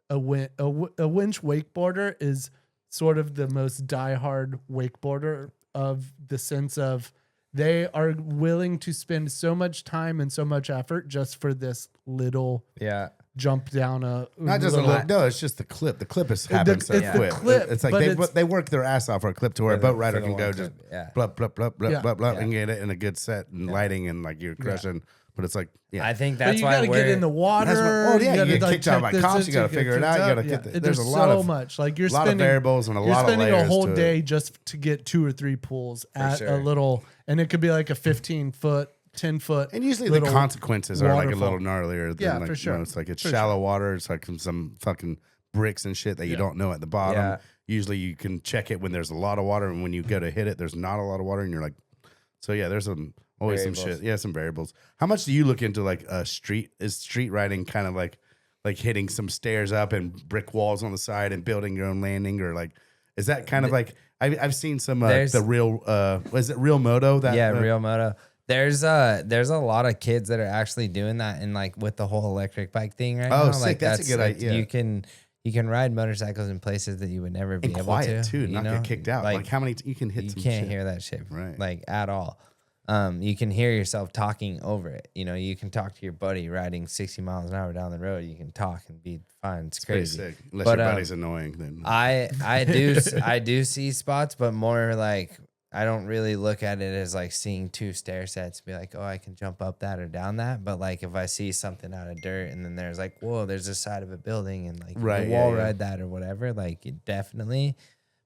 S5: a winch wakeboarder is sort of the most diehard wakeboarder of the sense of they are willing to spend so much time and so much effort just for this little
S4: Yeah.
S5: jump down a
S3: Not just a
S5: little-
S3: little, no, it's just the clip. The clip is happening so
S5: it's the
S3: quick.
S5: clip,
S3: It's like
S5: but
S3: they work their ass off for a clip to where a boat rider
S4: for the
S3: can go
S4: one
S3: just
S4: clip, yeah.
S3: blah, blah, blah, blah,
S5: Yeah.
S3: blah, blah,
S4: Yeah.
S3: and get it in a good set and lighting, and like you're crushing. But it's like, yeah.
S4: I think
S5: But
S4: that's
S5: you
S4: why
S5: gotta get in the water.
S3: That's what- oh, yeah, you
S5: gotta,
S3: get kicked out
S5: check
S3: by
S5: this,
S3: cops,
S5: this,
S3: you gotta figure it out, you gotta get the- there's a lot
S5: so
S3: of-
S5: much. Like you're
S3: a lot of
S5: spending
S3: variables and a
S5: you're
S3: lot of
S5: spending a
S3: layers
S5: whole
S3: to it.
S5: day just to get 2 or 3 pools at
S4: sure.
S5: a little, and it could be like a 15-foot, 10-foot,
S3: And usually the
S5: little
S3: consequences are like a
S5: waterfall.
S3: little gnarlier than
S5: Yeah,
S3: like,
S5: for sure.
S3: it's like it's
S5: For
S3: shallow water. It's like some fucking bricks and shit that you don't know at the bottom.
S4: Yeah.
S3: Usually you can check it when there's a lot of water, and when you go to hit it, there's not a lot of water, and you're like, so yeah, there's always some
S4: Variables.
S3: shit. Yeah, some variables. How much do you look into like street riding kind of like hitting some stairs up and brick walls on the side and building your own landing, or like is that kind of like I've seen some
S4: There's-
S3: the real was it Real Moto that
S4: Real Moto. There's a lot of kids that are actually doing that, and like with the whole electric bike thing right
S3: Oh,
S4: now.
S3: sick.
S4: Like
S3: That's a good
S4: like,
S3: idea.
S4: You can ride motorcycles in places that you would never be
S3: and
S4: able
S3: quiet
S4: to.
S3: too,
S4: you
S3: not
S4: know?
S3: get kicked out. Like how many you can hit
S4: You
S3: some
S4: can't
S3: shit.
S4: hear that shit
S3: Right.
S4: like at all. You can hear yourself talking over it. You can talk to your buddy riding 60 miles an hour down the road. You can talk and be fine. It's
S3: Pretty
S4: crazy.
S3: sick. Unless
S4: But,
S3: your buddy's annoying, then
S4: I do see spots, but more like I don't really look at it as like seeing 2 stair sets and be like, oh, I can jump up that or down that. But like if I see something out of dirt and then there's like, whoa, there's a side of a building and like
S3: Right,
S4: you
S3: yeah,
S4: wall
S3: yeah.
S4: ride that or whatever, like definitely.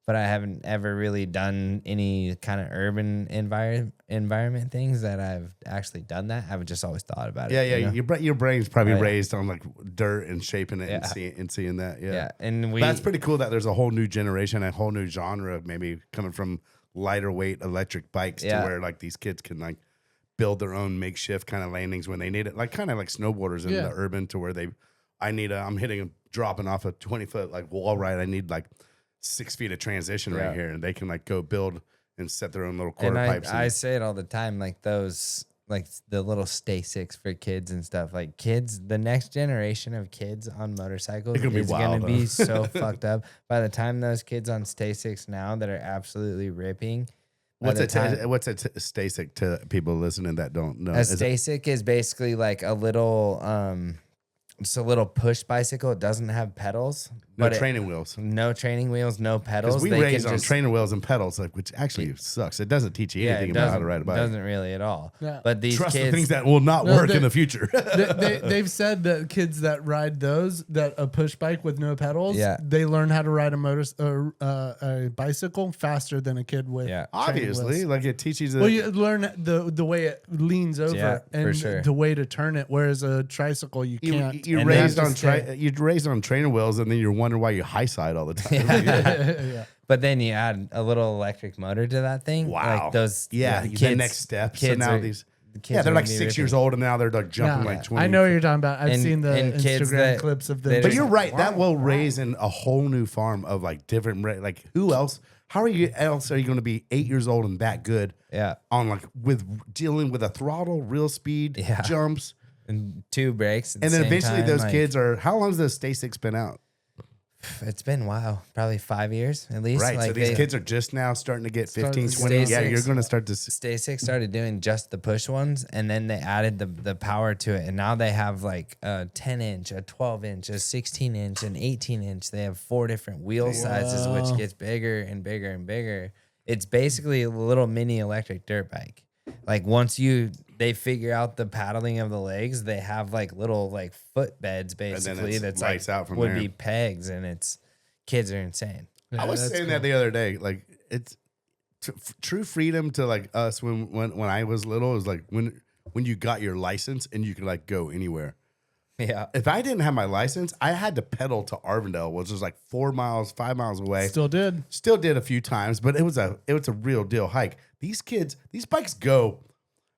S4: But I haven't ever really done any kind of urban environment things that I've actually done that. I've just always thought about it.
S3: yeah.
S4: you know?
S3: Your brain's probably
S4: Oh, yeah.
S3: raised on like dirt and shaping it
S4: Yeah.
S3: and seeing that. Yeah.
S4: Yeah. And
S3: But that's pretty cool that there's a whole new generation, a whole new genre, maybe coming from lighter weight electric bikes
S4: Yeah.
S3: to where like these kids can like build their own makeshift kind of landings when they need it, like kind of like snowboarders in
S5: Yeah.
S3: the urban to where I'm dropping off a 20-foot like wall ride. I need like 6 feet of transition
S4: Yeah.
S3: right here, and they can like go build and set their own little
S4: And
S3: quarter pipes.
S4: I say it all the time, like those, like the little stay six for kids and stuff. Like kids, the next generation of kids on motorcycles
S3: It's gonna be
S4: is going
S3: wild,
S4: to
S3: huh?
S4: be so fucked up. By the time those kids on stay six now that are absolutely ripping.
S3: What's a Stasic to people listening that don't know?
S4: A Stasic is basically like a little just a little push bicycle. It doesn't have pedals.
S3: No
S4: but
S3: training wheels.
S4: No training wheels, no pedals.
S3: Because we
S4: They
S3: raise
S4: can
S3: on
S4: just-
S3: trainer wheels and pedals, like which actually sucks. It doesn't teach you
S4: Yeah,
S3: anything
S4: it
S3: about how to ride a bike.
S4: doesn't really at all.
S5: Yeah.
S4: But these
S3: Trust the
S4: kids,
S3: things that will not
S5: No,
S3: work
S5: they-
S3: in the future.
S5: They've said that kids that ride those, that a push bike with no pedals,
S4: Yeah.
S5: they learn how to ride a bicycle faster than a kid with.
S4: Yeah.
S5: training
S3: Obviously,
S5: wheels.
S3: like it teaches.
S5: Well, you learn the way it leans over
S4: Yeah, for
S5: and
S4: sure.
S5: the way to turn it, whereas a tricycle you can't.
S3: You're
S4: And
S3: raised
S5: then-
S3: on you're raised on trainer wheels, and then you're wondering why you high side all the time.
S5: yeah.
S4: but then you add a little electric motor to that thing.
S3: Wow.
S4: Like those,
S3: Yeah,
S4: the
S3: the
S4: kids,
S3: next step. So
S4: Kids
S3: now
S4: are,
S3: these,
S4: the kids
S3: yeah, they're
S4: are
S3: like
S4: gonna be
S3: 6 years
S4: ripping.
S3: old, and now they're like jumping
S5: Yeah.
S3: like 20.
S5: I know what you're talking about. I've
S4: And-
S5: seen the
S4: and kids
S5: Instagram
S4: that-
S5: clips of them.
S4: that
S3: But
S4: are-
S3: you're right. That will raise in a whole new farm of like different. Like who else? How are you else are you going to be 8 years old and that good
S4: Yeah.
S3: on like with dealing with a throttle, real speed,
S4: Yeah.
S3: jumps,
S4: And 2 brakes. At
S3: and
S4: the
S3: then
S4: same
S3: eventually
S4: time,
S3: those
S4: like,
S3: kids are. How long has the Stay Six been out?
S4: It's been a while, probably 5 years at least.
S3: Right.
S4: Like
S3: so these
S4: they-
S3: kids are just now starting to get 15,
S5: Starting to
S3: 20.
S4: Stay
S3: Yeah, you're
S4: Six.
S3: going to start to.
S4: Stay Six started doing just the push ones, and then they added the power to it, and now they have like a 10-inch, a 12-inch, a 16-inch, an 18-inch. They have 4 different wheel sizes, which gets bigger and bigger and bigger. It's basically a little mini electric dirt bike. Like once they figure out the paddling of the legs, they have like little like foot beds basically.
S3: it's
S4: That's
S3: lights
S4: like
S3: out from
S4: would
S3: there.
S4: be pegs, and it's kids are insane.
S3: I was saying that the other day. Like it's true freedom to like us when I was little. It was like when you got your license and you could like go anywhere.
S4: Yeah.
S3: If I didn't have my license, I had to pedal to Arvindale, which was like 5 miles away.
S5: Still did.
S3: Still did a few times, but it was a real deal hike. These bikes go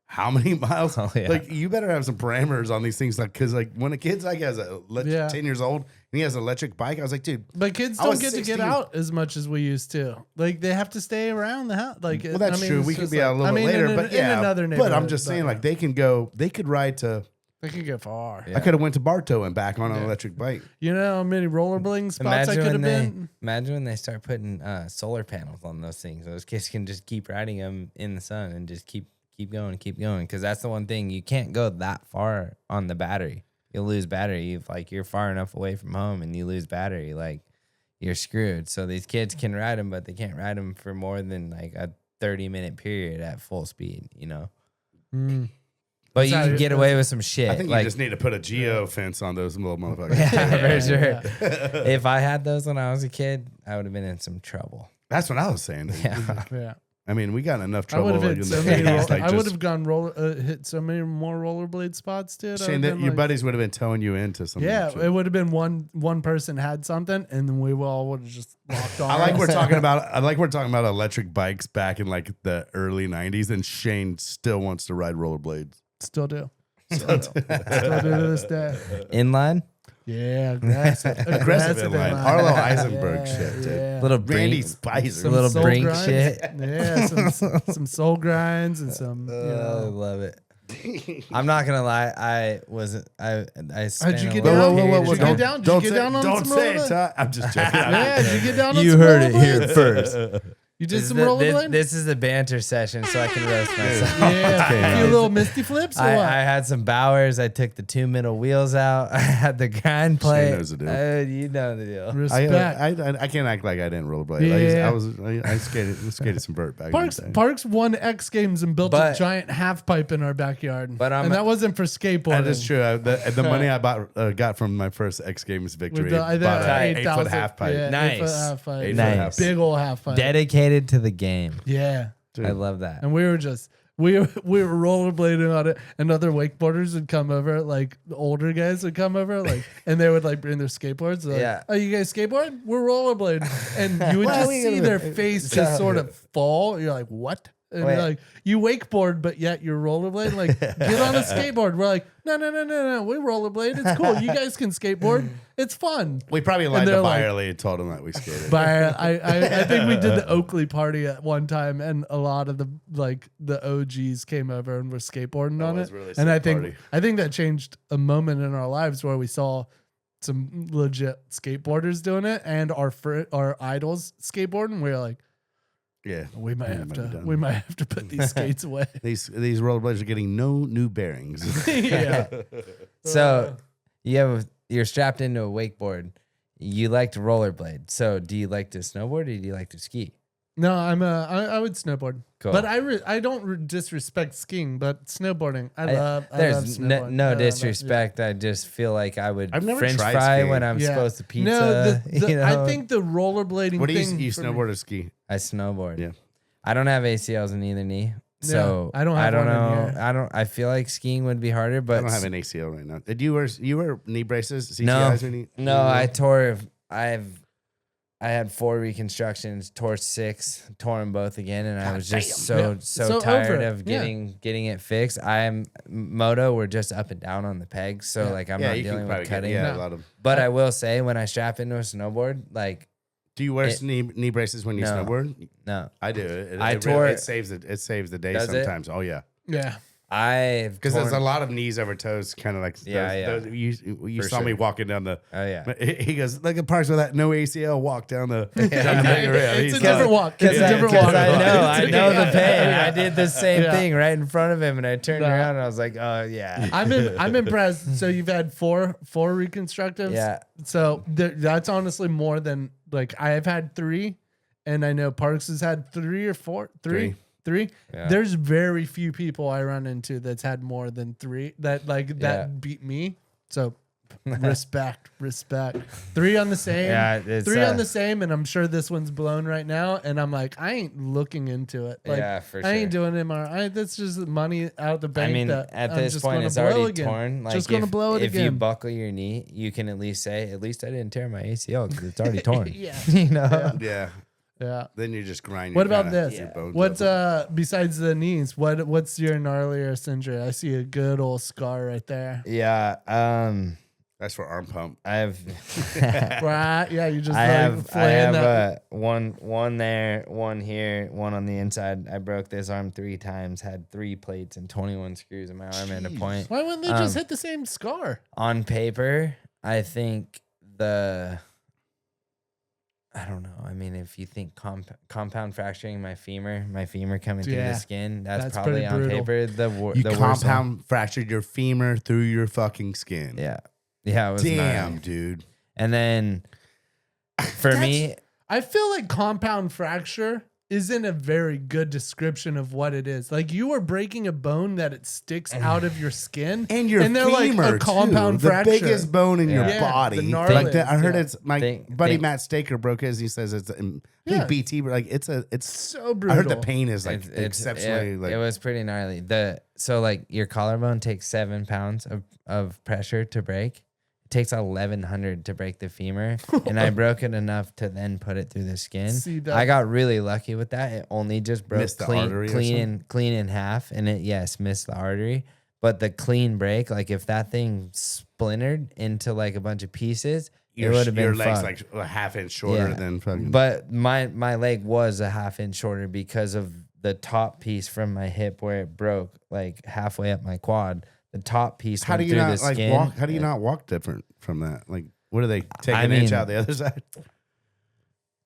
S3: how many miles?
S4: Oh, yeah.
S3: Like you better have some parameters on these things, like because like when a kid's like 10 years old and he has an electric bike, I was like, dude.
S5: But kids
S3: I
S5: don't
S3: was
S5: get to
S3: 16.
S5: get out as much as we used to. Like they have to stay around the house. Like
S3: Well, that's true.
S5: it's
S3: We could
S5: just
S3: be out a
S5: like-
S3: little bit later, but yeah.
S5: in another
S3: but
S5: neighborhood.
S3: I'm just saying, like they could ride to.
S5: they can get far.
S3: I could have went to Bartow and back on an electric bike.
S5: You know how many rollerblading spots I could have been.
S4: Imagine when they start putting solar panels on those things. Those kids can just keep riding them in the sun and just keep going. Because that's the one thing, you can't go that far on the battery. You'll lose battery. If like you're far enough away from home and you lose battery, like you're screwed. So these kids can ride them, but they can't ride them for more than like a 30-minute period at full speed. You know. But
S5: That's
S4: you
S5: how
S4: can
S5: you-
S4: get away with some shit.
S3: I think
S4: like,
S3: you just need to put a geo fence on those little motherfuckers.
S4: yeah, for sure. If I had those when I was a kid, I would have been in some trouble.
S3: That's what I was saying.
S4: Yeah.
S5: Yeah.
S3: I mean, we got enough
S5: I
S3: trouble.
S5: would have
S3: like,
S5: hit
S3: in
S5: so
S3: the
S5: many.
S3: 80s, like,
S5: I would
S3: just-
S5: have gone hit so many more rollerblade spots, dude. I
S3: Shane,
S5: would've
S3: that
S5: been
S3: your
S5: like-
S3: buddies would have been towing you into something.
S5: Yeah,
S3: shit.
S5: it would have been one person had something, and then we all would have just locked on.
S3: I like we're talking about electric bikes back in like the early '90s, and Shane still wants to ride rollerblades.
S5: Still do. Still do to this day.
S4: Inline?
S5: Yeah, aggressive
S3: inline.
S5: inline.
S3: Arlo Eisenberg
S5: Yeah,
S3: shit, dude.
S5: yeah.
S4: Little
S3: Randy
S4: brink,
S3: Spicer.
S4: some little
S5: soul
S4: brink
S5: grinds.
S4: shit.
S5: Yeah, some soul grinds and some.
S4: I
S5: You
S4: love it. I'm not gonna lie. I spent
S5: you
S4: a
S5: get
S4: little
S5: down?
S4: period-
S5: Did you get down? Did you get down on
S3: don't
S5: some
S3: say it.
S5: rollerblade?
S3: Ty. I'm just joking.
S5: Yeah, did you get down on
S4: You
S5: some
S4: heard it
S5: rollerblades?
S4: here first.
S5: You did
S4: This
S5: some
S4: is the-
S5: rollerblade?
S4: This is the banter session, so I can roast myself.
S5: Yeah, a few little misty flips or
S4: I
S5: what?
S4: had some Bowers. I took the 2 middle wheels out. I had the grind plate.
S3: knows the deal.
S4: You know the deal.
S5: Respect.
S3: I can't act like I didn't rollerblade.
S5: Yeah.
S3: I skated some vert back.
S5: Parks
S3: in the day.
S5: Parks won X Games and built
S4: But-
S5: a giant half pipe in our backyard.
S4: But I'm-
S5: and that wasn't for skateboarding.
S3: That is true. The money I got from my first X Games victory.
S5: With the, I
S3: bought
S5: think
S3: an
S5: 8,000
S3: 8-foot half pipe.
S5: Yeah,
S4: Nice.
S5: 8-foot half pipe.
S3: 8-foot
S4: Nice.
S3: half pipe.
S5: Big old half pipe.
S4: Dedicated to the game.
S5: Yeah.
S4: I love that.
S5: And we were just we were rollerblading on it, and other wakeboarders would come over, like the older guys would come over, like, and they would like bring their skateboards. Like,
S4: Yeah.
S5: Oh, you guys skateboard? We're rollerblading, and you would just see their face just sort of fall. You're like, what? And
S4: Wait.
S5: you're like, you wakeboard, but yet you're rollerblading. Like, get on a skateboard. We're like, no. We rollerblade. It's cool. You guys can skateboard. It's fun.
S3: We probably lied
S5: And
S3: to
S5: they're like-
S3: Byerly and told him that we skated.
S5: But I think we did the Oakley party at one time, and a lot of the OGs came over and were skateboarding on
S3: was
S5: it.
S3: a really
S5: And I
S3: sick
S5: think
S3: party.
S5: that changed a moment in our lives where we saw some legit skateboarders doing it, and our idols skateboarding. We were like,
S3: Yeah,
S5: we might have
S3: be
S5: to
S3: done.
S5: put these skates away.
S3: These rollerblades are getting no new bearings.
S5: Yeah.
S4: So you're strapped into a wakeboard. You like to rollerblade. So do you like to snowboard or do you like to ski?
S5: No, I would snowboard.
S4: Cool.
S5: But I don't disrespect skiing, but snowboarding, I love
S4: There's
S5: snowboarding.
S4: no
S5: I love it,
S4: disrespect. I just feel like I would
S3: I've never
S4: French
S3: tried
S4: fry
S3: skiing.
S4: when I'm
S5: Yeah.
S4: supposed to pizza.
S5: No,
S4: you know?
S5: I think the rollerblading
S3: What do
S5: thing.
S3: you
S5: for me-
S3: snowboard or ski?
S4: I snowboard.
S3: Yeah.
S4: I don't have ACLs in either knee. So
S5: I don't have one in
S4: know.
S5: here.
S4: I feel like skiing would be harder, but
S3: I don't have an ACL right now. Did you wear knee braces? CTIs
S4: No.
S3: or knee-
S4: No, I tore. I had 4 reconstructions, tore 6, tore them both again, and I was just
S5: Yeah.
S4: so
S5: So
S4: tired
S5: over it.
S4: of getting it fixed. We're just up and down on the pegs, so like I'm not
S3: you can
S4: dealing
S3: probably
S4: with
S3: get-
S4: cutting.
S3: Yeah,
S5: No.
S3: a lot of.
S4: But I will say, when I strap into a snowboard, like
S3: Do you wear knee braces when you
S4: No.
S3: snowboard?
S4: no,
S3: I do. It
S4: tore-
S3: it saves it. It saves the day
S4: Does it?
S3: sometimes. Oh yeah,
S5: Yeah.
S3: because there's a lot of knees over toes, kind of like you
S4: For
S3: saw me
S4: sure.
S3: walking down the.
S4: Oh yeah.
S3: He goes, look at parts with that no ACL walk down the.
S5: It's a different walk. It's a
S4: Because
S5: different walk.
S4: I know the pain.
S5: Yeah.
S4: I did the same
S5: Yeah.
S4: thing right in front of him, and I turned
S5: No.
S4: around and I was like, "Oh yeah,
S5: I'm impressed. So you've had four reconstructives.
S4: yeah."
S5: So that's honestly more than like I've had 3, and I know Parks has had 3 or 4. Three.
S4: Yeah.
S5: There's very few people I run into that's had more than 3 that beat me. So respect. 3 on the same.
S4: Yeah, it's,
S5: 3 on the same, and I'm sure this one's blown right now. And I'm like, I ain't looking into it. Like,
S4: Yeah, for
S5: I ain't
S4: sure.
S5: doing MRI. That's just money out the bank.
S4: I mean,
S5: that
S4: at
S5: I'm
S4: this
S5: just
S4: point,
S5: gonna
S4: it's
S5: blow
S4: already
S5: again.
S4: torn. Like,
S5: Just gonna blow it
S4: if you
S5: again.
S4: buckle your knee, you can at least say, "At least I didn't tear my ACL because it's already torn."
S5: Yeah.
S4: You know.
S3: Yeah.
S5: Yeah.
S3: Then you just grind.
S5: What
S3: your
S5: about
S3: kinda-
S5: this?
S3: your bones
S5: What's
S3: up.
S5: besides the knees? What's your gnarliest injury? I see a good old scar right there.
S4: Yeah.
S3: That's for arm pump.
S4: I've.
S5: Right? Yeah, you just
S4: I have
S5: flaying that.
S4: one there, one here, one on the inside. I broke this arm 3 times, had 3 plates and 21 screws in my arm at a point.
S5: Why wouldn't they just hit the same scar?
S4: On paper, I think I don't know. I mean, if you think compound fracturing my femur coming through
S5: Yeah,
S4: the skin, that's
S5: that's
S4: probably
S5: pretty
S4: on
S5: brutal.
S4: paper
S3: You
S4: the worst one.
S3: compound fractured your femur through your fucking skin.
S4: Yeah. Yeah, it was
S3: Damn,
S4: gnarly.
S3: dude.
S4: And then for me,
S5: I feel like compound fracture isn't a very good description of what it is. Like you are breaking a bone that it sticks out of your skin,
S3: And your
S5: they're
S3: femur,
S5: like a compound
S3: too.
S5: fracture.
S3: The biggest bone in your
S4: Yeah.
S3: body.
S5: The
S3: Like
S5: gnarliest,
S3: I heard
S5: yeah.
S3: it's my
S4: Think-
S3: buddy
S4: think-
S3: Matt Staker broke his. He says it's
S5: Yeah.
S3: BT, but like it's
S5: So
S3: I
S5: brutal.
S3: heard the pain is like
S4: it's-
S3: exceptionally
S4: it,
S3: like
S4: it was pretty gnarly. So like your collarbone takes 7 pounds of pressure to break. It takes 1,100 to break the femur, and I broke it enough to then put it through the skin.
S5: See, that-
S4: I got really lucky with that. It only just broke
S3: Missed the artery or
S4: clean in half, and it missed the artery. But the clean break, like if that thing splintered into like a bunch of pieces, it would have been
S3: your legs
S4: fucked.
S3: like a half inch shorter
S4: Yeah.
S3: than fucking.
S4: But my leg was a half inch shorter because of the top piece from my hip where it broke, like halfway up my quad. The top piece
S3: how do
S4: went
S3: you
S4: through
S3: not
S4: the
S3: like
S4: skin.
S3: walk? How do you not walk different from that? Like, what do they take
S4: I
S3: an inch
S4: mean-
S3: out the other side?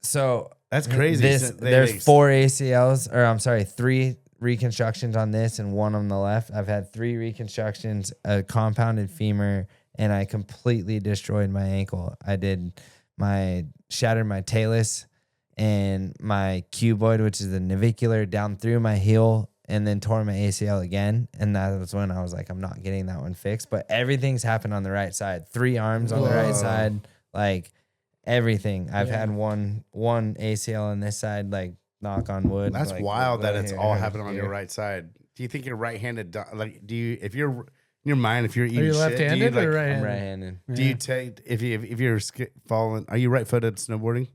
S4: So
S3: That's crazy.
S4: There's 4 ACLs, or I'm sorry, 3 reconstructions on this and 1 on the left. I've had 3 reconstructions, a compounded femur, and I completely destroyed my ankle. Shattered my talus and my cuboid, which is the navicular, down through my heel, and then tore my ACL again. And that was when I was like, I'm not getting that one fixed. But everything's happened on the right side. 3 arms on the right side, like everything. I've had one ACL on this side, like knock on wood.
S3: That's
S4: like,
S3: wild that
S4: right
S3: it's
S4: here,
S3: all
S4: right
S3: happening on your
S4: here.
S3: right side. Do you think you're right-handed? Like, do you if you're in your mind, if you're eating
S5: Are you
S3: shit,
S5: left-handed
S3: do you,
S5: or
S3: like,
S4: I'm
S5: right-handed?
S4: right-handed.
S3: Do you take if you're falling? Are you right-footed snowboarding?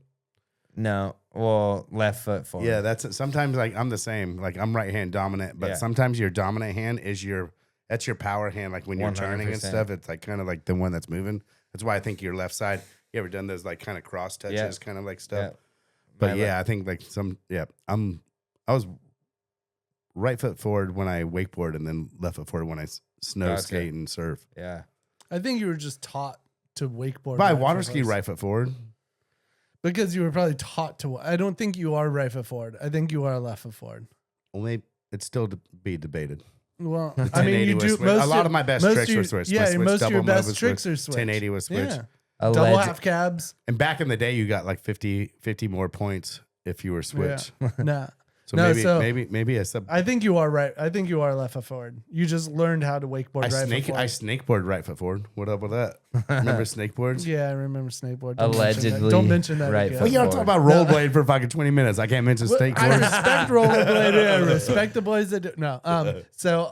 S4: No, well, left foot forward.
S3: Yeah, that's sometimes like I'm the same. Like I'm right-hand dominant, but
S4: Yeah.
S3: sometimes your dominant hand is that's your power hand. Like when you're turning and
S4: 100%.
S3: stuff, it's like kind of like the one that's moving. That's why I think your left side. You ever done those like kind of cross touches,
S4: Yeah.
S3: kind of like stuff?
S4: Yeah.
S3: But
S4: My
S3: yeah, I think like I was right foot forward when I wakeboard and then left foot forward when I snow
S4: Gotcha.
S3: skate and surf.
S4: Yeah.
S5: I think you were just taught to wakeboard.
S3: By
S5: right
S3: water
S5: foot
S3: ski
S5: first.
S3: right foot forward.
S5: Because you were probably taught to. I don't think you are right foot forward. I think you are left foot forward.
S3: Well, maybe it's still to be debated.
S5: Well,
S3: The
S5: I mean,
S3: 1080
S5: you
S3: was
S5: do
S3: switch.
S5: most
S3: A lot of my best tricks were switched. My
S5: Yeah,
S3: switch
S5: most of
S3: double
S5: your
S3: move
S5: best
S3: was
S5: tricks
S3: switched.
S5: are switched.
S3: 1080 was switched.
S5: Yeah,
S4: Alleged-
S5: double half cabs.
S3: And back in the day, you got like 50 more points if you were switched.
S5: Yeah. Nah.
S3: So
S5: No,
S3: maybe
S5: so-
S3: maybe a sub.
S5: I think you are right. I think you are left foot forward. You just learned how to wakeboard
S3: I
S5: right foot forward.
S3: snakeboard right foot forward. What up with that? Remember snakeboards?
S5: Yeah, I remember snakeboard.
S4: Allegedly
S5: Don't mention that.
S4: right
S5: again.
S3: Well, you don't talk about rollerblade for fucking 20 minutes. I can't mention
S5: Well, I
S3: snakeboard.
S5: respect rollerblade. I respect the boys that do. No. So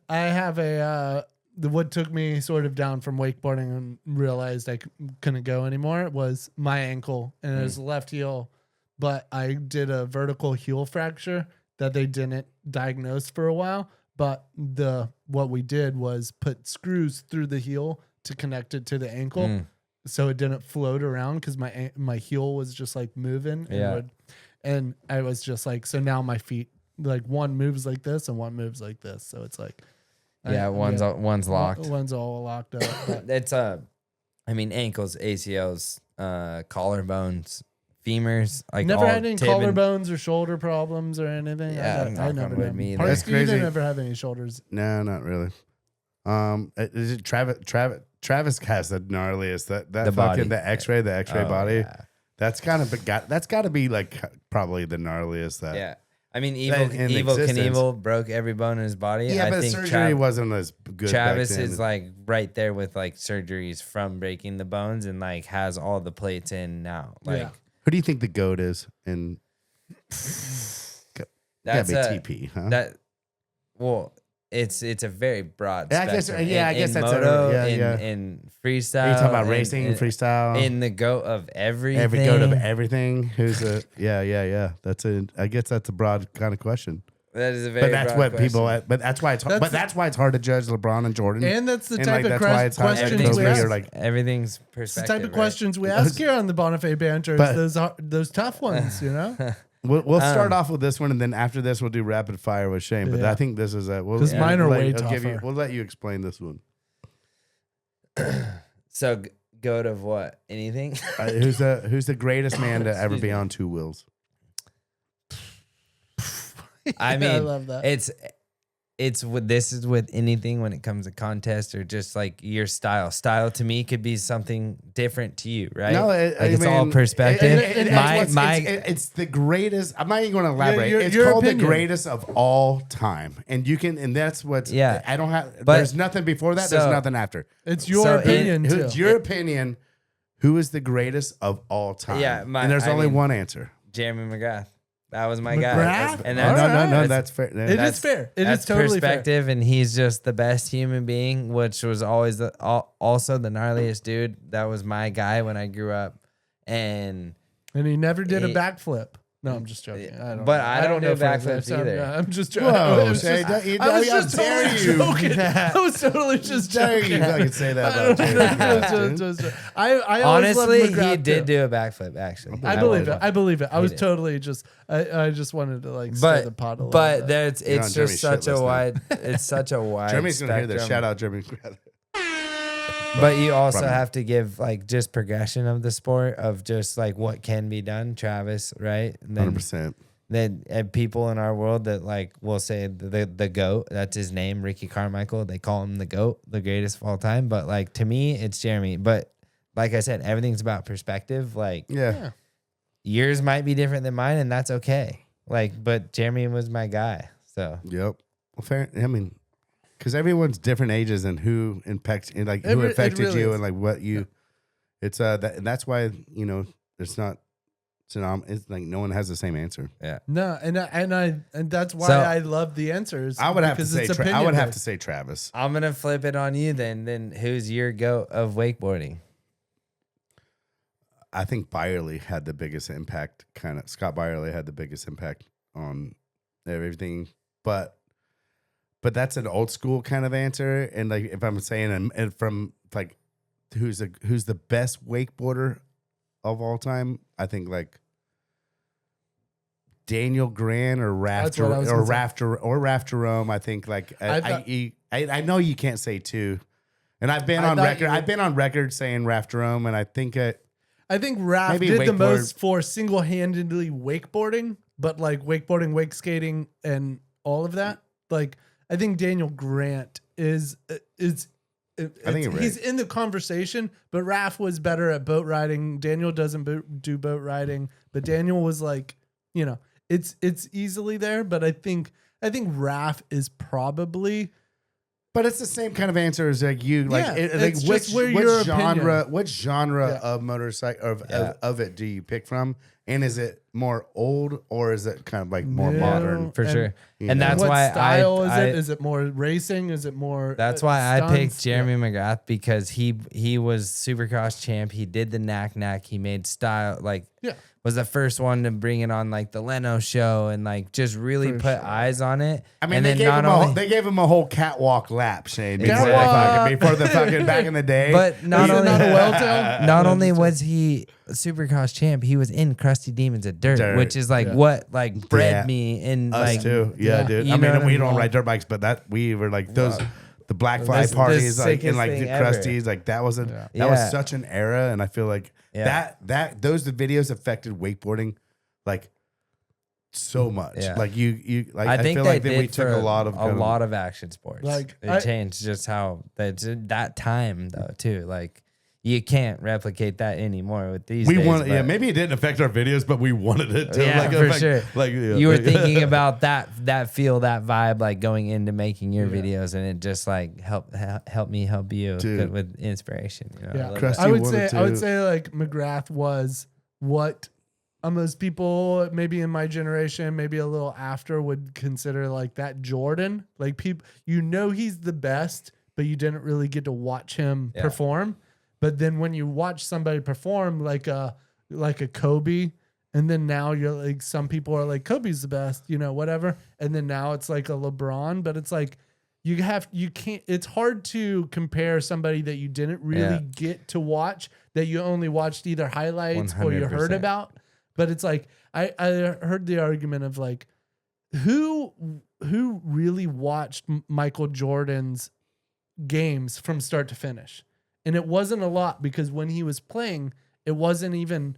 S5: I have what took me sort of down from wakeboarding and realized I couldn't go anymore was my ankle and it was left heel, but I did a vertical heel fracture that they didn't diagnose for a while. But what we did was put screws through the heel to connect it to the ankle. So it didn't float around because my heel was just like moving. And I was just like, so now my feet, like one moves like this and one moves like this. So it's like,
S4: one's locked.
S5: One's all locked up. But
S4: It's I mean, ankles, ACLs, collarbones, femurs. Like
S5: never
S4: all
S5: had any
S4: tib and-
S5: collarbones or shoulder problems or anything.
S4: Yeah,
S5: I
S4: knock
S5: never
S4: on wood,
S5: had.
S4: me either.
S5: Parks,
S3: That's
S5: you didn't
S3: crazy.
S5: ever have any shoulders.
S3: No, not really. Is it Travis has the gnarliest that
S4: The
S3: fucking
S4: body.
S3: the X-ray
S4: Oh,
S3: body.
S4: Yeah.
S3: That's got to be like probably the gnarliest that.
S4: Yeah. I mean,
S3: in
S4: Evil
S3: existence.
S4: Knievel broke every bone in his body.
S3: Yeah,
S4: I
S3: but
S4: think
S3: surgery wasn't as good.
S4: Travis
S3: back then.
S4: is like right there with like surgeries from breaking the bones and like has all the plates in now. Like
S5: Yeah.
S3: Who do you think the GOAT is? And
S4: that's
S3: gotta
S4: a,
S3: be TP, huh?
S4: that. Well, it's a very broad.
S3: Yeah, I guess-
S4: spectrum.
S3: yeah, I
S4: in,
S3: guess
S4: in
S3: that's a-
S4: moto,
S3: yeah,
S4: in,
S3: yeah.
S4: in freestyle.
S3: Are you talking about
S4: in-
S3: racing,
S4: in,
S3: freestyle,
S4: in the GOAT of everything.
S3: every GOAT of everything? Who's a yeah? I guess that's a broad kind of question.
S4: That is a very.
S3: But that's
S4: broad
S3: what
S4: question.
S3: people. But that's why it's.
S5: That's-
S3: that's why it's hard to judge LeBron and Jordan.
S5: And that's the
S3: And,
S5: type
S3: like,
S5: of
S3: that's why it's hard to
S5: questions
S4: Everything's
S5: we
S3: Kobe
S5: ask.
S3: or, like-
S4: everything's
S5: It's the
S4: perspective.
S5: type of
S4: right?
S5: questions we ask here on the Bonifay Banter.
S3: But-
S5: Those tough ones, you know?
S3: We'll start off with this one, and then after this, we'll do rapid fire with Shane. But
S5: Yeah.
S3: I think this is a.
S5: 'Cause mine are way
S3: I'll give you-
S5: tougher.
S3: We'll let you explain this one.
S4: So GOAT of what? Anything?
S3: Who's the greatest man to ever be on two wheels?
S4: I
S5: I
S4: mean,
S5: love that.
S4: it's with this is with anything when it comes to contest or just like your style. Style to me could be something different to you, right?
S3: No,
S4: it's all perspective.
S3: It's the greatest. I'm not even going to elaborate.
S5: your
S3: It's called
S5: opinion.
S3: the greatest of all time, and you can, and that's what's.
S4: Yeah.
S3: I don't have.
S4: But-
S3: there's nothing before that. There's
S4: so-
S3: nothing after.
S5: It's your
S4: So
S5: opinion, too.
S3: It's your opinion. Who is the greatest of all time?
S4: Yeah,
S3: and there's
S4: I
S3: only
S4: mean-
S3: one answer.
S4: Jeremy McGrath. That was my
S5: McGrath?
S4: guy. And
S3: No,
S4: that's,
S3: no, that's fair.
S5: It
S4: That's-
S5: is fair. It
S4: that's
S5: is totally fair.
S4: perspective, and he's just the best human being, which was always also the gnarliest dude. That was my guy when I grew up, and
S5: And he never did a
S4: He-
S5: backflip. No, I'm just joking. I don't
S4: But
S5: know.
S4: I don't
S5: know
S4: do
S5: for a fact.
S4: backflips
S5: I'm-
S4: either.
S5: I'm just joking.
S3: Whoa,
S5: I was
S3: Shay,
S5: just-
S3: you-
S5: I was
S3: how
S5: just
S3: dare
S5: totally
S3: you?
S5: joking. I was totally just
S3: Dare
S5: joking.
S3: you fucking say that
S5: I
S3: about
S5: don't know.
S3: Jared?
S5: I always loved
S4: honestly, he
S5: McGrath,
S4: did
S5: too.
S4: do a backflip. Actually,
S5: I believe it. I believe it. I
S4: He
S5: was
S4: did.
S5: totally just. I just wanted to like stir the pot a little
S4: But
S5: bit.
S4: there's
S3: You're on
S4: it's
S3: Jeremy's
S4: just such
S3: shit
S4: a
S3: list now.
S4: wide. It's such a wide.
S3: Jeremy's gonna hear this.
S4: spectrum.
S3: Shout out Jeremy.
S4: But you also
S3: From-
S4: have to give like just progression of the sport of just like what can be done. Travis, right? And then
S3: 100%.
S4: then people in our world that like will say the GOAT, that's his name, Ricky Carmichael. They call him the GOAT, the greatest of all time. But like to me, it's Jeremy. But like I said, everything's about perspective. Like
S3: Yeah.
S4: yours might be different than mine, and that's okay. Like, but Jeremy was my guy. So
S3: Yep. Well, fair. I mean, because everyone's different ages and who impacts and like
S5: It
S3: who
S5: re- it
S3: affected
S5: really
S3: you
S5: is.
S3: and like what you. It's and that's why it's not. It's like no one has the same answer.
S5: No, and that's why
S4: So-
S5: I love the answers.
S3: I would have to
S5: because
S3: say.
S5: it's
S3: I would have
S5: opinion-based.
S3: to say Travis.
S4: I'm gonna flip it on you then. Then who's your GOAT of wakeboarding?
S3: I think Byerly had the biggest impact. Scott Byerly had the biggest impact on everything, but that's an old school kind of answer. And like if I'm saying and from like who's the best wakeboarder of all time, I think like Daniel Grant or
S5: That's what I was gonna say.
S3: Rafter Rome. I think like I know you can't say two, and I've been
S5: I
S3: on
S5: thought
S3: record.
S5: you-
S3: I've been on record saying Rafter Rome, and I think
S5: I think Raph
S3: Maybe
S5: did the
S3: wakeboard.
S5: most for single-handedly wakeboarding, but like wakeboarding, wake skating, and all of that. Like I think Daniel Grant is
S3: think
S5: he's in the conversation, but Raph was better at boat riding. Daniel doesn't do boat riding, but Daniel was like, you know, it's easily there. But I think Raph is probably.
S3: But it's the same kind of answer as like you like.
S5: Yeah,
S3: Like
S5: it's
S3: which
S5: just where your
S3: genre?
S5: opinion.
S3: What genre of motorcycle of it do you pick from? And is it more old or is it kind of like more
S5: No.
S3: modern?
S4: For
S5: And-
S4: sure.
S3: You
S4: And
S3: know?
S4: that's
S5: what
S4: why
S5: style
S4: I
S5: is it? Is it more racing? Is it more?
S4: That's why I
S5: stunts?
S4: picked Jeremy McGrath because he was Supercross champ. He did the knack. He made style, like
S5: Yeah.
S4: was the first one to bring it on like the Leno show and like just really
S5: For
S4: put
S5: sure.
S4: eyes on it.
S3: I mean,
S4: and
S3: they
S4: then
S3: gave
S4: not
S3: him
S4: only,
S3: they gave him a whole catwalk lap, Shane, before
S5: Catwalk.
S3: before the fucking back in the day.
S4: but not
S5: Is it
S4: only
S5: not a well tail?
S4: not only was he Supercross champ, he was in Crusty Demons of Dirt,
S3: Dirt.
S4: which is like
S5: Yeah.
S4: what like bred
S3: Yeah.
S4: me in
S3: Us
S4: like
S3: too, yeah,
S5: yeah.
S3: dude.
S4: You
S3: I
S4: know
S3: mean,
S4: what
S3: we
S4: I
S3: don't
S4: mean?
S3: ride dirt bikes, but that we were like those. The Black Fly
S4: That's the
S3: parties, like
S4: sickest
S3: and like
S4: thing
S3: the
S4: ever.
S3: Crusties, like that was that
S4: Yeah.
S3: was such an era, and I feel like
S4: Yeah.
S3: that those videos affected wakeboarding like so much.
S4: Yeah.
S3: Like you like
S4: I think
S3: feel
S4: they
S3: like that
S4: did
S3: we took
S4: for
S3: a lot of
S4: action sports.
S5: Like,
S4: It changed just how that time though too. Like you can't replicate that anymore with these.
S3: we
S4: days,
S3: wanted, yeah.
S4: but-
S3: Maybe it didn't affect our videos, but we wanted it to.
S4: Yeah,
S3: like,
S4: for
S3: affect-
S4: sure.
S3: Like yeah,
S4: You were
S3: like-
S4: thinking about that feel, that vibe, like going into making your videos, and it just like help me help you
S3: Dude.
S4: with inspiration. You know?
S5: Yeah,
S4: I love
S3: Crusty
S4: that.
S5: I would
S3: wanted
S5: say
S3: to-
S5: like McGrath was what most people maybe in my generation, maybe a little after, would consider like that Jordan. Like people, you know, he's the best, but you didn't really get to watch him
S4: Yeah.
S5: perform. But then when you watch somebody perform like a Kobe, and then now you're like, some people are like, Kobe's the best, you know, whatever. And then now it's like a LeBron, but it's like, you can't, it's hard to compare somebody that you didn't really
S4: Yeah.
S5: get to watch, that you only watched either highlights or you heard
S4: 100%.
S5: about. But it's like, I heard the argument of like, who really watched Michael Jordan's games from start to finish? And it wasn't a lot, because when he was playing, it wasn't even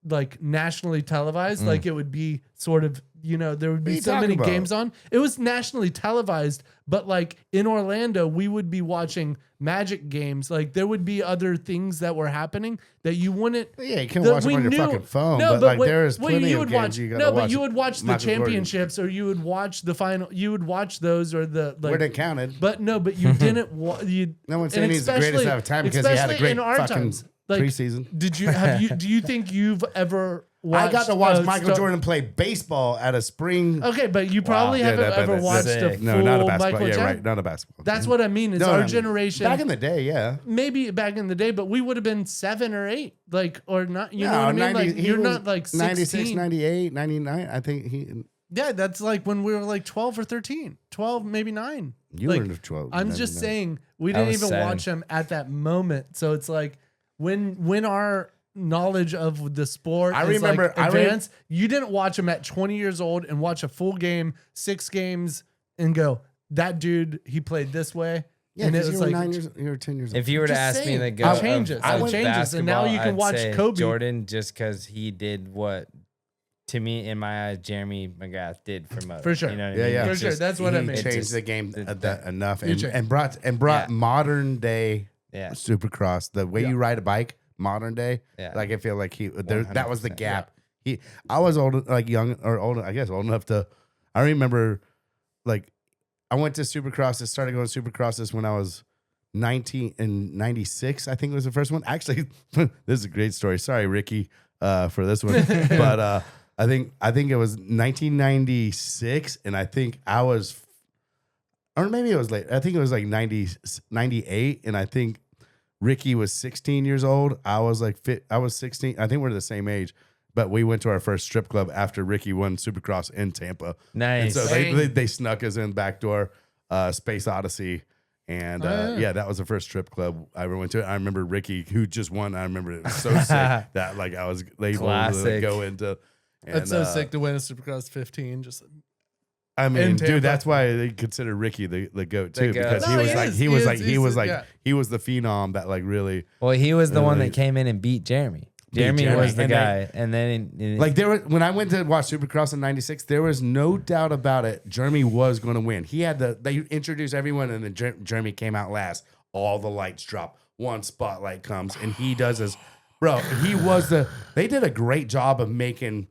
S5: like nationally televised. Like it would be sort of, you know, there would
S3: What are
S5: be
S3: you
S5: so
S3: talking
S5: many
S3: about?
S5: games on. It was nationally televised, but like in Orlando, we would be watching Magic games. Like there would be other things that were happening that you wouldn't.
S3: Yeah, you can
S5: that
S3: watch them
S5: we
S3: on your
S5: knew-
S3: fucking phone,
S5: No,
S3: but like
S5: what-
S3: there is
S5: what
S3: plenty
S5: you
S3: of
S5: would
S3: games
S5: watch.
S3: you gotta
S5: No,
S3: watch.
S5: but you would watch the
S3: Michael Jordan.
S5: championships, or you would watch the final. You would watch those, or the like.
S3: Where they counted.
S5: But no, but you didn't. You
S3: No one's
S5: and
S3: saying he's the greatest
S5: especially-
S3: out of time because he had a
S5: especially
S3: great
S5: in our
S3: fucking
S5: times. Like,
S3: preseason.
S5: did you do you think you've ever watched?
S3: I got to watch Michael
S5: Star-
S3: Jordan play baseball at a spring.
S5: Okay, but you probably
S3: Yeah,
S5: haven't
S3: that-
S5: ever
S3: that's
S5: watched
S3: sick.
S5: a full
S3: No, not a basketball.
S5: Michael
S3: Yeah,
S5: Jordan.
S3: right. Not a basketball.
S5: That's what I mean. Is
S3: No,
S5: our
S3: no,
S5: generation.
S3: Back in the day, yeah.
S5: Maybe back in the day, but we would have been 7 or 8, like, or not. You
S3: No,
S5: know what I mean?
S3: 90
S5: Like
S3: he
S5: you're
S3: was
S5: not like 16.
S3: 96, 98, 99. I think he.
S5: Yeah, that's like when we were like 12 or 13, 12, maybe 9.
S3: You
S5: Like,
S3: were in 12.
S5: I'm just
S3: 99.
S5: saying we
S4: I
S5: didn't
S4: was
S5: even
S4: 7.
S5: watch him at that moment. So it's like when our knowledge of the sport
S3: I
S5: is
S3: remember-
S5: like advanced, you didn't watch him at 20 years old and watch a full game, 6 games, and go, that dude, he played this way.
S3: Yeah,
S5: and it
S3: because
S5: was
S3: you were
S5: like,
S3: 9 years. You were 10 years old.
S4: If you were to
S5: Just
S4: ask
S5: saying,
S4: me
S5: it
S4: the go
S5: changes.
S4: of
S5: It changes, and now
S4: basketball,
S5: you can
S4: I'd
S5: watch
S4: say
S5: Kobe.
S4: Jordan, just because he did what, to me, in my eyes, Jeremy McGrath did for moto.
S5: For sure.
S4: You know what
S3: Yeah,
S4: I mean?
S3: yeah.
S5: For
S4: It's
S5: sure.
S4: just-
S5: That's what I
S3: He
S5: mean.
S3: changed
S4: just-
S3: the game enough
S5: He changed.
S3: and brought
S4: Yeah.
S3: modern day
S4: Yeah.
S3: Supercross. The way you ride a bike, modern day.
S4: Yeah.
S3: Like I feel like that was the
S4: 100%.
S3: gap. I was old, like young or old, I guess old enough to. I remember, like, I went to Supercross. I started going to Supercrosses when I was 19 and 96. I think was the first one. Actually, this is a great story. Sorry, Ricky, for this one, but I think it was 1996, and I think I was, or maybe it was late. I think it was like 98, and I think Ricky was 16 years old. I was like I was 16. I think we're the same age, but we went to our first strip club after Ricky won Supercross in Tampa.
S4: Nice.
S3: And so they snuck us in back door, Space Odyssey. And yeah, that was the first strip club I ever went to. I remember Ricky, who just won. I remember it was so sick that like I was able to
S4: Classic.
S3: go into. And,
S5: That's so sick to win a Supercross 15. Just
S3: I
S5: in
S3: mean,
S5: Tampa.
S3: dude, that's why they consider Ricky the goat too,
S4: goat.
S3: because
S5: No, he is.
S3: he was
S5: Yeah.
S3: the phenom that like really.
S4: Well, he was the one
S3: Really?
S4: that came in and beat Jeremy. Jeremy was the
S3: And
S4: guy, and then
S3: Like there was when I went to watch Supercross in '96, there was no doubt about it. Jeremy was going to win. He had they introduced everyone, and then Jeremy came out last. All the lights drop. One spotlight comes, and he does his. Bro, he was They did a great job of making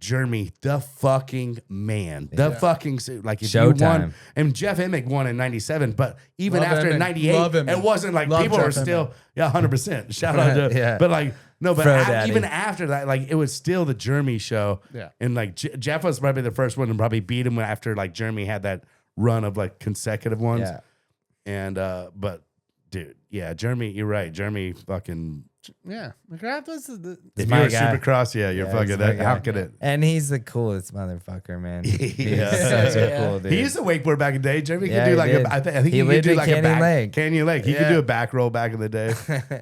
S3: Jeremy the fucking man, the fucking like if you won.
S4: Showtime.
S3: And Jeff Emig won in '97, but even
S5: Love
S3: after
S5: Emig.
S3: '98,
S5: Love Emig.
S3: it wasn't like
S5: Love
S3: people were
S5: Jeff
S3: still 100%. Shout out to
S4: Yeah.
S3: but like. No, but
S4: Fro Daddy.
S3: even after that, like it was still the Jeremy show.
S5: Yeah.
S3: And like Jeff was probably the first one to probably beat him after like Jeremy had that run of like consecutive ones.
S4: yeah.
S3: And but dude, yeah, Jeremy, you're right. Jeremy fucking
S5: Yeah, McGrath was the.
S3: if
S4: my
S3: you're a
S4: guy.
S3: Supercross, yeah, you're
S4: Yeah,
S3: fucking
S4: he's my
S3: that. How
S4: guy.
S3: could it?
S4: And he's the coolest motherfucker, man. He's
S3: Yeah.
S4: such a
S5: Yeah.
S4: cool dude.
S3: He used to wakeboard back in the day. Jeremy
S4: Yeah,
S3: could do
S4: he
S3: like
S4: did.
S3: I think
S4: He
S3: he could
S4: lived
S3: do
S4: in
S3: like a
S4: Canyon
S3: back
S4: Lake.
S3: Canyon Lake. He could
S5: Yeah.
S3: do a back roll back in the day.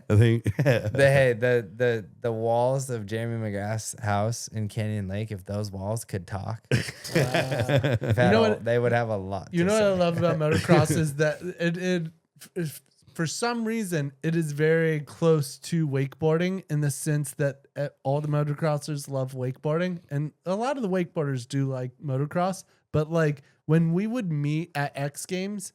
S3: I think.
S4: the walls of Jeremy McGrath's house in Canyon Lake, if those walls could talk,
S5: You know what?
S4: they would have a lot.
S5: You
S4: to
S5: know what I
S4: say.
S5: love about motocross is that for some reason it is very close to wakeboarding in the sense that all the motocrossers love wakeboarding, and a lot of the wakeboarders do like motocross. But like when we would meet at X Games,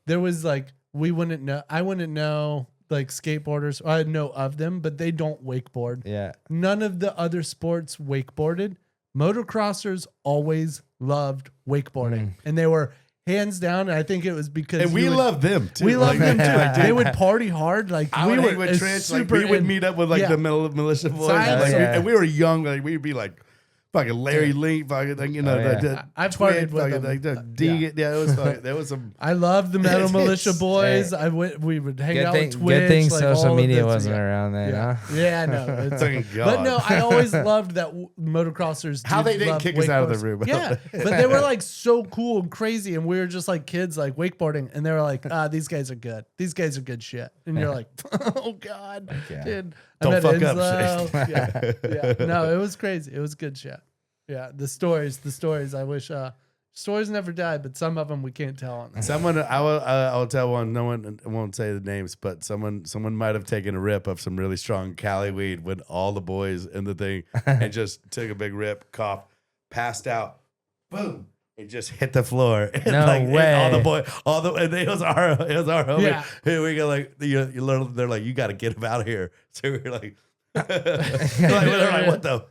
S5: there was like I wouldn't know like skateboarders. I know of them, but they don't wakeboard.
S4: Yeah.
S5: None of the other sports wakeboarded. Motocrossers always loved wakeboarding, and they were hands down. I think it was because
S3: And we love them too.
S5: we love them too.
S3: Like,
S5: They would party hard. Like
S3: I
S5: we
S3: would
S5: were
S3: hang with Trench. Like
S5: super
S3: we would
S5: in-
S3: meet up with like
S5: yeah.
S3: the militia boys,
S5: Science.
S3: like,
S4: Yeah.
S3: and we were young. Like we'd be like fucking Larry Link, fucking like, you know,
S4: Oh, yeah.
S3: the
S5: I
S3: Twitch,
S5: partied with
S3: fucking,
S5: them.
S3: like the D. Yeah, it was fucking, there was some.
S5: I love the Metal Militia boys.
S4: Hey.
S5: We would hang out with Twitch.
S4: good thing
S5: like, all
S4: social
S5: of
S4: media
S5: this,
S4: wasn't
S5: yeah.
S4: around then,
S5: Yeah,
S4: huh?
S5: yeah, no. It's,
S3: Thank God.
S5: but no, I always loved that motocrossers.
S3: How
S5: did
S3: they didn't
S5: love
S3: kick us out of the
S5: wakeboards.
S3: room.
S5: Yeah, but they were like so cool and crazy, and we were just like kids, like wakeboarding, and they were like, these guys are good. These guys are good shit. And you're like, oh God,
S4: yeah.
S5: dude.
S3: Don't
S5: I met
S3: fuck up,
S5: Enzo. Yeah. No, it was crazy. It was good shit. Yeah, the stories. I wish stories never die, but some of them we can't tell on this.
S3: Someone, I will tell one. No one won't say the names, but someone might have taken a rip of some really strong Cali weed with all the boys in the thing, and just took a big rip, cough, passed out, boom, and just hit the floor. And
S4: No
S3: and
S4: way.
S3: and it was our homie.
S5: Yeah.
S3: Here we go. Like you learn, they're like, you got to get him out of here. So we're like. they're like, what the?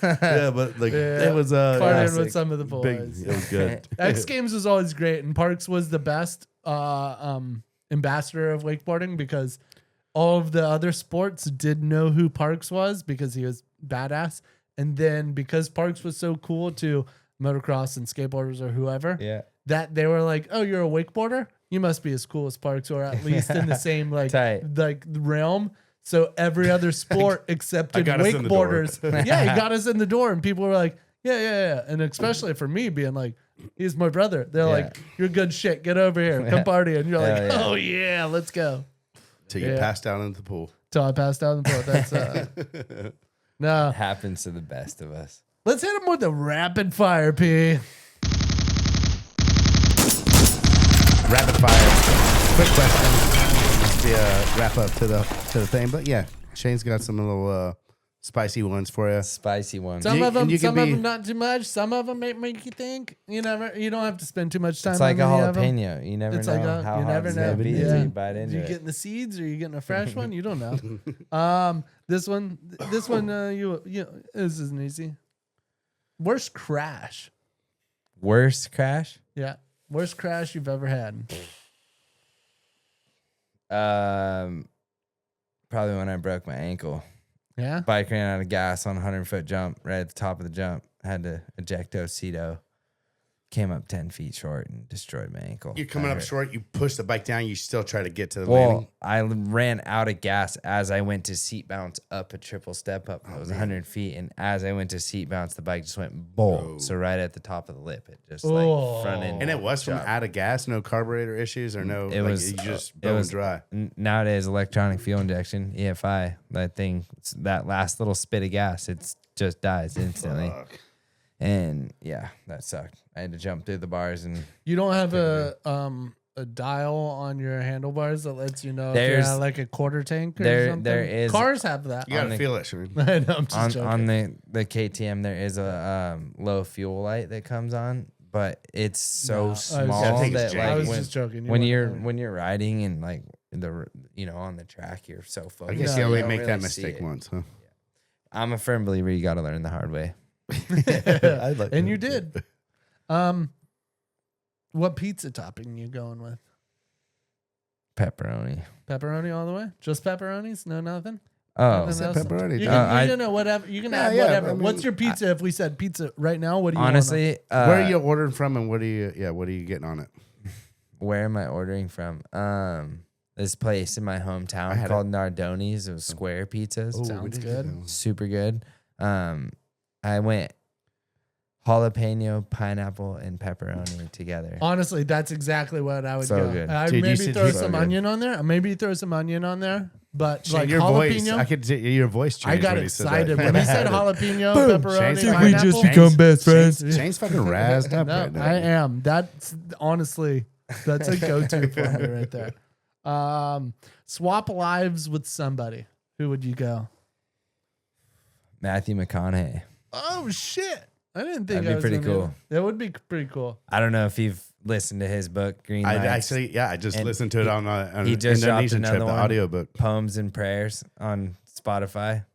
S3: Yeah, but like it was
S5: Partying
S3: classic.
S5: with some of the boys.
S3: Big, it was good.
S5: X Games was always great, and Parks was the best ambassador of wakeboarding because all of the other sports did know who Parks was because he was badass, and then because Parks was so cool to motocross and skateboarders or whoever,
S4: Yeah.
S5: that they were like, "Oh, you're a wakeboarder? You must be as cool as Parks, or at least in the same like
S4: Tight.
S5: realm." So every other sport accepted
S3: got us in the door.
S5: wakeboarders. Yeah, he got us in the door, and people were like, yeah. And especially for me being like, he's my brother. They're
S4: Yeah.
S5: like, you're good shit. Get over here. Come party. And you're like,
S4: Hell yeah.
S5: oh yeah, let's go.
S3: Till you
S5: Yeah.
S3: passed out into the pool.
S5: Till I passed out in the boat. That's no.
S4: Happens to the best of us.
S5: Let's hit him with the rapid fire, P.
S3: Rapid fire. Quick question. Must be a wrap up to the thing, but yeah, Shane's got some little spicy ones for you.
S4: Spicy one.
S5: Some
S3: You-
S5: of them,
S3: and you can
S5: some of
S3: be-
S5: them not too much. Some of them make you think. You don't have to spend too much time.
S4: It's like a
S5: on any of them.
S4: jalapeno. You never
S5: It's
S4: know
S5: like
S4: how
S5: you
S4: hot
S5: never
S4: it's
S5: know.
S4: gonna be
S5: Yeah.
S4: until you bite into
S5: You
S4: it.
S5: getting the seeds or you getting a fresh one? You don't know. This one, this isn't easy. Worst crash.
S4: Worst crash?
S5: Yeah, worst crash you've ever had.
S4: Probably when I broke my ankle.
S5: Yeah.
S4: Bike ran out of gas on a 100-foot jump. Right at the top of the jump, had to ejecto Ceto. Came up 10 feet short and destroyed my ankle.
S3: You're coming
S4: I
S3: up
S4: hurt.
S3: short. You push the bike down. You still try to get to the landing.
S4: Well, I ran out of gas as I went to seat bounce up a triple step up. That was 100 feet. And as I went to seat bounce, the bike just went boom. So right at the top of the lip, it just like front end.
S3: And it was from
S4: dropped.
S3: out of gas, no carburetor issues or no.
S4: It
S3: like,
S4: was
S3: you just
S4: it
S3: bone
S4: was
S3: dry.
S4: Nowadays, electronic fuel injection, EFI, that thing, that last little spit of gas, it just dies instantly.
S3: Fuck.
S4: And yeah, that sucked. I had to jump through the bars and
S5: You don't have a a dial on your handlebars that lets you know if
S4: There's-
S5: you're at like a quarter tank or
S4: there
S5: something?
S4: is-
S5: Cars have that.
S3: You gotta
S4: the-
S3: feel it, Shane.
S5: I know, I'm just joking.
S4: on the KTM, there is a low fuel light that comes on, but it's so small
S3: I think
S4: that
S3: it's janky.
S5: I
S4: like
S5: was
S4: when,
S5: just joking.
S4: when
S5: weren't
S4: you're
S5: there.
S4: when you're riding and like on the track, you're so focused.
S3: I guess
S5: No,
S3: you only
S4: don't
S3: make that
S4: really see
S3: mistake
S4: it.
S3: once, huh?
S4: I'm a firm believer you got to learn the hard way.
S3: I'd like
S5: And
S3: to.
S5: you did. What pizza topping you going with?
S4: Pepperoni.
S5: Pepperoni all the way? Just pepperonis? No, nothing?
S4: Oh,
S5: Nothing
S3: said
S5: else?
S3: pepperoni.
S5: You
S3: No,
S5: can,
S4: I-
S5: you know, whatever. You can
S3: Yeah,
S5: add
S3: yeah,
S5: whatever.
S3: I mean,
S5: What's your pizza? If we said pizza right now, what do you want?
S4: honestly,
S3: Where are you ordering from, and what are you getting on it?
S4: where am I ordering from? This place in my hometown
S3: had
S4: called Nardoni's. It was square pizzas.
S3: Oh,
S5: Sounds
S3: we did
S5: good.
S3: that one.
S4: Super good. I went jalapeno, pineapple, and pepperoni together.
S5: Honestly, that's exactly what I would
S4: So
S5: go.
S4: good.
S5: I
S3: Dude, you
S5: maybe
S3: should
S5: throw
S3: do
S5: some
S3: so
S5: onion on there. Maybe throw some onion on there. But
S3: Shane,
S5: like
S3: your voice,
S5: jalapeno,
S3: I could see your voice
S5: I
S3: changed.
S5: got
S3: when he said
S5: excited
S3: that.
S5: when he said jalapeno, pepperoni,
S3: Shane's
S5: pineapple.
S3: fucking-
S4: just become best friends.
S3: Shane's fucking razzed up
S5: No,
S3: right now.
S5: I am. That's honestly, that's a go-to for me right there. Swap lives with somebody. Who would you go?
S4: Matthew McConaughey.
S5: Oh shit! I didn't think
S4: That'd
S5: I
S4: be
S5: was
S4: pretty
S5: gonna
S4: cool.
S5: That would be pretty cool.
S4: I don't know if you've listened to his book, Green
S3: I
S4: Lights,
S3: actually, I just
S4: And
S3: listened to it on
S4: he just dropped
S3: Indonesian trip,
S4: another
S3: the
S4: one.
S3: audiobook.
S4: Poems and Prayers on Spotify.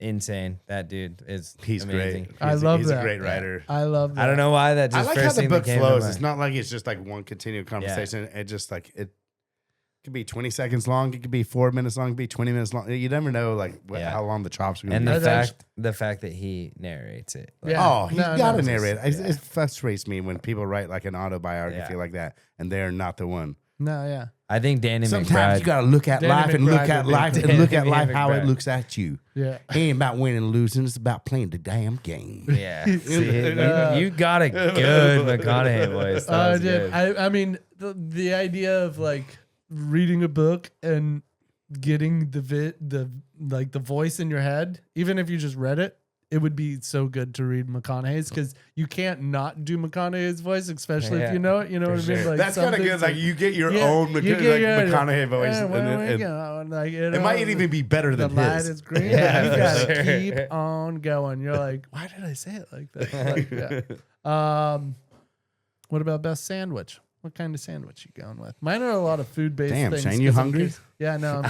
S4: Insane. That dude is
S3: He's
S4: amazing.
S3: great.
S5: I love
S3: he's
S5: that.
S3: a great writer.
S5: I love that.
S4: I don't know why that
S3: I
S4: just
S3: like how
S4: first
S3: the
S4: thing
S3: book
S4: that came
S3: flows.
S4: to
S3: It's
S4: mind.
S3: not like it's just like one continued conversation. It just like it could be 20 seconds long. It could be 4 minutes long. It could be 20 minutes long. You never know like
S4: Yeah.
S3: how long the chops are going
S4: And
S3: to be.
S4: the fact that he narrates it. Like,
S5: Yeah.
S3: Oh, he's
S5: No,
S3: got
S5: no,
S3: to narrate. It.
S4: yeah.
S3: It frustrates me when people write like an autobiography
S4: Yeah.
S3: like that and they're not the one.
S5: No, yeah.
S4: I think Danny
S3: Sometimes
S4: McBride.
S3: you got to look at
S5: Danny
S3: life and look
S5: McBride
S3: at
S5: would be
S3: life
S5: cool.
S3: and look at
S4: Danny
S3: life how it
S4: McBride.
S3: looks at you.
S5: Yeah.
S3: It ain't about winning and losing. It's about playing the damn game.
S4: Yeah. See, you got a good McConaughey voice. That was
S5: Dude,
S4: good.
S5: I mean, the idea of like reading a book and getting the voice in your head, even if you just read it, it would be so good to read McConaughey's because you can't not do McConaughey's voice, especially if
S4: Yeah,
S5: you know it. You know what I mean?
S4: sure.
S5: Like
S3: That's kind of
S5: something
S3: good. Like you get your
S5: Yeah,
S3: own
S5: you get your own-
S3: McConaughey voice.
S5: "Hey, where we
S3: and
S5: going?" Like, you
S3: it
S5: know,
S3: might even be better
S5: the
S3: than
S5: light
S3: his.
S5: is green.
S4: Yeah,
S5: you
S4: for
S5: gotta
S4: sure.
S5: keep on going. You're like, why did I say it like that? Like, yeah. What about best sandwich? What kind of sandwich you going with? Mine are a lot of food based
S3: Damn,
S5: things.
S3: Shane, you
S5: 'cause I'm
S3: hungry?
S5: curious- Yeah, no.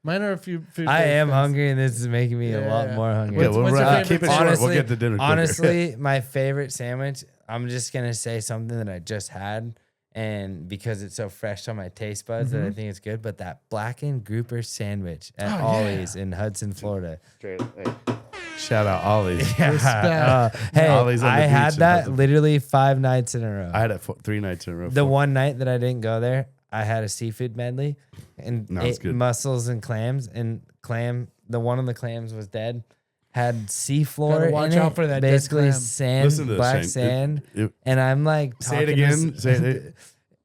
S5: Mine are a few food.
S4: I am hungry, and this is making me a lot
S5: Yeah.
S4: more hungry.
S5: What's- what's your favorite
S3: keep it
S5: sandwich?
S3: short. We'll get to dinner quicker.
S4: Honestly, my favorite sandwich, I'm just going to say something that I just had. And because it's so fresh on my taste buds that I think it's good, but that blackened grouper sandwich at
S5: Oh,
S4: Ollie's in Hudson, Florida.
S3: Shout out Ollie's.
S5: Respect.
S4: Hey,
S3: Ollie's on the
S4: I
S3: beach
S4: had
S3: in
S4: that
S3: Hudson.
S4: literally 5 nights in a row.
S3: I had it 3 nights in a row.
S4: The one night that I didn't go there, I had a seafood medley and
S3: No, it's
S4: ate
S3: good.
S4: mussels and clams. And the one of the clams was dead. Had seafloor
S5: Gotta watch
S4: in
S5: out
S4: it,
S5: for that dead
S4: basically
S5: clam.
S4: sand,
S3: Listen to this,
S4: black
S3: Shane.
S4: sand.
S3: It-
S4: And I'm like,
S3: Say it
S4: talking to
S3: again.
S4: s-
S3: Say it.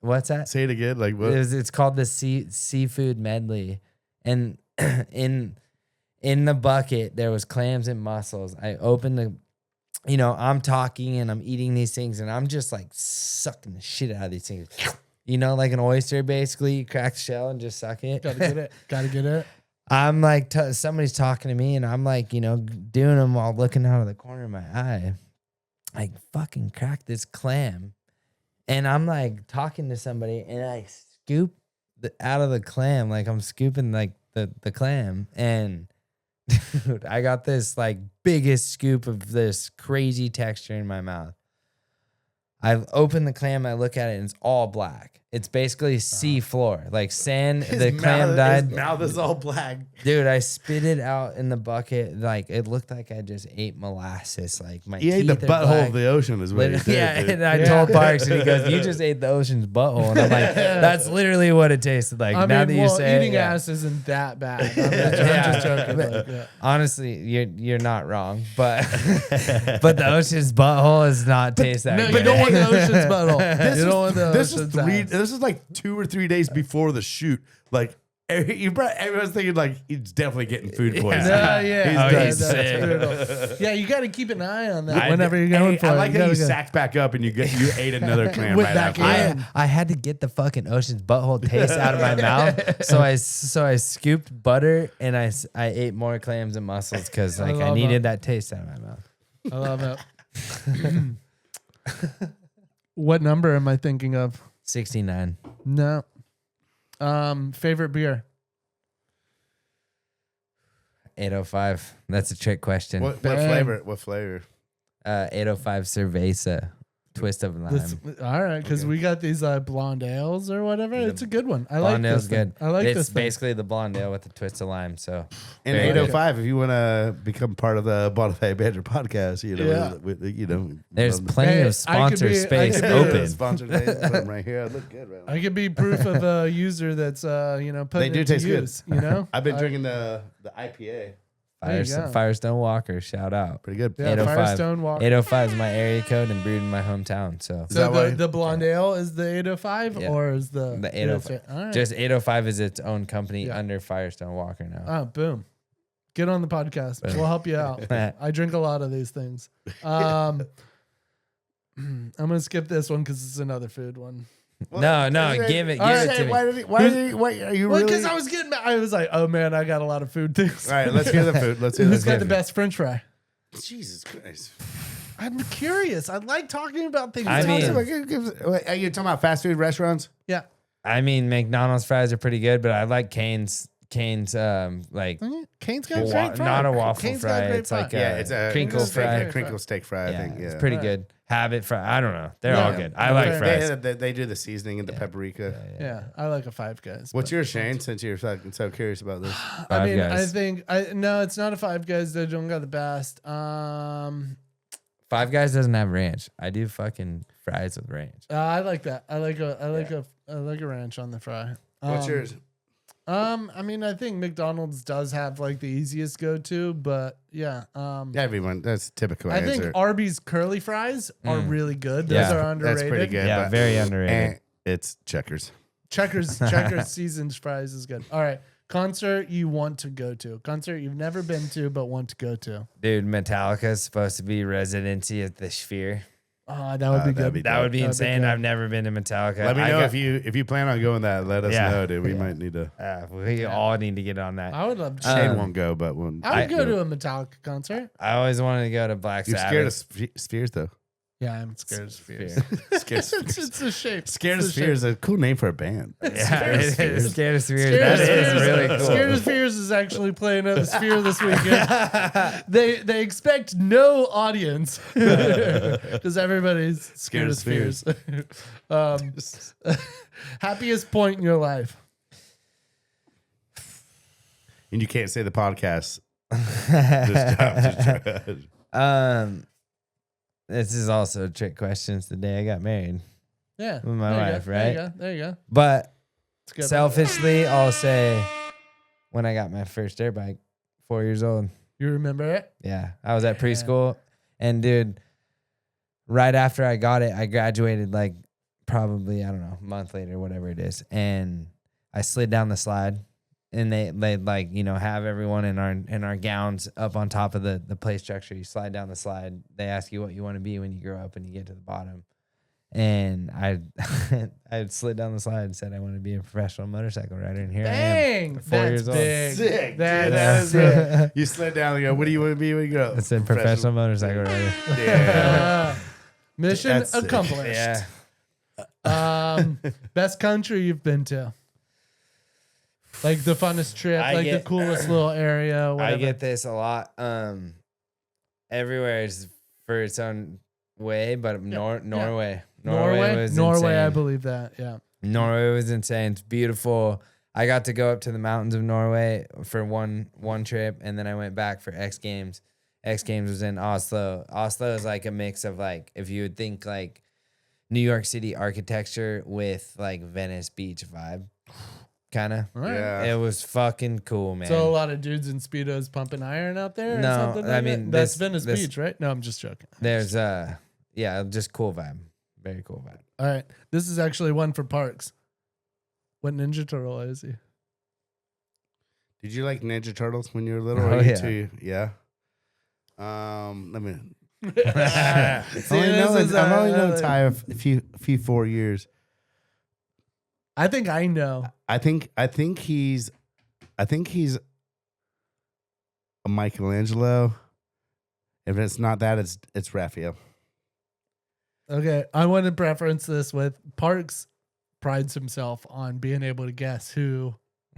S4: What's that?
S3: Say it again. Like what?
S4: It's called the seafood medley, and in the bucket there was clams and mussels. I opened the, I'm talking and I'm eating these things, and I'm just like sucking the shit out of these things. Like an oyster, basically. You crack the shell and just suck it.
S5: Gotta get it. Gotta get it.
S4: I'm like, somebody's talking to me, and I'm like, doing them while looking out of the corner of my eye. I fucking cracked this clam. And I'm like talking to somebody, and I scoop out of the clam, like I'm scooping like the clam, and dude, I got this like biggest scoop of this crazy texture in my mouth. I open the clam, I look at it, and it's all black. It's basically sea floor, like sand. The clam died.
S3: His mouth is all black.
S4: Dude, I spit it out in the bucket. Like it looked like I just ate molasses. Like my
S3: He ate the
S4: teeth are
S3: butthole
S4: black.
S3: of the ocean, is what he
S4: Literally,
S3: did.
S4: yeah,
S3: dude.
S4: and I told Parks, and he goes, "You just ate the ocean's butthole," and I'm like, "That's literally what it tasted like."
S5: I
S4: now
S5: mean,
S4: that you
S5: well,
S4: say
S5: eating
S4: it, yeah.
S5: ass isn't that bad. I'm just joking. Like, yeah.
S4: Honestly, you're not wrong, but but the ocean's butthole does not taste that
S5: No,
S4: good.
S5: you don't want the ocean's butthole.
S3: This
S5: You
S3: is,
S5: don't want the
S3: this is
S5: ocean's
S3: three.
S5: ass.
S3: This is like 2 or 3 days before the shoot. Like Everyone's thinking like he's definitely getting food poisoning.
S5: Yeah.
S3: He's
S5: That's
S3: done.
S5: brutal. Yeah, you got to keep an eye on that whenever you're going for
S3: I
S5: it.
S3: like
S5: You
S3: that you
S5: gotta go-
S3: sacked back up and you ate another clam
S5: Went
S3: right
S5: back
S3: after.
S5: in.
S4: I had to get the fucking ocean's butthole taste out of my mouth, so I scooped butter and I ate more clams and mussels because like I
S5: love
S4: needed that taste out of my mouth.
S5: I love it. What number am I thinking of?
S4: 69.
S5: No. Favorite beer?
S4: 805. That's a trick question.
S3: What
S5: Bang.
S3: flavor? What flavor?
S4: 805 Cerveza, twist of lime.
S5: All right, because we got these blonde ales or whatever. It's a good one. I like
S4: Blonde ale's
S5: this thing.
S4: good.
S5: I like
S4: it's
S5: this thing.
S4: basically the blonde ale with the twist of lime. So
S3: And
S4: very good.
S3: 805, if you want to become part of the Bonifay Banter podcast,
S4: There's
S3: love-
S4: plenty
S5: Hey,
S4: of
S5: I
S4: sponsor
S5: could be-
S4: space
S5: I could be-
S4: open.
S3: Sponsored put them right here. I look good right now.
S5: I could be proof of a user that's putting
S3: They do
S5: it to
S3: taste good.
S5: use. You know,
S3: I've been drinking the IPA.
S5: There you go.
S4: Firestone Walker, shout out.
S3: Pretty good.
S5: Yeah,
S4: 805.
S5: Firestone Walker.
S4: 805 is my area code and brewed in my hometown. So
S3: Is that
S5: So
S3: why-
S5: the blonde ale is the 805
S4: Yeah.
S5: or is the
S4: 805.
S5: All right.
S4: Just 805 is its own company
S5: Yeah.
S4: under Firestone Walker now.
S5: Oh, boom. Get on the podcast.
S4: Boom.
S5: We'll help you out. I drink a lot of these things. I'm going to skip this one because it's another food one.
S4: No, give it to me.
S3: Why are you
S5: Well,
S3: really?
S5: because I was getting, I was like, oh man, I got a lot of food things.
S3: All right, let's hear the food. Let's hear
S5: Who's got the
S3: food.
S5: best French fry?
S3: Jesus Christ.
S5: I'm curious. I like talking about things.
S4: I
S5: that-
S4: mean-
S3: Are you talking about fast food restaurants?
S5: yeah.
S4: I mean, McDonald's fries are pretty good, but I like Cane's like
S5: Cane's got a
S4: wa-
S5: great fry.
S4: not a waffle
S5: Cane's
S4: fry.
S5: got a great
S4: It's like
S5: fry.
S3: Yeah, it's a
S4: crinkle fry.
S3: crinkle steak fry. I
S4: Yeah,
S3: think. Yeah,
S4: it's pretty
S5: Right.
S4: good. Habit fry. I don't know. They're
S5: Yeah.
S4: all good. I like
S5: Okay.
S4: fries.
S3: They do the seasoning and the paprika.
S5: Yeah, I like a Five Guys.
S3: What's
S5: but-
S3: yours, Shane? Since you're so curious about this,
S5: I
S4: Five
S5: mean,
S4: Guys.
S5: I think no, it's not a Five Guys. They don't got the best.
S4: Five Guys doesn't have ranch. I do fucking fries with ranch.
S5: I like that. I like a ranch on the fry.
S3: what's yours?
S5: I mean, I think McDonald's does have like the easiest go-to, but yeah.
S3: Everyone, that's a typical
S5: I
S3: answer.
S5: think Arby's curly fries are really good. Those
S4: Yeah.
S5: are underrated.
S3: That's pretty good.
S4: Yeah,
S3: but-
S4: very underrated.
S3: and it's Checkers.
S5: Checkers seasoned fries is good. All right. Concert you want to go to. Concert you've never been to but want to go to.
S4: Dude, Metallica is supposed to be residency at the Sphere.
S5: Oh, that would be
S3: that'd
S5: good.
S3: be
S4: That would be
S5: That'd be
S4: insane.
S5: good.
S4: I've never been to Metallica.
S3: Let me
S4: I
S3: know
S4: got-
S3: if you plan on going that. Let us
S4: Yeah.
S3: know, dude. We might need to.
S4: we all need to get on that.
S5: I would love to.
S3: Shane
S4: Um,
S3: won't go, but when
S5: I would go to a Metallica concert.
S4: I always wanted to go to Black
S3: you're
S4: Sabbath.
S3: scared of spheres, though.
S5: Yeah, I'm scared of spheres.
S3: Scared of spheres.
S5: It's a shape.
S3: Scared of
S5: It's a shape.
S3: spheres is a cool name for a band.
S4: Yeah, it is. Scared of Spheres.
S5: Scared
S4: That
S5: of
S4: is
S5: Spheres-
S4: really cool.
S5: Scared of Spheres is actually playing at the Sphere this weekend. They expect no audience because everybody's scared of Spheres. Happiest point in your life.
S3: And you can't say the podcast. Just
S4: This is also a trick question. It's the day I got married.
S5: Yeah,
S4: With my
S5: there you
S4: wife,
S5: go,
S4: right?
S5: There you go.
S4: But
S5: It's good.
S4: selfishly, I'll say when I got my first dirt bike, 4 years old.
S5: You remember it?
S4: Yeah, I was at preschool, and dude, right after I got it, I graduated like probably, I don't know, a month later, whatever it is, and I slid down the slide, and they like, you know, have everyone in our gowns up on top of the play structure. You slide down the slide. They ask you what you want to be when you grow up, and you get to the bottom. And I I slid down the slide and said I want to be a professional motorcycle rider, and here I
S5: Dang,
S4: am, 4 years old.
S5: big.
S3: Sick.
S5: That
S3: That
S5: is
S3: is
S5: big.
S3: You slid down and go, what do you want to be when you grow up?
S4: I said professional motorcycle rider.
S3: Yeah.
S5: Mission
S3: That's sick.
S5: accomplished.
S4: Yeah.
S5: Best country you've been to? Like the funnest trip,
S4: I
S5: like the
S4: get-
S5: coolest little area. Whatever.
S4: I get this a lot. Everywhere is for its own way, but Norway.
S5: Norway.
S4: was
S5: Norway, I
S4: insane.
S5: believe that. Yeah.
S4: Norway was insane. It's beautiful. I got to go up to the mountains of Norway for one trip, and then I went back for X Games. X Games was in Oslo. Oslo is like a mix of like, if you would think like New York City architecture with like Venice Beach vibe, kind of.
S5: Right.
S3: Yeah.
S4: It was fucking cool, man.
S5: So a lot of dudes in speedos pumping iron out there. Or
S4: No,
S5: something
S4: I
S5: like
S4: mean,
S5: that? That's
S4: this-
S5: Venice
S4: this-
S5: Beach, right? No, I'm just joking.
S4: There's yeah, just cool vibe. Very cool vibe.
S5: All right, this is actually one for Parks. What Ninja Turtle is he?
S3: Did you like Ninja Turtles when you were little?
S4: Oh,
S3: Or you
S4: yeah.
S3: too? Yeah. Let me.
S5: See,
S3: I've only known Ty a few 4 years.
S5: I think I know.
S3: I think he's a Michelangelo. If it's not that, it's Raphael.
S5: Okay, I want to preference this with Parks prides himself on being able to guess what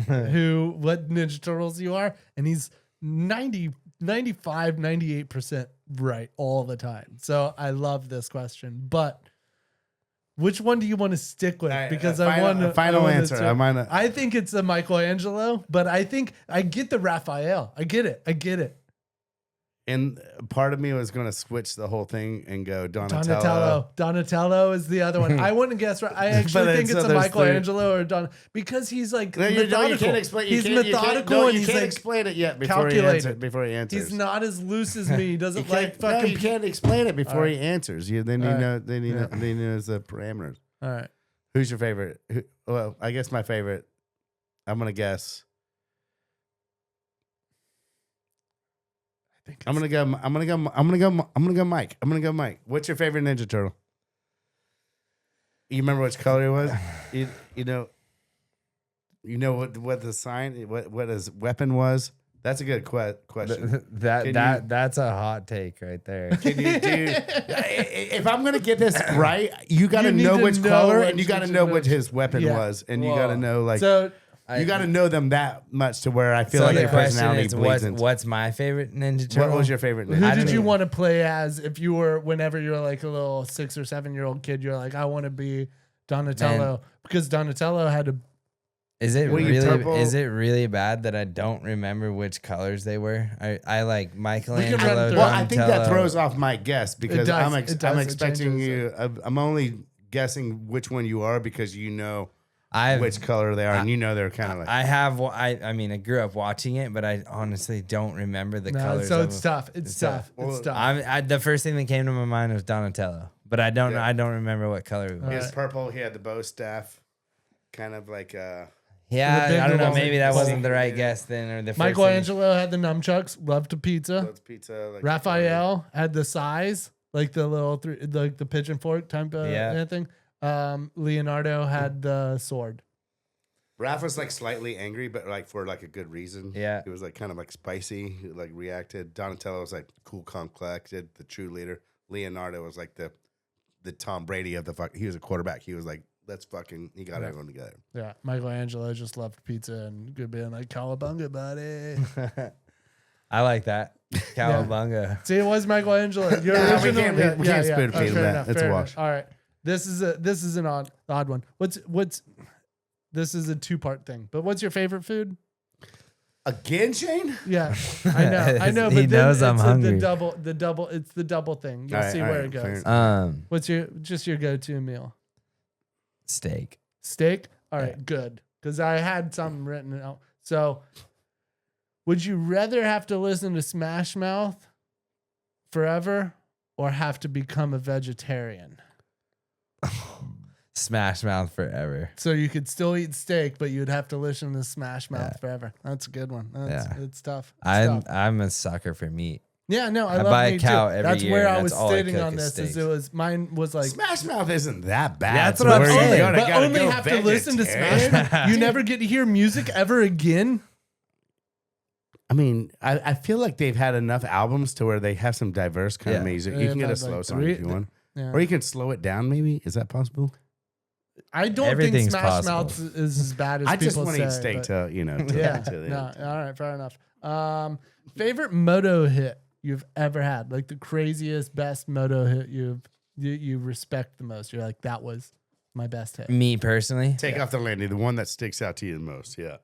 S5: Ninja Turtles you are, and he's 98% right all the time. So I love this question, but which one do you want to stick with? Because I want to
S3: final answer.
S5: I think it's a Michelangelo, but I think I get the Raphael. I get it.
S3: And part of me was going to switch the whole thing and go Donatello.
S5: Donatello is the other one. I wouldn't guess right. I actually think it's a Michelangelo or Don because he's like methodical.
S3: You can't explain.
S5: He's methodical and he's
S3: can't
S5: like
S3: explain it yet
S5: calculated.
S3: before he answers.
S5: He's not as loose as me. He doesn't like fucking.
S3: You can't explain it before he answers. Then he
S5: All right.
S3: know. Then he knows the parameters.
S5: All right.
S3: Who's your favorite? Well, I guess my favorite. I'm gonna guess. I'm gonna go Mike. What's your favorite Ninja Turtle? You remember which color it was? You know what the sign, what his weapon was? That's a good question.
S4: That's a hot take right there.
S3: Can you do? If I'm gonna get this right, you got to
S5: need
S3: know
S5: to
S3: which
S5: know
S3: color,
S5: which
S3: and you got to
S5: Ninja
S3: know
S5: Turtle.
S3: what his weapon was, and you got to know like.
S5: So
S3: You got to know them that much to where I feel
S4: So
S3: like
S4: the
S3: their
S4: question
S3: personality
S4: is,
S3: bleeds into.
S4: what's my favorite Ninja Turtle?
S3: What was your favorite?
S5: who
S3: Ninja
S5: did you
S3: Turtle?
S5: want to play as if you were whenever you're like a little 6 or 7-year-old kid? You're like, I want to be Donatello because Donatello had a.
S4: Is it
S3: Were you
S4: really?
S3: purple?
S4: Is it really bad that I don't remember which colors they were? I like Michelangelo.
S5: through
S3: Well, I think that
S4: Donatello.
S3: throws off my guess because
S5: does,
S3: I'm
S5: it does,
S3: I'm
S5: it
S3: expecting
S5: changes
S3: you. I'm only guessing which one you are because you know
S4: I've
S3: which color they are, and you know they're kind of like.
S4: I mean, I grew up watching it, but I honestly don't remember the
S5: No,
S4: colors.
S5: so
S4: of
S5: it's
S4: them.
S5: tough. It's tough. It's tough.
S4: The first thing that came to my mind was Donatello, but I don't.
S3: Yeah.
S4: I don't remember what color it was.
S3: He was purple. He had the bow staff, kind of like.
S4: Yeah,
S5: The big
S4: I don't know.
S5: long-
S4: Maybe that wasn't the right
S3: Yeah.
S4: guess then, or the first thing.
S5: Michelangelo had the nunchucks, loved to pizza.
S3: Loves pizza. Like
S5: Raphael had the size, like the little like the pigeon fork type of thing. Leonardo had the sword.
S3: Raph was like slightly angry, but like for like a good reason.
S4: Yeah.
S3: He was like kind of like spicy. He like reacted. Donatello was like cool, calm, collected, the true leader. Leonardo was like the Tom Brady of the fuck. He was a quarterback. He was like, he got everyone together.
S5: Yeah, Michelangelo just loved pizza and good being like cowabunga, buddy.
S4: I like that. Cowabunga.
S5: See, it was Michelangelo. Your
S3: Nah, we
S5: original.
S3: can't spoon feed
S5: fair
S3: that.
S5: enough,
S3: It's
S5: fair
S3: a
S5: enough.
S3: wash.
S5: All right, this is an odd one. What's this is a 2-part thing. But what's your favorite food?
S3: Again, Shane?
S5: Yeah, I know.
S4: He
S5: But then
S4: knows I'm
S5: it's
S4: hungry.
S5: the double. It's the double thing. You'll
S3: All right,
S5: see
S3: all
S5: where
S3: right,
S5: it goes.
S3: fair.
S5: What's your go-to meal?
S4: Steak.
S5: Steak? All right, good. Because I had something written out. So, would you rather have to listen to Smash Mouth forever or have to become a vegetarian?
S4: Smash Mouth forever.
S5: So you could still eat steak, but you'd have to listen to Smash Mouth forever. That's a good one. It's tough.
S4: I'm a sucker for meat.
S5: Yeah, no, I
S4: I
S5: love
S4: buy a
S5: meat
S4: cow
S5: too.
S4: every
S5: That's
S4: year,
S5: where
S4: and
S5: I was
S4: that's all I
S5: sitting
S4: cook
S5: on
S4: is
S5: this. Is
S4: steaks.
S5: it was mine was like
S3: Smash Mouth isn't that bad.
S4: That's
S3: to
S4: what I'm
S3: where you
S4: saying.
S3: gotta
S5: only
S3: go
S5: have to listen to Smash
S3: vegetarian.
S5: Mouth. You never get to hear music ever again.
S3: I mean, I feel like they've had enough albums to where they have some diverse kind of
S4: Yeah.
S3: music.
S5: They've
S3: You can get a
S5: had,
S3: slow
S5: like,
S3: song if you want.
S5: Yeah.
S3: Or you can slow it down maybe. Is that possible?
S5: I don't
S4: Everything's
S5: think Smash
S4: possible.
S5: Mouth is as bad as
S3: I just
S5: people
S3: want
S5: say.
S3: to eat steak
S5: but-
S3: to,
S5: yeah,
S3: to the
S5: no, all right, fair enough. Favorite moto hit you've ever had, like the craziest, best moto hit you respect the most. You're like, that was my best hit.
S4: Me personally,
S3: Take off the landing, the one that sticks out to you the most. Yeah.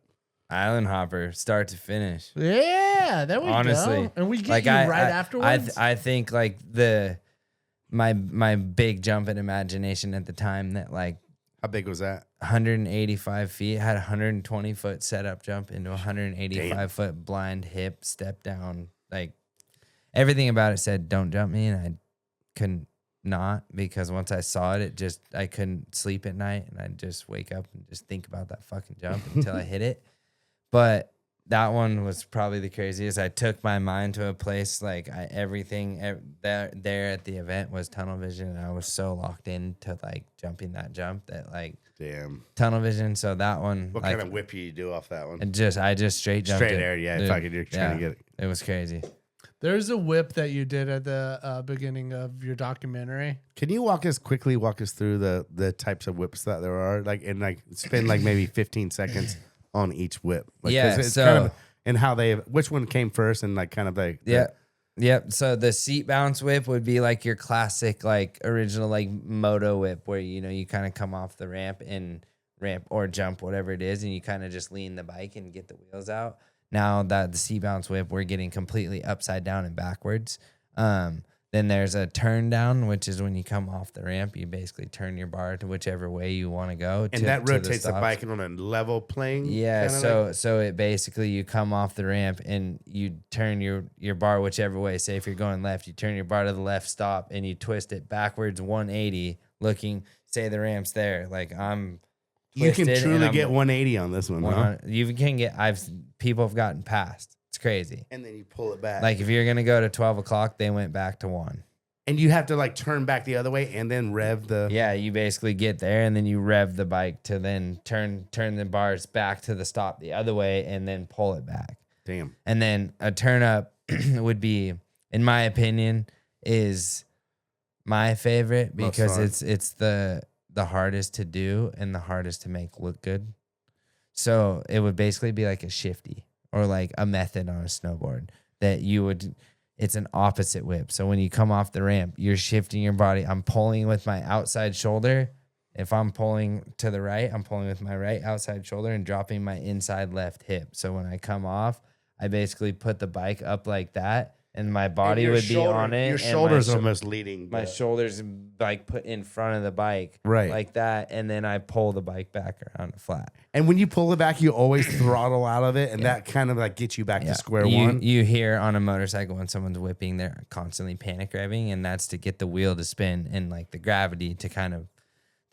S4: Island Hopper, start to finish.
S5: Yeah, there we
S4: Honestly,
S5: go. And we get
S4: like
S5: you right afterwards.
S4: I think like my big jump in imagination at the time that like
S3: How big was that?
S4: 185 feet had 120 foot setup jump into 185 foot blind hip step down. Like everything about it said, "Don't jump me," and I couldn't not because once I saw it, I couldn't sleep at night, and I'd just wake up and just think about that fucking jump until I hit it. But that one was probably the craziest. I took my mind to a place like everything there at the event was tunnel vision, and I was so locked into like jumping that jump that like
S3: Damn.
S4: tunnel vision. So that one,
S3: What
S4: like,
S3: kind of whip you do off that one?
S4: I just straight jumped
S3: Straight
S4: it.
S3: air, yeah.
S4: Dude,
S3: Fucking, you're trying to get it.
S4: It was crazy.
S5: There's a whip that you did at the beginning of your documentary.
S3: Can you walk us through the types of whips that there are? Like, and like spend like maybe 15 seconds on each whip. Like, 'cause
S4: Yeah,
S3: it's
S4: so-
S3: kind of, and how which one came first, and like kind of like
S4: Yep. So the seat bounce whip would be like your classic, like original, like moto whip, where you kind of come off the ramp or jump, whatever it is, and you kind of just lean the bike and get the wheels out. Now that the seat bounce whip, we're getting completely upside down and backwards. Then there's a turn down, which is when you come off the ramp, you basically turn your bar to whichever way you want to go.
S3: and that rotates the bike on a level plane.
S4: Yeah,
S3: kinda
S4: so it basically, you come off the ramp and you turn your bar whichever way. Say if you're going left, you turn your bar to the left, stop, and you twist it backwards 180, looking. Say the ramp's there, like I'm.
S3: you can
S4: twisted
S3: truly
S4: and
S3: get 180 on this one, huh?
S4: You can get. People have gotten past. It's crazy.
S3: And then you pull it back.
S4: Like if you're gonna go to 12 o'clock, they went back to 1.
S3: And you have to like turn back the other way and then rev the.
S4: Yeah, you basically get there and then you rev the bike to then turn the bars back to the stop the other way and then pull it back.
S3: Damn.
S4: And then a turn up would be, in my opinion, is my favorite because it's the hardest to do and the hardest to make look good. So it would basically be like a shifty or like a method on a snowboard that you would. It's an opposite whip. So when you come off the ramp, you're shifting your body. I'm pulling with my outside shoulder. If I'm pulling to the right, I'm pulling with my right outside shoulder and dropping my inside left hip. So when I come off, I basically put the bike up like that, and my body would be on it.
S3: Your
S4: and
S3: shoulder's
S4: my
S3: almost leading.
S4: my shoulders like put in front of the bike,
S3: Right.
S4: like that, and then I pull the bike back around flat.
S3: And when you pull it back, you always throttle out of it, and that kind of like gets you back to square one.
S4: You hear on a motorcycle when someone's whipping, they're constantly panic revving, and that's to get the wheel to spin and like the gravity to kind of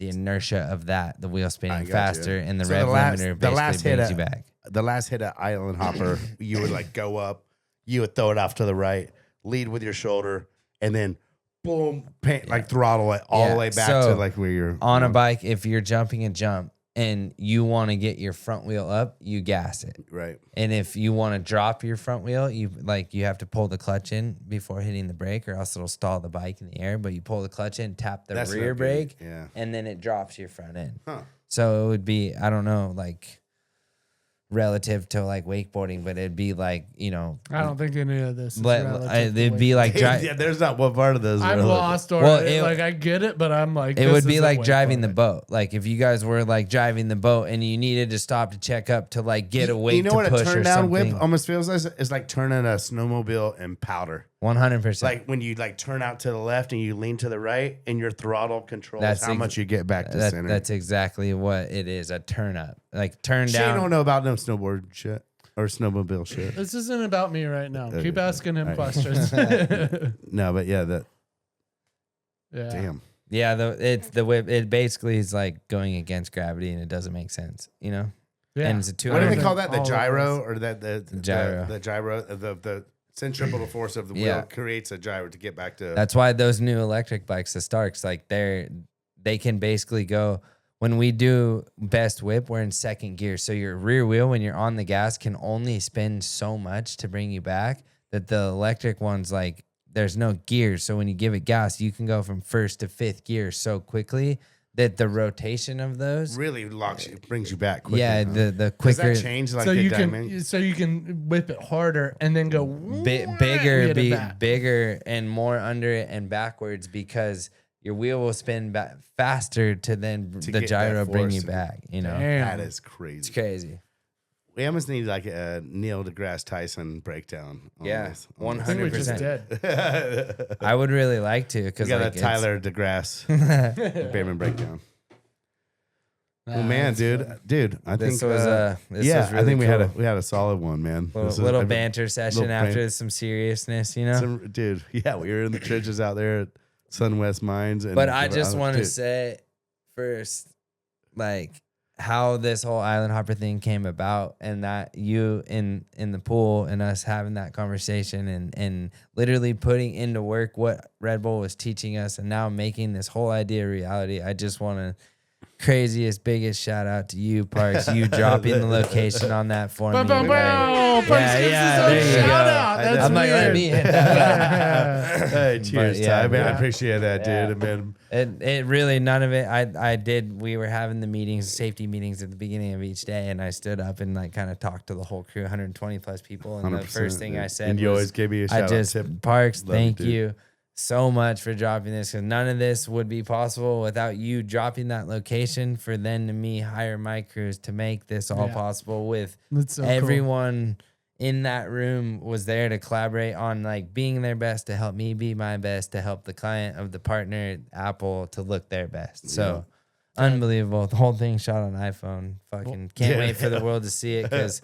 S4: the inertia of that, the wheel spinning faster, and the
S3: So
S4: rev limiter basically brings you back.
S3: The last hit at Island Hopper, you would like go up, you would throw it off to the right, lead with your shoulder, and then boom, like throttle it all the way back to like where you're
S4: on a bike. If you're jumping a jump and you want to get your front wheel up, you gas it.
S3: Right.
S4: And if you want to drop your front wheel, you have to pull the clutch in before hitting the brake, or else it'll stall the bike in the air. But you pull the clutch in, tap the
S3: That's
S4: rear
S3: not good.
S4: brake,
S3: Yeah.
S4: and then it drops your front end.
S3: Huh.
S4: So it would be, I don't know, like relative to like wakeboarding, but it'd be like,
S5: I don't think any of this is
S4: it'd be like
S3: Yeah, there's not one part of those.
S5: I'm lost, or
S4: Well,
S5: like I get it, but I'm like,
S4: it
S5: this
S4: would be
S5: isn't
S4: like driving the
S5: wakeboarding.
S4: boat. Like if you guys were like driving the boat and you needed to stop to check up to like get a weight
S3: You know
S4: to
S3: what a
S4: push
S3: turn
S4: or
S3: down whip
S4: something.
S3: almost feels like? It's like turning a snowmobile in powder.
S4: 100%.
S3: Like when you like turn out to the left and you lean to the right, and your throttle controls
S4: That's
S3: how much you get back to center.
S4: That's exactly what it is. A turn up, like turn
S3: Shane
S4: down.
S3: don't know about no snowboard shit or snowmobile shit.
S5: This isn't about me right now.
S3: Okay.
S5: Keep asking him
S3: All right.
S5: questions.
S3: No, but yeah, that
S5: Yeah.
S3: damn.
S4: Yeah, it's the whip. It basically is like going against gravity, and it doesn't make sense.
S5: Yeah.
S4: And it's a
S3: What
S4: 200.
S3: do they call that? The
S5: All of
S3: gyro
S5: us.
S3: or that the
S4: gyro.
S3: The gyro. The centripetal force of the wheel
S4: Yeah.
S3: creates a gyro to get back to.
S4: That's why those new electric bikes, the Starks, like they can basically go. When we do best whip, we're in second gear. So your rear wheel, when you're on the gas, can only spin so much to bring you back. That the electric ones, like, there's no gears. So when you give it gas, you can go from first to fifth gear so quickly that the rotation of those,
S3: really brings you back quicker.
S4: yeah,
S3: huh?
S4: the
S3: Does
S4: quicker,
S3: that change like
S5: So
S3: the
S5: you
S3: dimension?
S5: can whip it harder and then go
S4: bigger,
S5: get it back.
S4: bigger and more under it and backwards, because your wheel will spin back faster to then
S3: To
S4: the
S3: get
S4: gyro
S3: that
S4: bring
S3: force
S4: you
S3: and-
S4: back. You know,
S5: Damn.
S3: That is
S4: it's
S3: crazy.
S4: crazy.
S3: We almost need like a Neil deGrasse Tyson breakdown. on
S4: Yeah,
S3: this.
S5: I think we just
S4: 100%.
S5: did.
S4: I would really like to,
S3: We
S4: because
S3: got
S4: like
S3: a Tyler deGrasse Bereman breakdown. Oh man, dude, I
S4: this
S3: think
S4: was
S3: yeah,
S4: was really
S3: I think
S4: cool.
S3: we had a solid one, man. This is-
S4: little
S3: I mean,
S4: banter session
S3: little
S4: after some seriousness, you know.
S3: dude, yeah, we were in the trenches out there at Sun West Mines, and
S4: But I just want to
S3: dude,
S4: say first, like, how this whole island hopper thing came about, and that you in the pool and us having that conversation and literally putting into work what Red Bull was teaching us, and now making this whole idea a reality. I just want to biggest shout out to you, Parks. You dropping the location on that for me.
S5: Parks gives his own shout out. That's
S4: I'm like, let me hit that.
S3: Hey, cheers,
S4: yeah,
S3: Ty. Man, I
S4: yeah.
S3: appreciate that,
S4: Yeah.
S3: dude. Man,
S4: It really, none of it. We were having the meetings, safety meetings at the beginning of each day, and I stood up and like kind of talked to the whole crew, 120 plus people. And the
S3: 100%,
S4: first thing I said
S3: and you
S4: was,
S3: always gave me a shout out. Tip.
S4: Parks,
S3: Love it,
S4: thank
S3: dude.
S4: you so much for dropping this, because none of this would be possible without you dropping that location for then to me hire my crews to make this all possible. With
S5: That's so cool.
S4: everyone in that room was there to collaborate on like being their best, to help me be my best, to help the client of the partner Apple to look their best. So unbelievable. The whole thing shot on iPhone. Fucking can't wait for the world to see it, because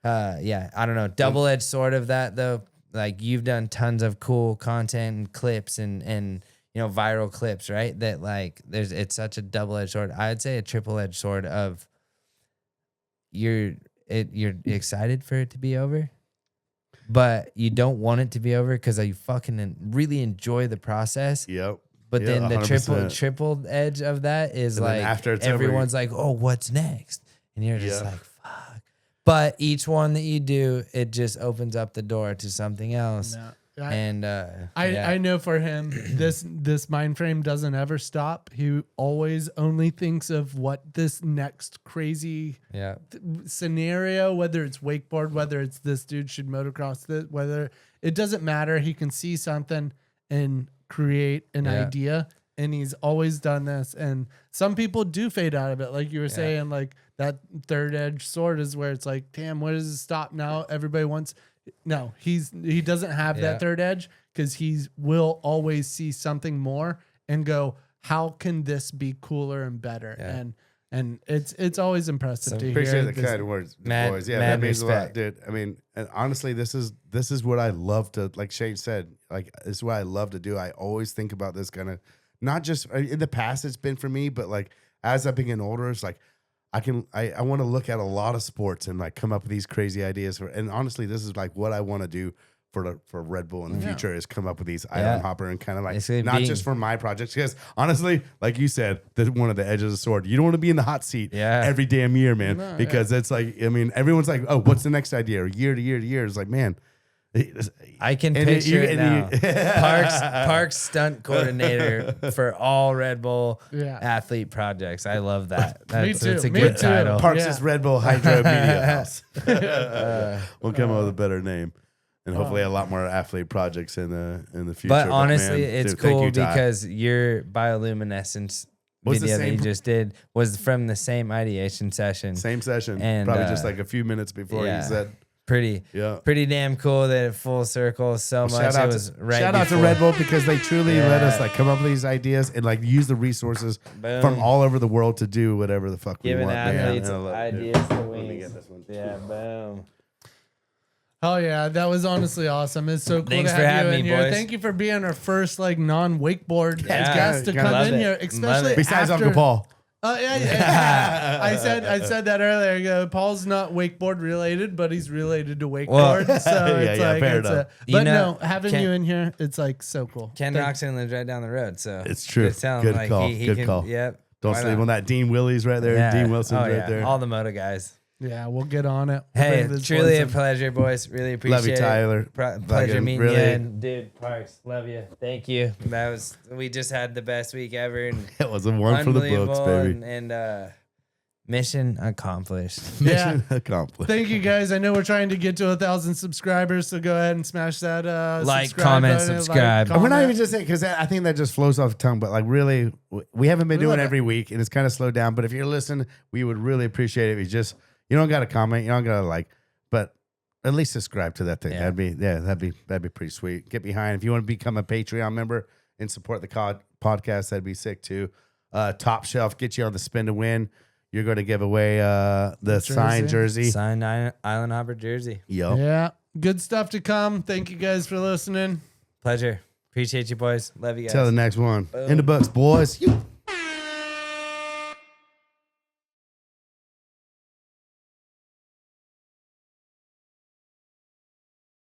S4: I don't know, double-edged sword of that though. Like, you've done tons of cool content and clips and you know, viral clips, right? That like it's such a double-edged sword. I'd say a triple-edged sword of you're excited for it to be over, but you don't want it to be over because you fucking really enjoy the process.
S3: Yep.
S4: But
S3: Yeah,
S4: then the
S3: 100%.
S4: triple edge of that is
S3: And then
S4: like
S3: after it's over,
S4: everyone's like, oh, what's next? And you're just
S3: Yeah.
S4: like, fuck. But each one that you do, it just opens up the door to something else.
S5: No,
S4: And
S5: I know for him, this mind frame doesn't ever stop. He always only thinks of what this next crazy
S4: yeah.
S5: scenario, whether it's wakeboard, whether it's this dude should motocross, this, whether it doesn't matter. He can see something and create an idea, and he's always done this. And some people do fade out of it, like you were saying, like that third edge sword is where it's like, damn, where does it stop now? Everybody wants. No, he doesn't have that third edge, because he will always see something more and go, how can this be cooler and better?
S4: Yeah.
S5: And it's always impressive to
S3: Appreciate
S5: hear
S3: the
S5: this.
S3: kind words,
S4: Mad-
S3: boys. Yeah,
S4: mad
S3: that means
S4: respect.
S3: a lot, dude. I mean, and honestly, this is what I love to, like Shane said, like this is what I love to do. I always think about this kind of, not just in the past it's been for me, but like as I've been getting older, it's like I want to look at a lot of sports and like come up with these crazy ideas for. And honestly, this is like what I want to do for Red Bull in the future, is come up with these island hopper and kind of like
S4: Basically
S3: not
S4: being-
S3: just for my projects, because honestly, like you said, one of the edges of the sword. You don't want to be in the hot seat every damn year, man, because it's like, I mean, everyone's like, oh, what's the next idea? Or year to year to year. It's like, man,
S4: I can
S3: and
S4: picture it now.
S3: you-
S4: Parks stunt coordinator for all Red Bull athlete projects. I love that. That's
S5: too.
S4: a
S5: Me
S4: good
S5: too.
S4: title.
S3: Parks' Red Bull Hydro Media House. We'll come up with a better name, and hopefully a lot more athlete projects in the future.
S4: But honestly,
S3: man,
S4: it's
S3: dude, thank
S4: cool
S3: you, Ty.
S4: because your bioluminescence
S3: Was the
S4: video that
S3: same
S4: you
S3: pro-
S4: just did was from the same ideation session.
S3: Same session,
S4: And,
S3: probably just like a few minutes before you said.
S4: Pretty damn cool that it full circles so much.
S3: Shout out,
S4: It was
S3: to,
S4: right
S3: shout out to
S4: before-
S3: Red Bull, because they truly let us like come up with these ideas and like use the resources
S4: Boom.
S3: from all over the world to do whatever the fuck
S4: Giving
S3: we want. man.
S4: athletes
S3: And I love it, dude.
S4: ideas to
S3: Let me
S4: win.
S3: get this one.
S4: Yeah, boom.
S5: Oh yeah, that was honestly awesome. It's so cool
S4: Thanks
S5: to
S4: for
S5: have
S4: having
S5: you in
S4: me,
S5: here.
S4: boys.
S5: Thank you for being our first like non-wakeboard
S4: Yeah,
S5: guest to
S3: gotta
S5: come
S4: love
S5: in
S4: it.
S5: here,
S4: Love
S5: especially
S4: it.
S3: Besides
S5: after,
S3: Uncle Paul.
S5: Oh yeah. I said that earlier. I go, Paul's not wakeboard related, but he's related to wakeboard. So it's
S3: yeah,
S5: like,
S3: fair
S5: it's
S3: enough.
S5: but
S4: You know,
S5: no, having
S4: Ken-
S5: you in here, it's like so cool.
S4: Ken
S5: Thank-
S4: Roxon lives right down the road, so
S3: It's true.
S4: tell him,
S3: Good
S4: like,
S3: call.
S4: He
S3: Good
S4: can,
S3: call.
S4: Yep.
S3: Don't
S4: Why
S3: sleep
S4: not?
S3: on that. Dean Willie's right there.
S4: Yeah.
S3: Dean Wilson's
S4: Oh,
S3: right
S4: yeah.
S3: there.
S4: All the moto guys.
S5: Yeah, we'll get on it. We'll
S4: Hey,
S5: bring this
S4: truly a
S5: voice in.
S4: pleasure, boys. Really appreciate
S3: Love you,
S4: it.
S3: Tyler.
S4: Pleasure
S3: Fucking
S4: meeting
S3: really-
S4: you. And dude, Parks, love you. Thank you. We just had the best week ever. And
S3: It was a one for the books,
S4: unbelievable,
S3: baby.
S4: And mission accomplished.
S5: Yeah.
S3: Mission accomplished.
S5: Thank you guys. I know we're trying to get to 1,000 subscribers, so go ahead and smash that
S4: Like,
S5: subscribe
S4: comment,
S5: button,
S4: subscribe.
S3: And we're not
S5: comment.
S3: even just saying, because I think that just flows off the tongue, but like really, we haven't been
S5: We
S3: doing
S5: love
S3: it every week, and it's kind of slowed down. But if you're listening, we would really appreciate it. If you don't got to comment, you don't got to like, but at least subscribe to that thing.
S4: Yeah.
S3: That'd be pretty sweet. Get behind. If you want to become a Patreon member and support the podcast, that'd be sick too. Top Shelf, get you on the spin to win. You're going to give away the signed jersey.
S4: Signed Island Hopper jersey.
S3: Yo.
S5: Yeah. Good stuff to come. Thank you guys for listening.
S4: Pleasure. Appreciate you, boys. Love you guys.
S3: Till the next one.
S4: Boom.
S3: In the books, boys. You.